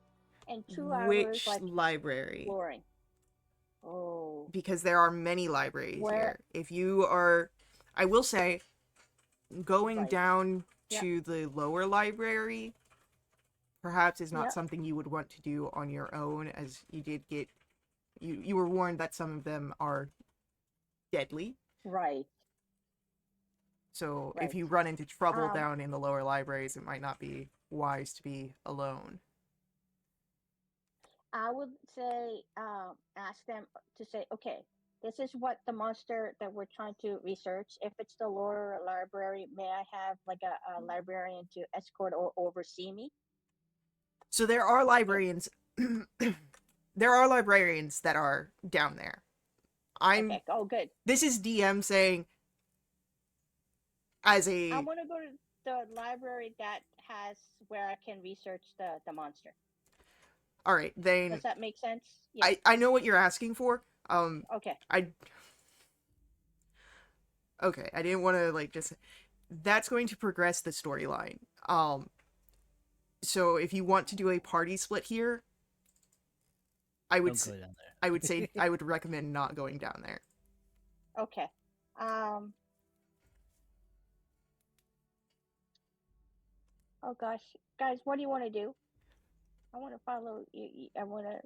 and 2 hours Which like library? exploring. Oh, Because there are many libraries Where- here. If you are, I will say, going Right. down Yep. to the lower library perhaps is not Yep. something you would want to do on your own, as you did get, you were warned that some of them are deadly. right. So if Right. you run into trouble Um, down in the lower libraries, it might not be wise to be alone. I would say, ask them to say, okay, this is what the monster that we're trying to research. If it's the lower library, may I have like a librarian to escort or oversee me? So there are librarians. There are librarians that are down there. Okay. Oh, good. This is DM saying, as I a, want to go to the library that has where I can research the monster. all right, then Does that make sense? Yeah. I know what you're asking for. Okay. Okay, I didn't want to like just. That's going to progress the storyline. So if you want to do a party split here, I would Don't go down there. I would say I would recommend not going down there. Okay. Oh gosh, guys, what do you want to do? I want to follow you. I want to.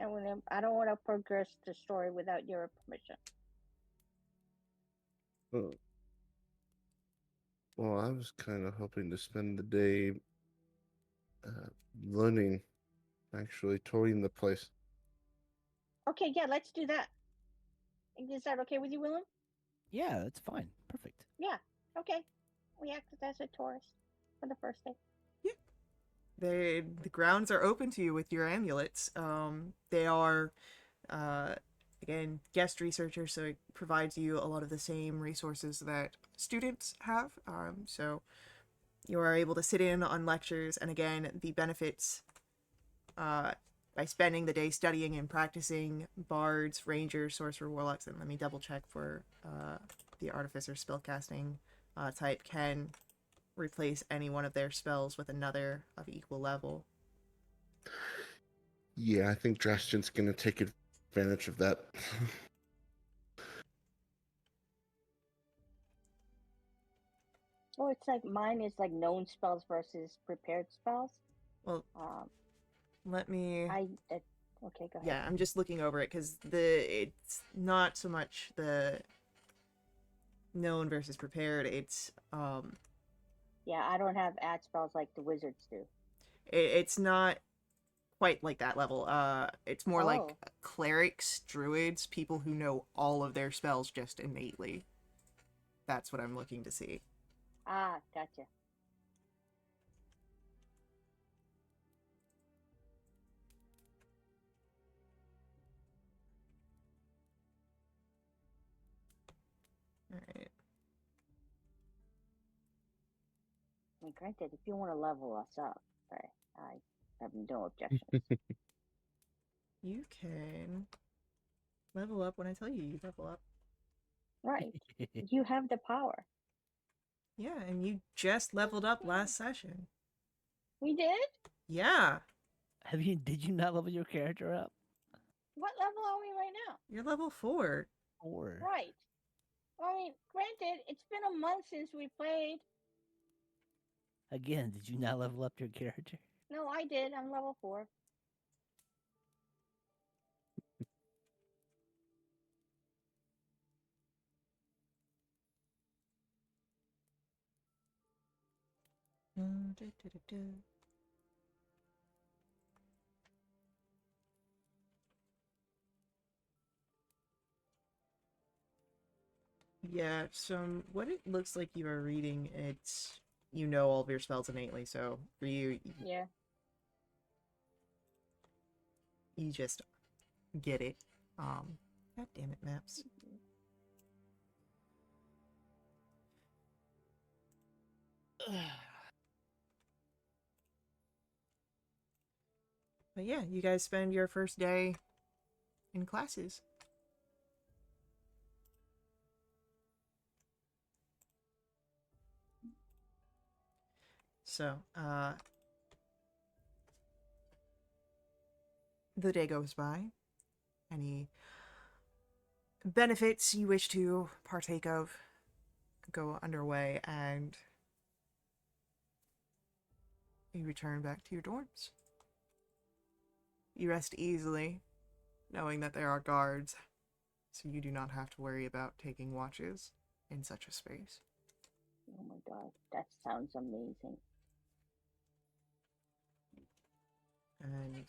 I want to. I don't want to progress the story without your permission. Oh. Well, I was kind of hoping to spend the day learning, actually touring the place. Okay, yeah, let's do that. Is that okay with you, Willem? Yeah, that's fine. Perfect. Yeah. Okay. We act as a tourist for the first day. The grounds are open to you with your amulets. They are, uh, again, guest researchers, so it provides you a lot of the same resources that students have. So you are able to sit in on lectures, and again, the benefits, by spending the day studying and practicing bards, rangers, sorcerer, warlocks, and let me double check for the artificer spellcasting type can replace any one of their spells with another of equal level. Yeah, I think Drastian's going to take advantage of that. Oh, it's like mine is like known spells versus prepared spells. Well, Um, let me. Okay, go ahead. Yeah, I'm just looking over it because it's not so much the known versus prepared. It's Yeah, I don't have add spells like the wizards do. it's not quite like that level. It's more like Oh. clerics, druids, people who know all of their spells just innately. That's what I'm looking to see. Ah, gotcha. All right. And granted, if you want to level us up, I have no objections. You can level up when I tell you level up. Right. You have the power. Yeah, and you just leveled up last session. We did? Yeah, Did you not level your character up? What level are we right now? you're level 4. Or Right. I mean, granted, it's been a month since we played. again, did you not level up your character? No, I did. I'm level 4. Yeah, so what it looks like you are reading, it's you know all of your spells innately, so for you, Yeah. you just get it. God damn it, maps. But yeah, you guys spend your first day in classes. So, the day goes by. Any benefits you wish to partake of go underway, and you return back to your dorms. You rest easily, knowing that there are guards, so you do not have to worry about taking watches in such a space. Oh my god, that sounds amazing. And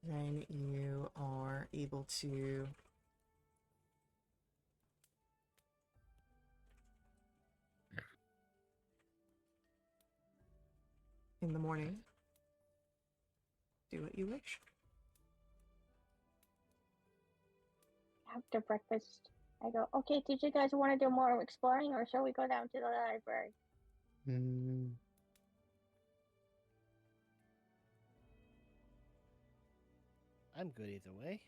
then you are able to in the morning do what you wish. After breakfast, I go, okay, did you guys want to do more exploring or shall we go down to the library? Mm, I'm good either way.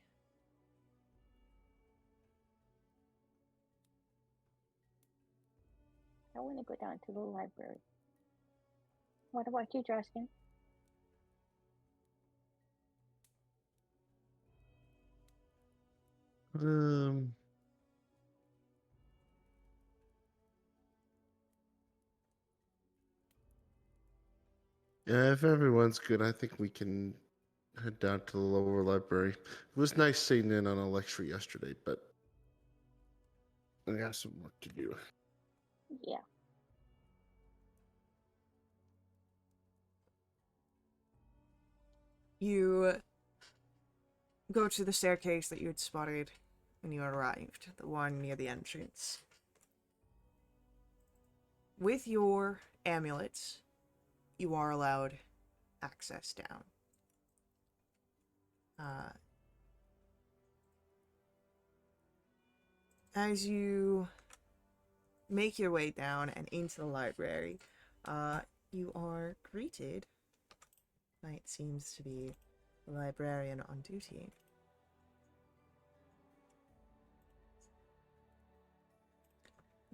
I want to go down to the library. What about you, Justin? um, yeah, if everyone's good, I think we can head down to the lower library. It was nice sitting in on a lecture yesterday, but I got some work to do. Yeah. You go to the staircase that you had spotted when you arrived, the one near the entrance. With your amulets, you are allowed access down. As you make your way down and into the library, you are greeted by, it seems to be, the librarian on duty.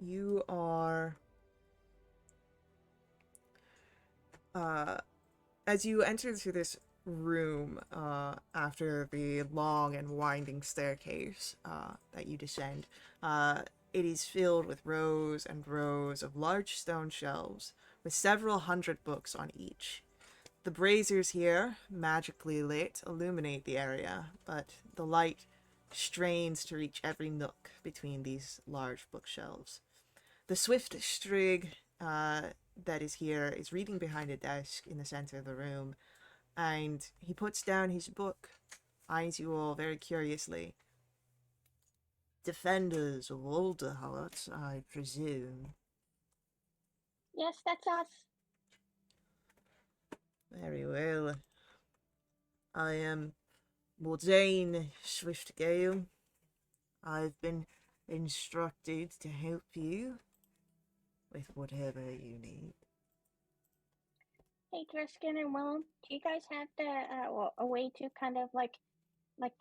You are, as you enter through this room, after the long and winding staircase that you descend, it is filled with rows and rows of large stone shelves with several hundred books on each. The braziers here, magically lit, illuminate the area, but the light strains to reach every nook between these large bookshelves. The swift Strig that is here is reading behind a desk in the center of the room, and he puts down his book, eyes you all very curiously. Defenders of Alderheart, I presume. Yes, that's us. Very well. I am Mordain Swiftgale. I've been instructed to help you with whatever you need. Hey, Tristan and Willem, do you guys have a way to kind of like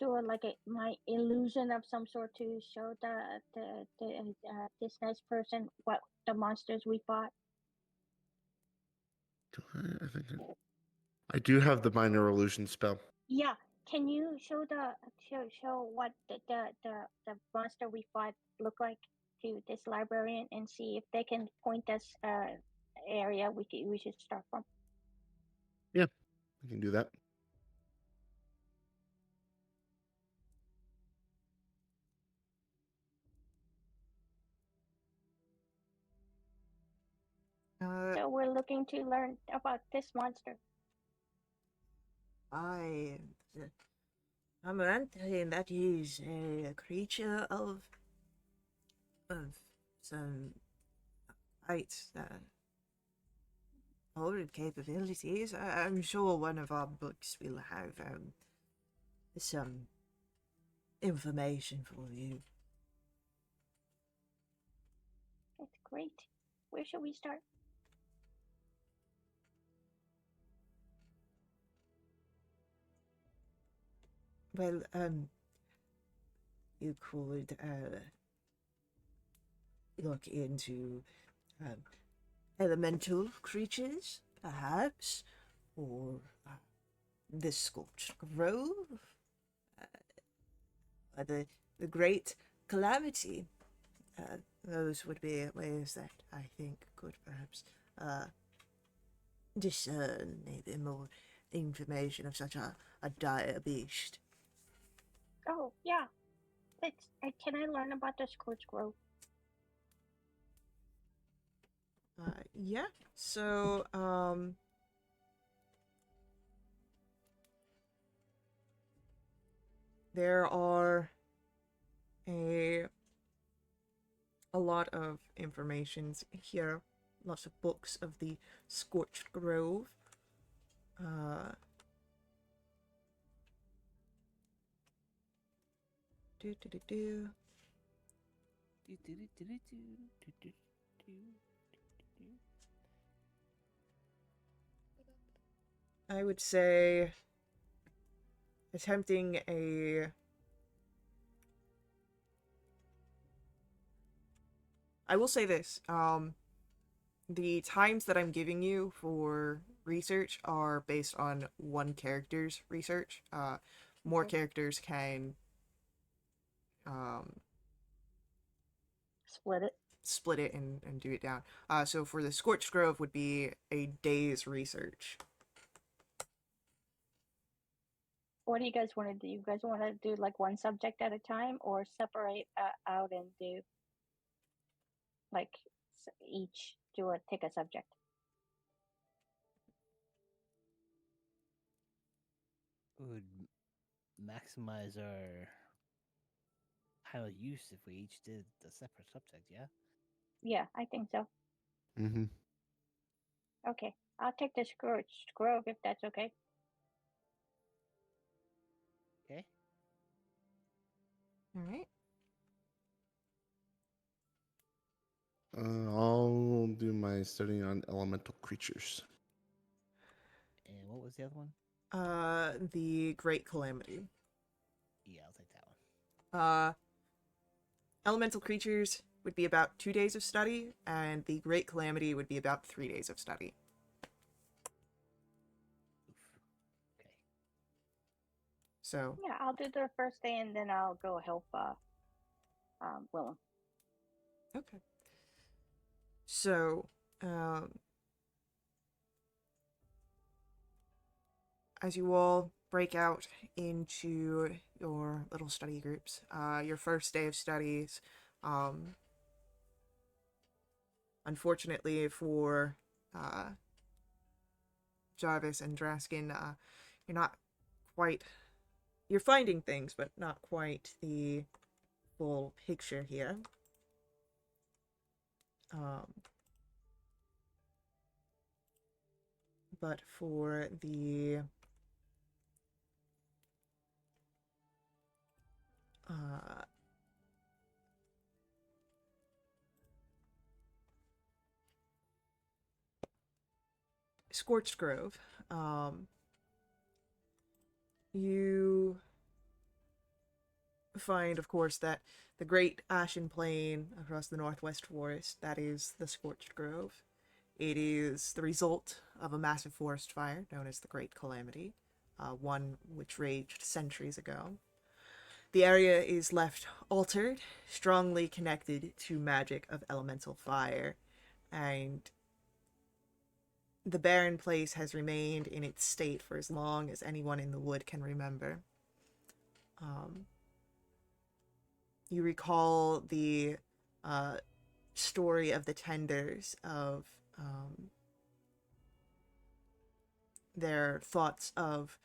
do my illusion of some sort to show this nice person what the monsters we fought? I think I do have the minor illusion spell. Yeah. Can you show what the monster we fought look like to this librarian and see if they can point us area we should start from? Yeah, we can do that. looking to learn about this monster. I, I'm wondering that is a creature of some quite horrid capabilities. I'm sure one of our books will have some information for you. That's great. Where should we start? Well, you could look into um, elemental creatures, perhaps, or the Scorched Grove, or the Great Calamity. Those would be ways that I think could perhaps discern maybe more information of such a dire beast. Oh, yeah. Let's. Can I learn about the Scorch Grove? Yeah. So, there are a lot of informations here, lots of books of the Scorched Grove. Do do do do. I would say attempting a I will say this. The times that I'm giving you for research are based on one character's research. More Okay. characters can um, Split it. split it and do it down. So for the Scorched Grove would be a day's research. What do you guys want to do? You guys want to do like one subject at a time, or separate out and do like each take a subject? Would maximize our high use if we each did a separate subject, yeah? Yeah, I think so. Mm-hmm. Okay, I'll take the Scorched Grove if that's okay. Okay. All right. I'll do my study on elemental creatures. And what was the other one? The Great Calamity. Yeah, I'll take that one. Elemental creatures would be about 2 days of study, and the Great Calamity would be about 3 days of study. Oof. Okay. So, Yeah, I'll do the first day and then I'll go help Willem. okay. So, as you all break out into your little study groups, your first day of studies, unfortunately for Jarvis and Draskin, you're not quite. You're finding things, but not quite the full picture here. But for the Scorched Grove, you find, of course, that the great ashen plain across the northwest forest, that is the Scorched Grove. It is the result of a massive forest fire known as the Great Calamity, one which raged centuries ago. The area is left altered, strongly connected to magic of elemental fire, and the barren place has remained in its state for as long as anyone in the wood can remember. You recall the story of the tenders of their thoughts of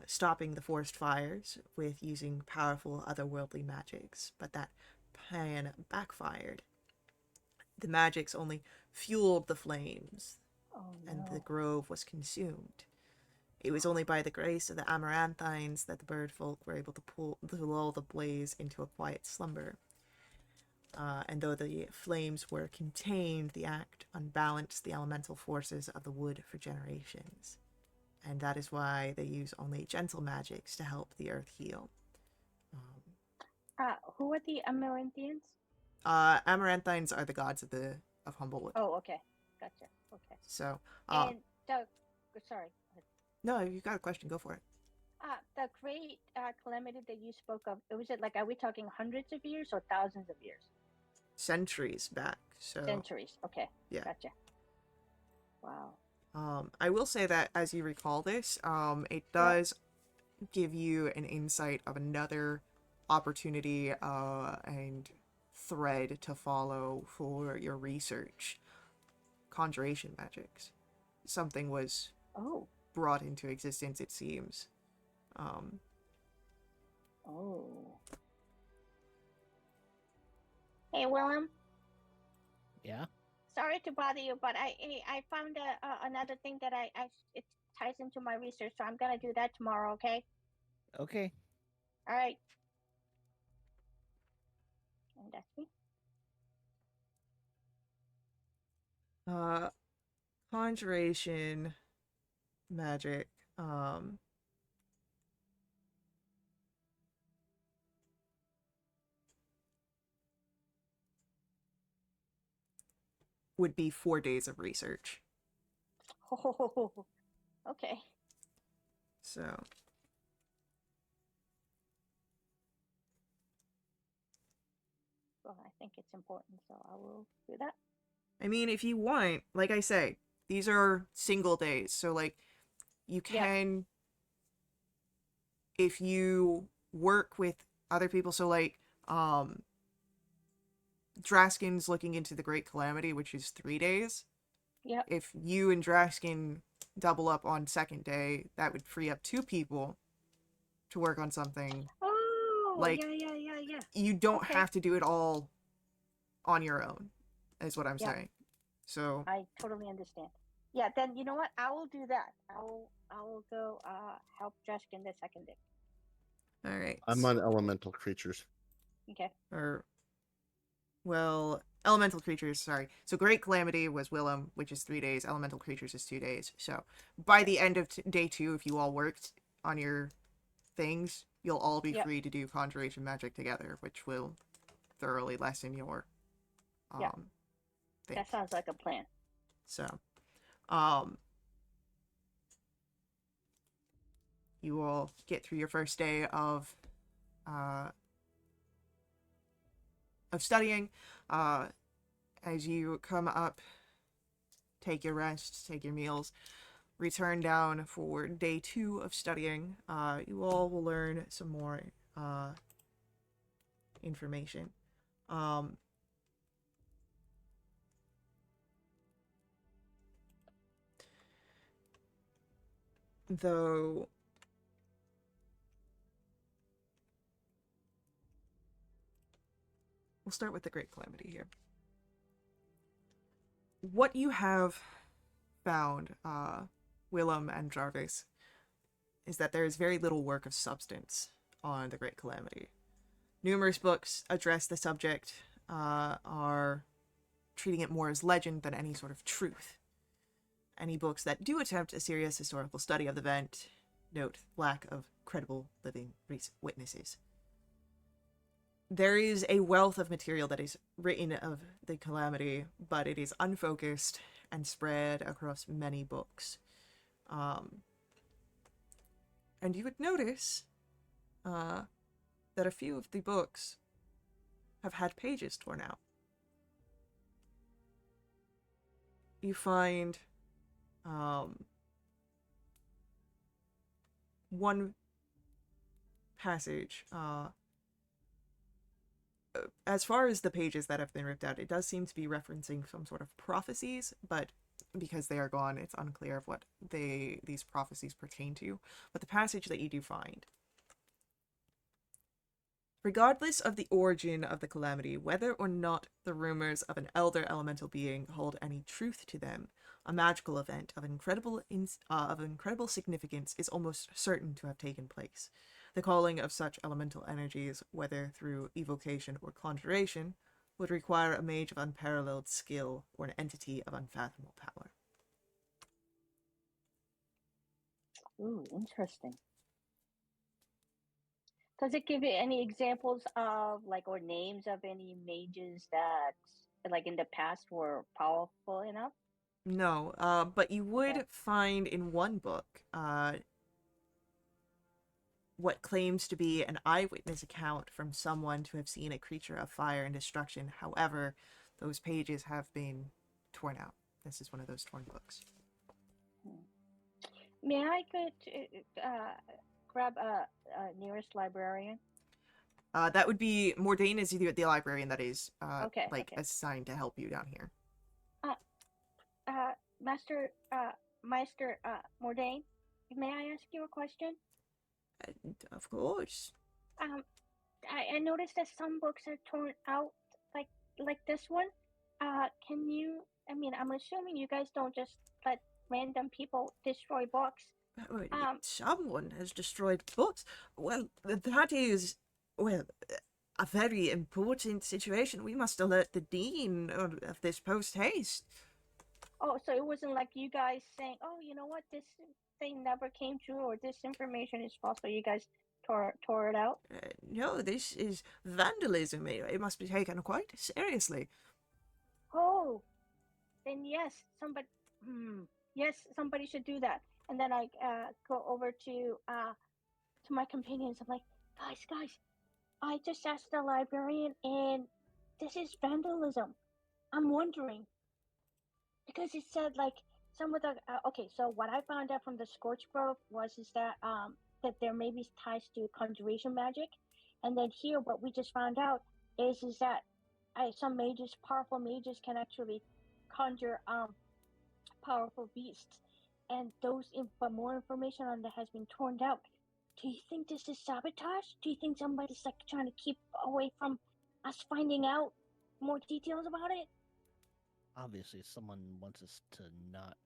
stopping the forest fires with using powerful otherworldly magics, but that plan backfired. The magics only fueled the flames, Oh and the no. grove was consumed. It was only by the grace of the amaranthines that the bird folk were able to lull the blaze into a quiet slumber. And though the flames were contained, the act unbalanced the elemental forces of the wood for generations. And that is why they use only gentle magics to help the earth heal. Who are the Amaranthians? Amaranthines are the gods of Humblewood. Oh, okay. Gotcha. Okay. So, And the sorry. no, you got a question, go for it. The great calamity that you spoke of, was it like, are we talking hundreds of years or thousands of years? Centuries back. So, Centuries. Okay. yeah. Gotcha. Wow. I will say that as you recall this, it does give you an insight of another opportunity and thread to follow for your research. Conjuration magics. Something was Oh. brought into existence, it seems. Oh. Hey, Willem. Yeah. Sorry to bother you, but I found another thing that it ties into my research, so I'm gonna do that tomorrow. Okay. Okay. All right. And that's me. Conjuration magic. Would be 4 days of research. Oh, okay. So, Well, I think it's important, so I will do that. I mean, if you want, like I say, these are single days. So, like, you can, if you work with other people, so, like, Draskin's looking into the Great Calamity, which is 3 days. Yep. If you and Draskin double up on second day, that would free up 2 people to work on something. Oh, Like, yeah. you don't Okay. have to do it all on your own, is what I'm saying. So I totally understand. Yeah, then you know what? I will do that. I will go help Justin the second day. all right. I'm on elemental creatures. Okay. Or, well, elemental creatures, sorry. So Great Calamity was Willem, which is 3 days. Elemental creatures is 2 days. So by the end of day 2, if you all worked on your things, you'll all be free to do conjuration magic together, which will thoroughly lessen your thing. That sounds like a plan. So, you will get through your first day of studying. As you come up, take your rest, take your meals, return down for day 2 of studying. You all will learn some more information. Though we'll start with the Great Calamity here. What you have found, Willem and Jarvis, is that there is very little work of substance on the Great Calamity. Numerous books address the subject, are treating it more as legend than any sort of truth. Any books that do attempt a serious historical study of the event note lack of credible living witnesses. There is a wealth of material that is written of the calamity, but it is unfocused and spread across many books. And you would notice that a few of the books have had pages torn out. You find one passage, as far as the pages that have been ripped out, it does seem to be referencing some sort of prophecies, but because they are gone, it's unclear of what these prophecies pertain to. But the passage that you do find: regardless of the origin of the calamity, whether or not the rumors of an elder elemental being hold any truth to them, a magical event of incredible significance is almost certain to have taken place. The calling of such elemental energies, whether through evocation or conjuration, would require a mage of unparalleled skill or an entity of unfathomable power. Ooh, interesting. Does it give you any examples of like or names of any mages that like in the past were powerful enough? No, but you Okay. would find in one book what claims to be an eyewitness account from someone to have seen a creature of fire and destruction. However, those pages have been torn out. This is one of those torn books. May I grab a nearest librarian? That would be Mordain is the librarian that is Okay, like okay. assigned to help you down here. Master Meister Mordain, may I ask you a question? Of course. Um, I noticed that some books are torn out, like this one. Can you? I mean, I'm assuming you guys don't just let random people destroy books. Someone has destroyed books. Well, that is, well, a very important situation. We must alert the dean of this post haste. Oh, so it wasn't like you guys saying, "Oh, you know what? This thing never came true, or this information is false." So you guys tore it out. No, this is vandalism. It must be taken quite seriously. Oh, then yes, yes, somebody should do that. And then I go over to my companions. I'm like, guys, I just asked the librarian, and this is vandalism. I'm wondering because it said like some of the okay. So what I found out from the Scorch Grove was is that there may be ties to conjuration magic, and then here what we just found out is that some mages, powerful mages, can actually conjure powerful beasts, and but more information on that has been torn out. Do you think this is sabotage? Do you think somebody's like trying to keep away from us finding out more details about it? Obviously, someone wants us to not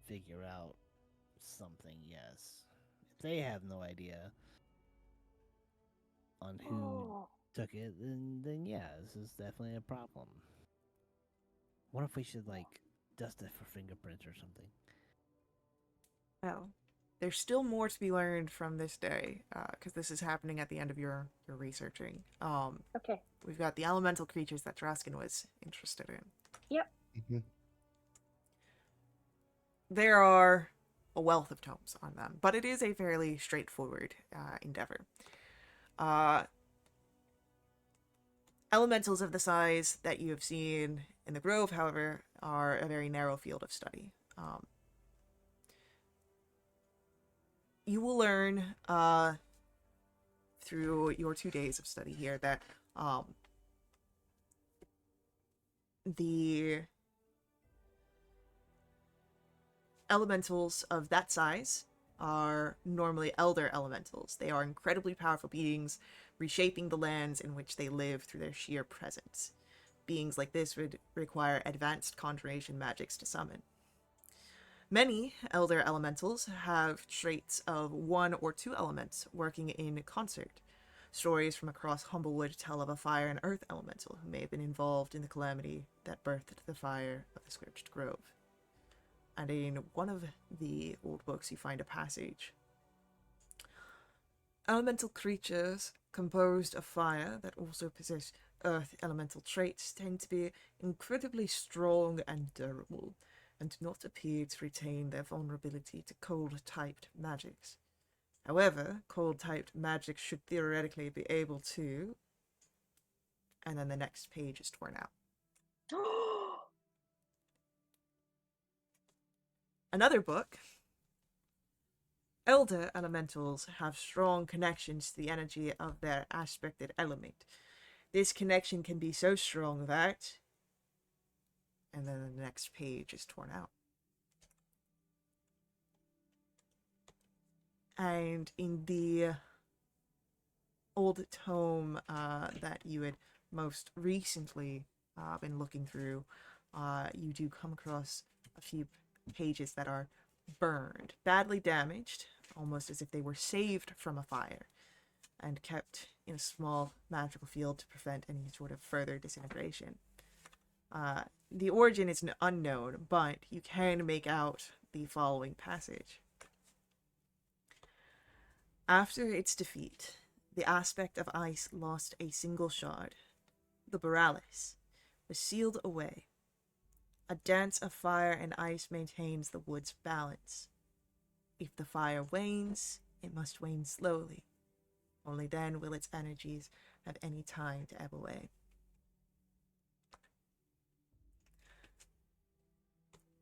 figure out something, yes. If they have no idea on who Oh, took it, then yeah, this is definitely a problem. What if we should, like, dust it for fingerprints or something? Well, there's still more to be learned from this day, because this is happening at the end of your researching. okay. We've got the elemental creatures that Draskin was interested in. Yep. Mm-hmm. There are a wealth of tomes on them, but it is a fairly straightforward endeavor. Elementals of the size that you have seen in the Grove, however, are a very narrow field of study. You will learn through your 2 days of study here that the elementals of that size are normally elder elementals. They are incredibly powerful beings, reshaping the lands in which they live through their sheer presence. Beings like this would require advanced conjuration magics to summon. Many elder elementals have traits of one or two elements working in concert. Stories from across Humblewood tell of a fire and earth elemental who may have been involved in the calamity that birthed the fire of the Scorched Grove. And in one of the old books, you find a passage. Elemental creatures composed of fire that also possess earth elemental traits tend to be incredibly strong and durable, and do not appear to retain their vulnerability to cold-typed magics. However, cold-typed magic should theoretically be able to... And then the next page is torn out. Another book. Elder elementals have strong connections to the energy of their aspected element. This connection can be so strong that... And then the next page is torn out. And in the old tome that you had most recently been looking through, you do come across a few pages that are burned, badly damaged, almost as if they were saved from a fire and kept in a small magical field to prevent any sort of further disintegration. The origin is unknown, but you can make out the following passage. After its defeat, the aspect of ice lost a single shard. The Borealis was sealed away. A dance of fire and ice maintains the wood's balance. If the fire wanes, it must wane slowly. Only then will its energies have any time to ebb away.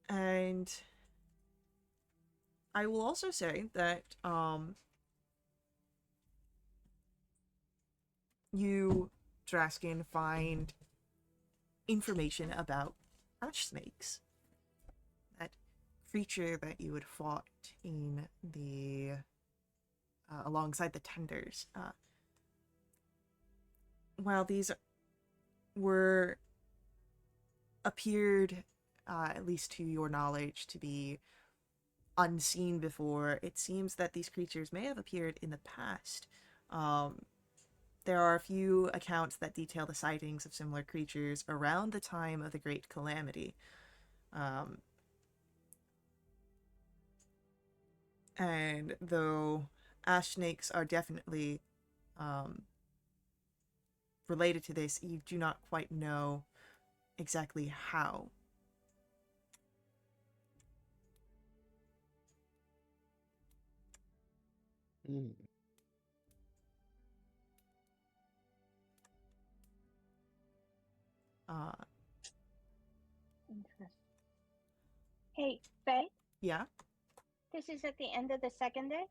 And I will also say that you, Draskin, find information about ash snakes. That creature that you had fought in the alongside the tenders. While these were appeared, at least to your knowledge, to be unseen before, it seems that these creatures may have appeared in the past. There are a few accounts that detail the sightings of similar creatures around the time of the Great Calamity. And though ash snakes are definitely related to this, you do not quite know exactly how. Mm. Interesting. Hey, Faye, Yeah, this is at the end of the second day?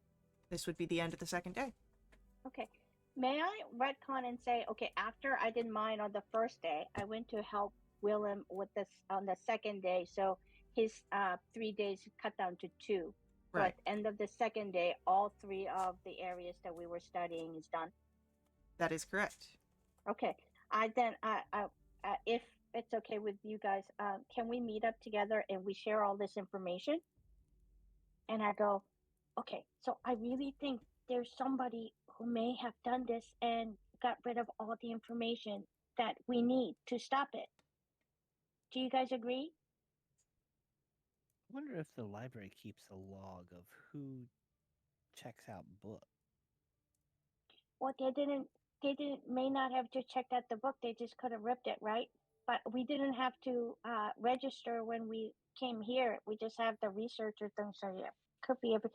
this would be the end of the second day. Okay. May I retcon and say, okay, after I did mine on the first day, I went to help Willem with this on the second day. So his 3 days cut down to two. So Right. at the end of the second day, all three of the areas that we were studying is done. That is correct. Okay. If it's okay with you guys, can we meet up together and we share all this information? And I go, okay, so I really think there's somebody who may have done this and got rid of all the information that we need to stop it. Do you guys agree? I wonder if the library keeps a log of who checks out books. Well, they didn't may not have just checked out the book, they just could have ripped it, right? But we didn't have to register when we came here. We just have the researcher thing, so yeah, could be every.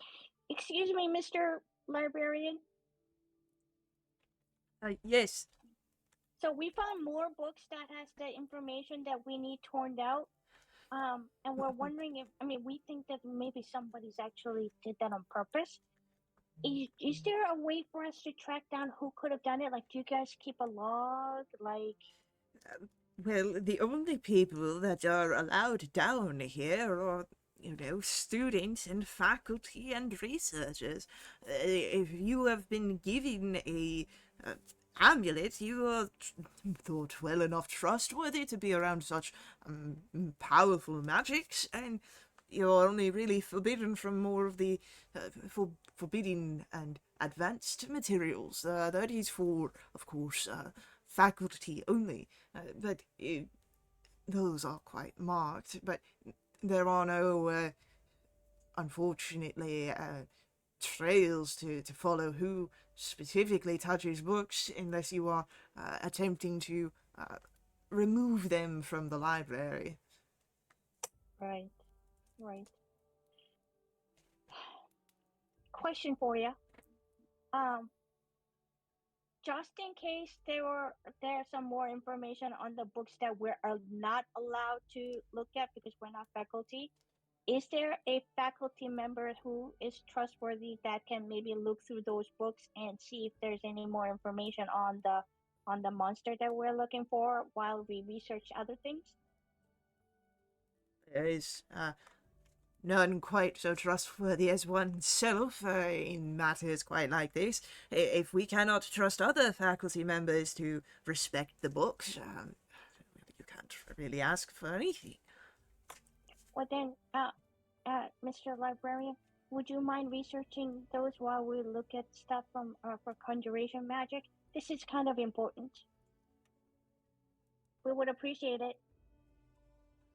Excuse me, Mr. Librarian. Yes. So we found more books that has the information that we need torn out. And we're wondering if, I mean, we think that maybe somebody's actually did that on purpose. Is there a way for us to track down who could have done it? Like, do you guys keep a log? Like, Well, the only people that are allowed down here are, students and faculty and researchers. If you have been given a amulet, you are thought well enough trustworthy to be around such powerful magics, and you're only really forbidden from more of the forbidden and advanced materials. That is for, of course, faculty only. But those are quite marked. But there are no, unfortunately, trails to follow who specifically touches books unless you are attempting to remove them from the library. right, right. Question for you. Um, just in case there's some more information on the books that we're not allowed to look at because we're not faculty. Is there a faculty member who is trustworthy that can maybe look through those books and see if there's any more information on the monster that we're looking for while we research other things? There is none quite so trustworthy as oneself in matters quite like this. If we cannot trust other faculty members to respect the books, you can't really ask for anything. Well then, Mr. Librarian, would you mind researching those while we look at stuff from for conjuration magic? This is kind of important. We would appreciate it.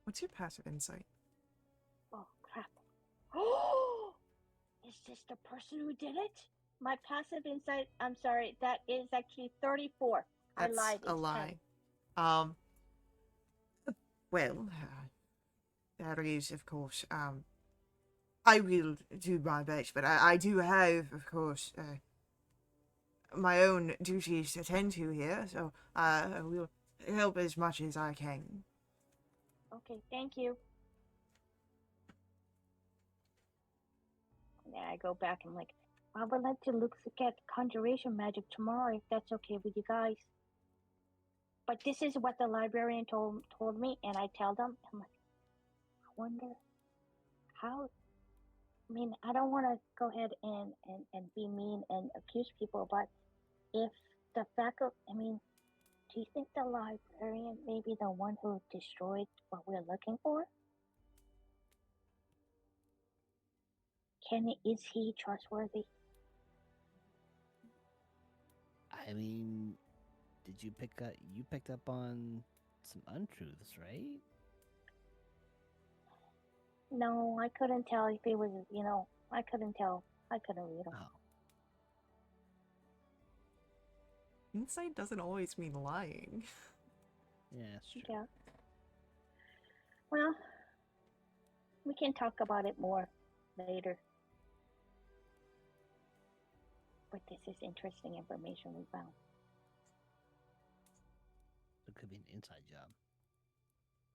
What's your passive insight? Oh crap! Oh, is this the person who did it? My passive insight. I'm sorry. That is actually 34. That's I lied. a It's lie. 10. Well, that is, of course, I will do my best, but I do have, of course, my own duties to attend to here, so I will help as much as I can. Okay, thank you. And then I go back and like, I would like to look at conjuration magic tomorrow if that's okay with you guys. But this is what the librarian told me, and I tell them, I'm like, I wonder how. I mean, I don't want to go ahead and be mean and accuse people, but if the faculty, I mean, do you think the librarian may be the one who destroyed what we're looking for? Is he trustworthy? I mean, did you picked up on some untruths, right? No, I couldn't tell if he was, I couldn't tell. I couldn't read him. Oh, Insight doesn't always mean lying. yeah, that's true. Yeah. Well, we can talk about it more later. But this is interesting information we found. It could be an inside job.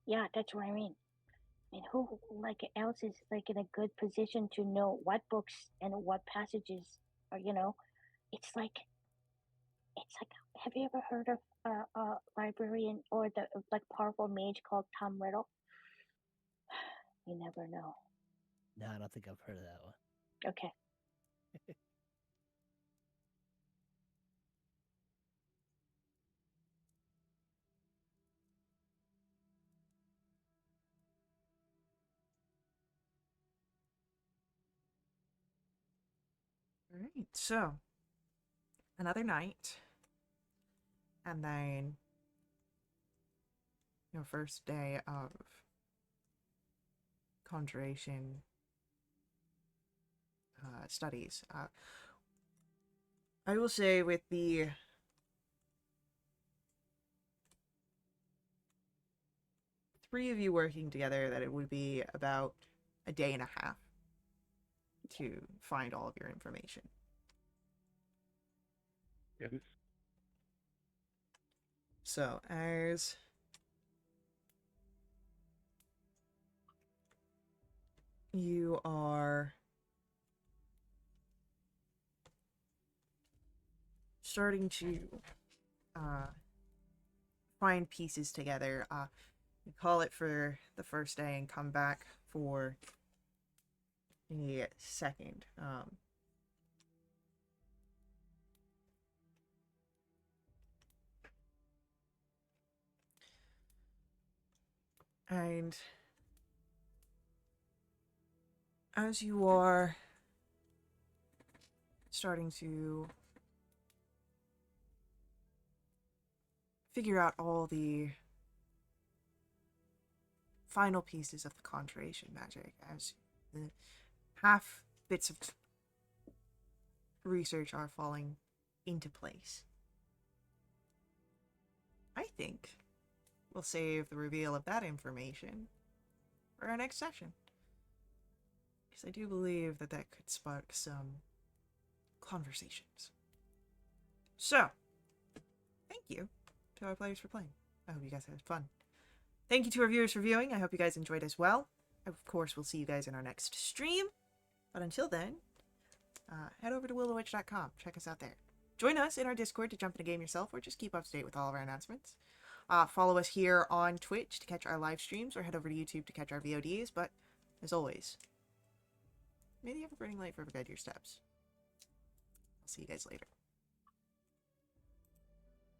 Yeah, that's what I mean. And who else is like in a good position to know what books and what passages are, it's like have you ever heard of a librarian or the like powerful mage called Tom Riddle? You never know. No, I don't think I've heard of that one. Okay. Alright, so another night, and then your first day of conjuration studies. I will say with the three of you working together that it would be about a day and a half to find all of your information. Yeah. So, as you are starting to find pieces together, you call it for the first day and come back for the second. And as you are starting to figure out all the final pieces of the conjuration magic, as the half bits of research are falling into place, I think we'll save the reveal of that information for our next session, because I do believe that could spark some conversations. So, thank you to our players for playing. I hope you guys had fun. Thank you to our viewers for viewing. I hope you guys enjoyed as well. Of course, we'll see you guys in our next stream. But until then, head over to willowitch.com. Check us out there. Join us in our Discord to jump in a game yourself, or just keep up to date with all of our announcements. Follow us here on Twitch to catch our live streams, or head over to YouTube to catch our VODs. But as always, may the ever-burning light forever guide your steps. I'll see you guys later.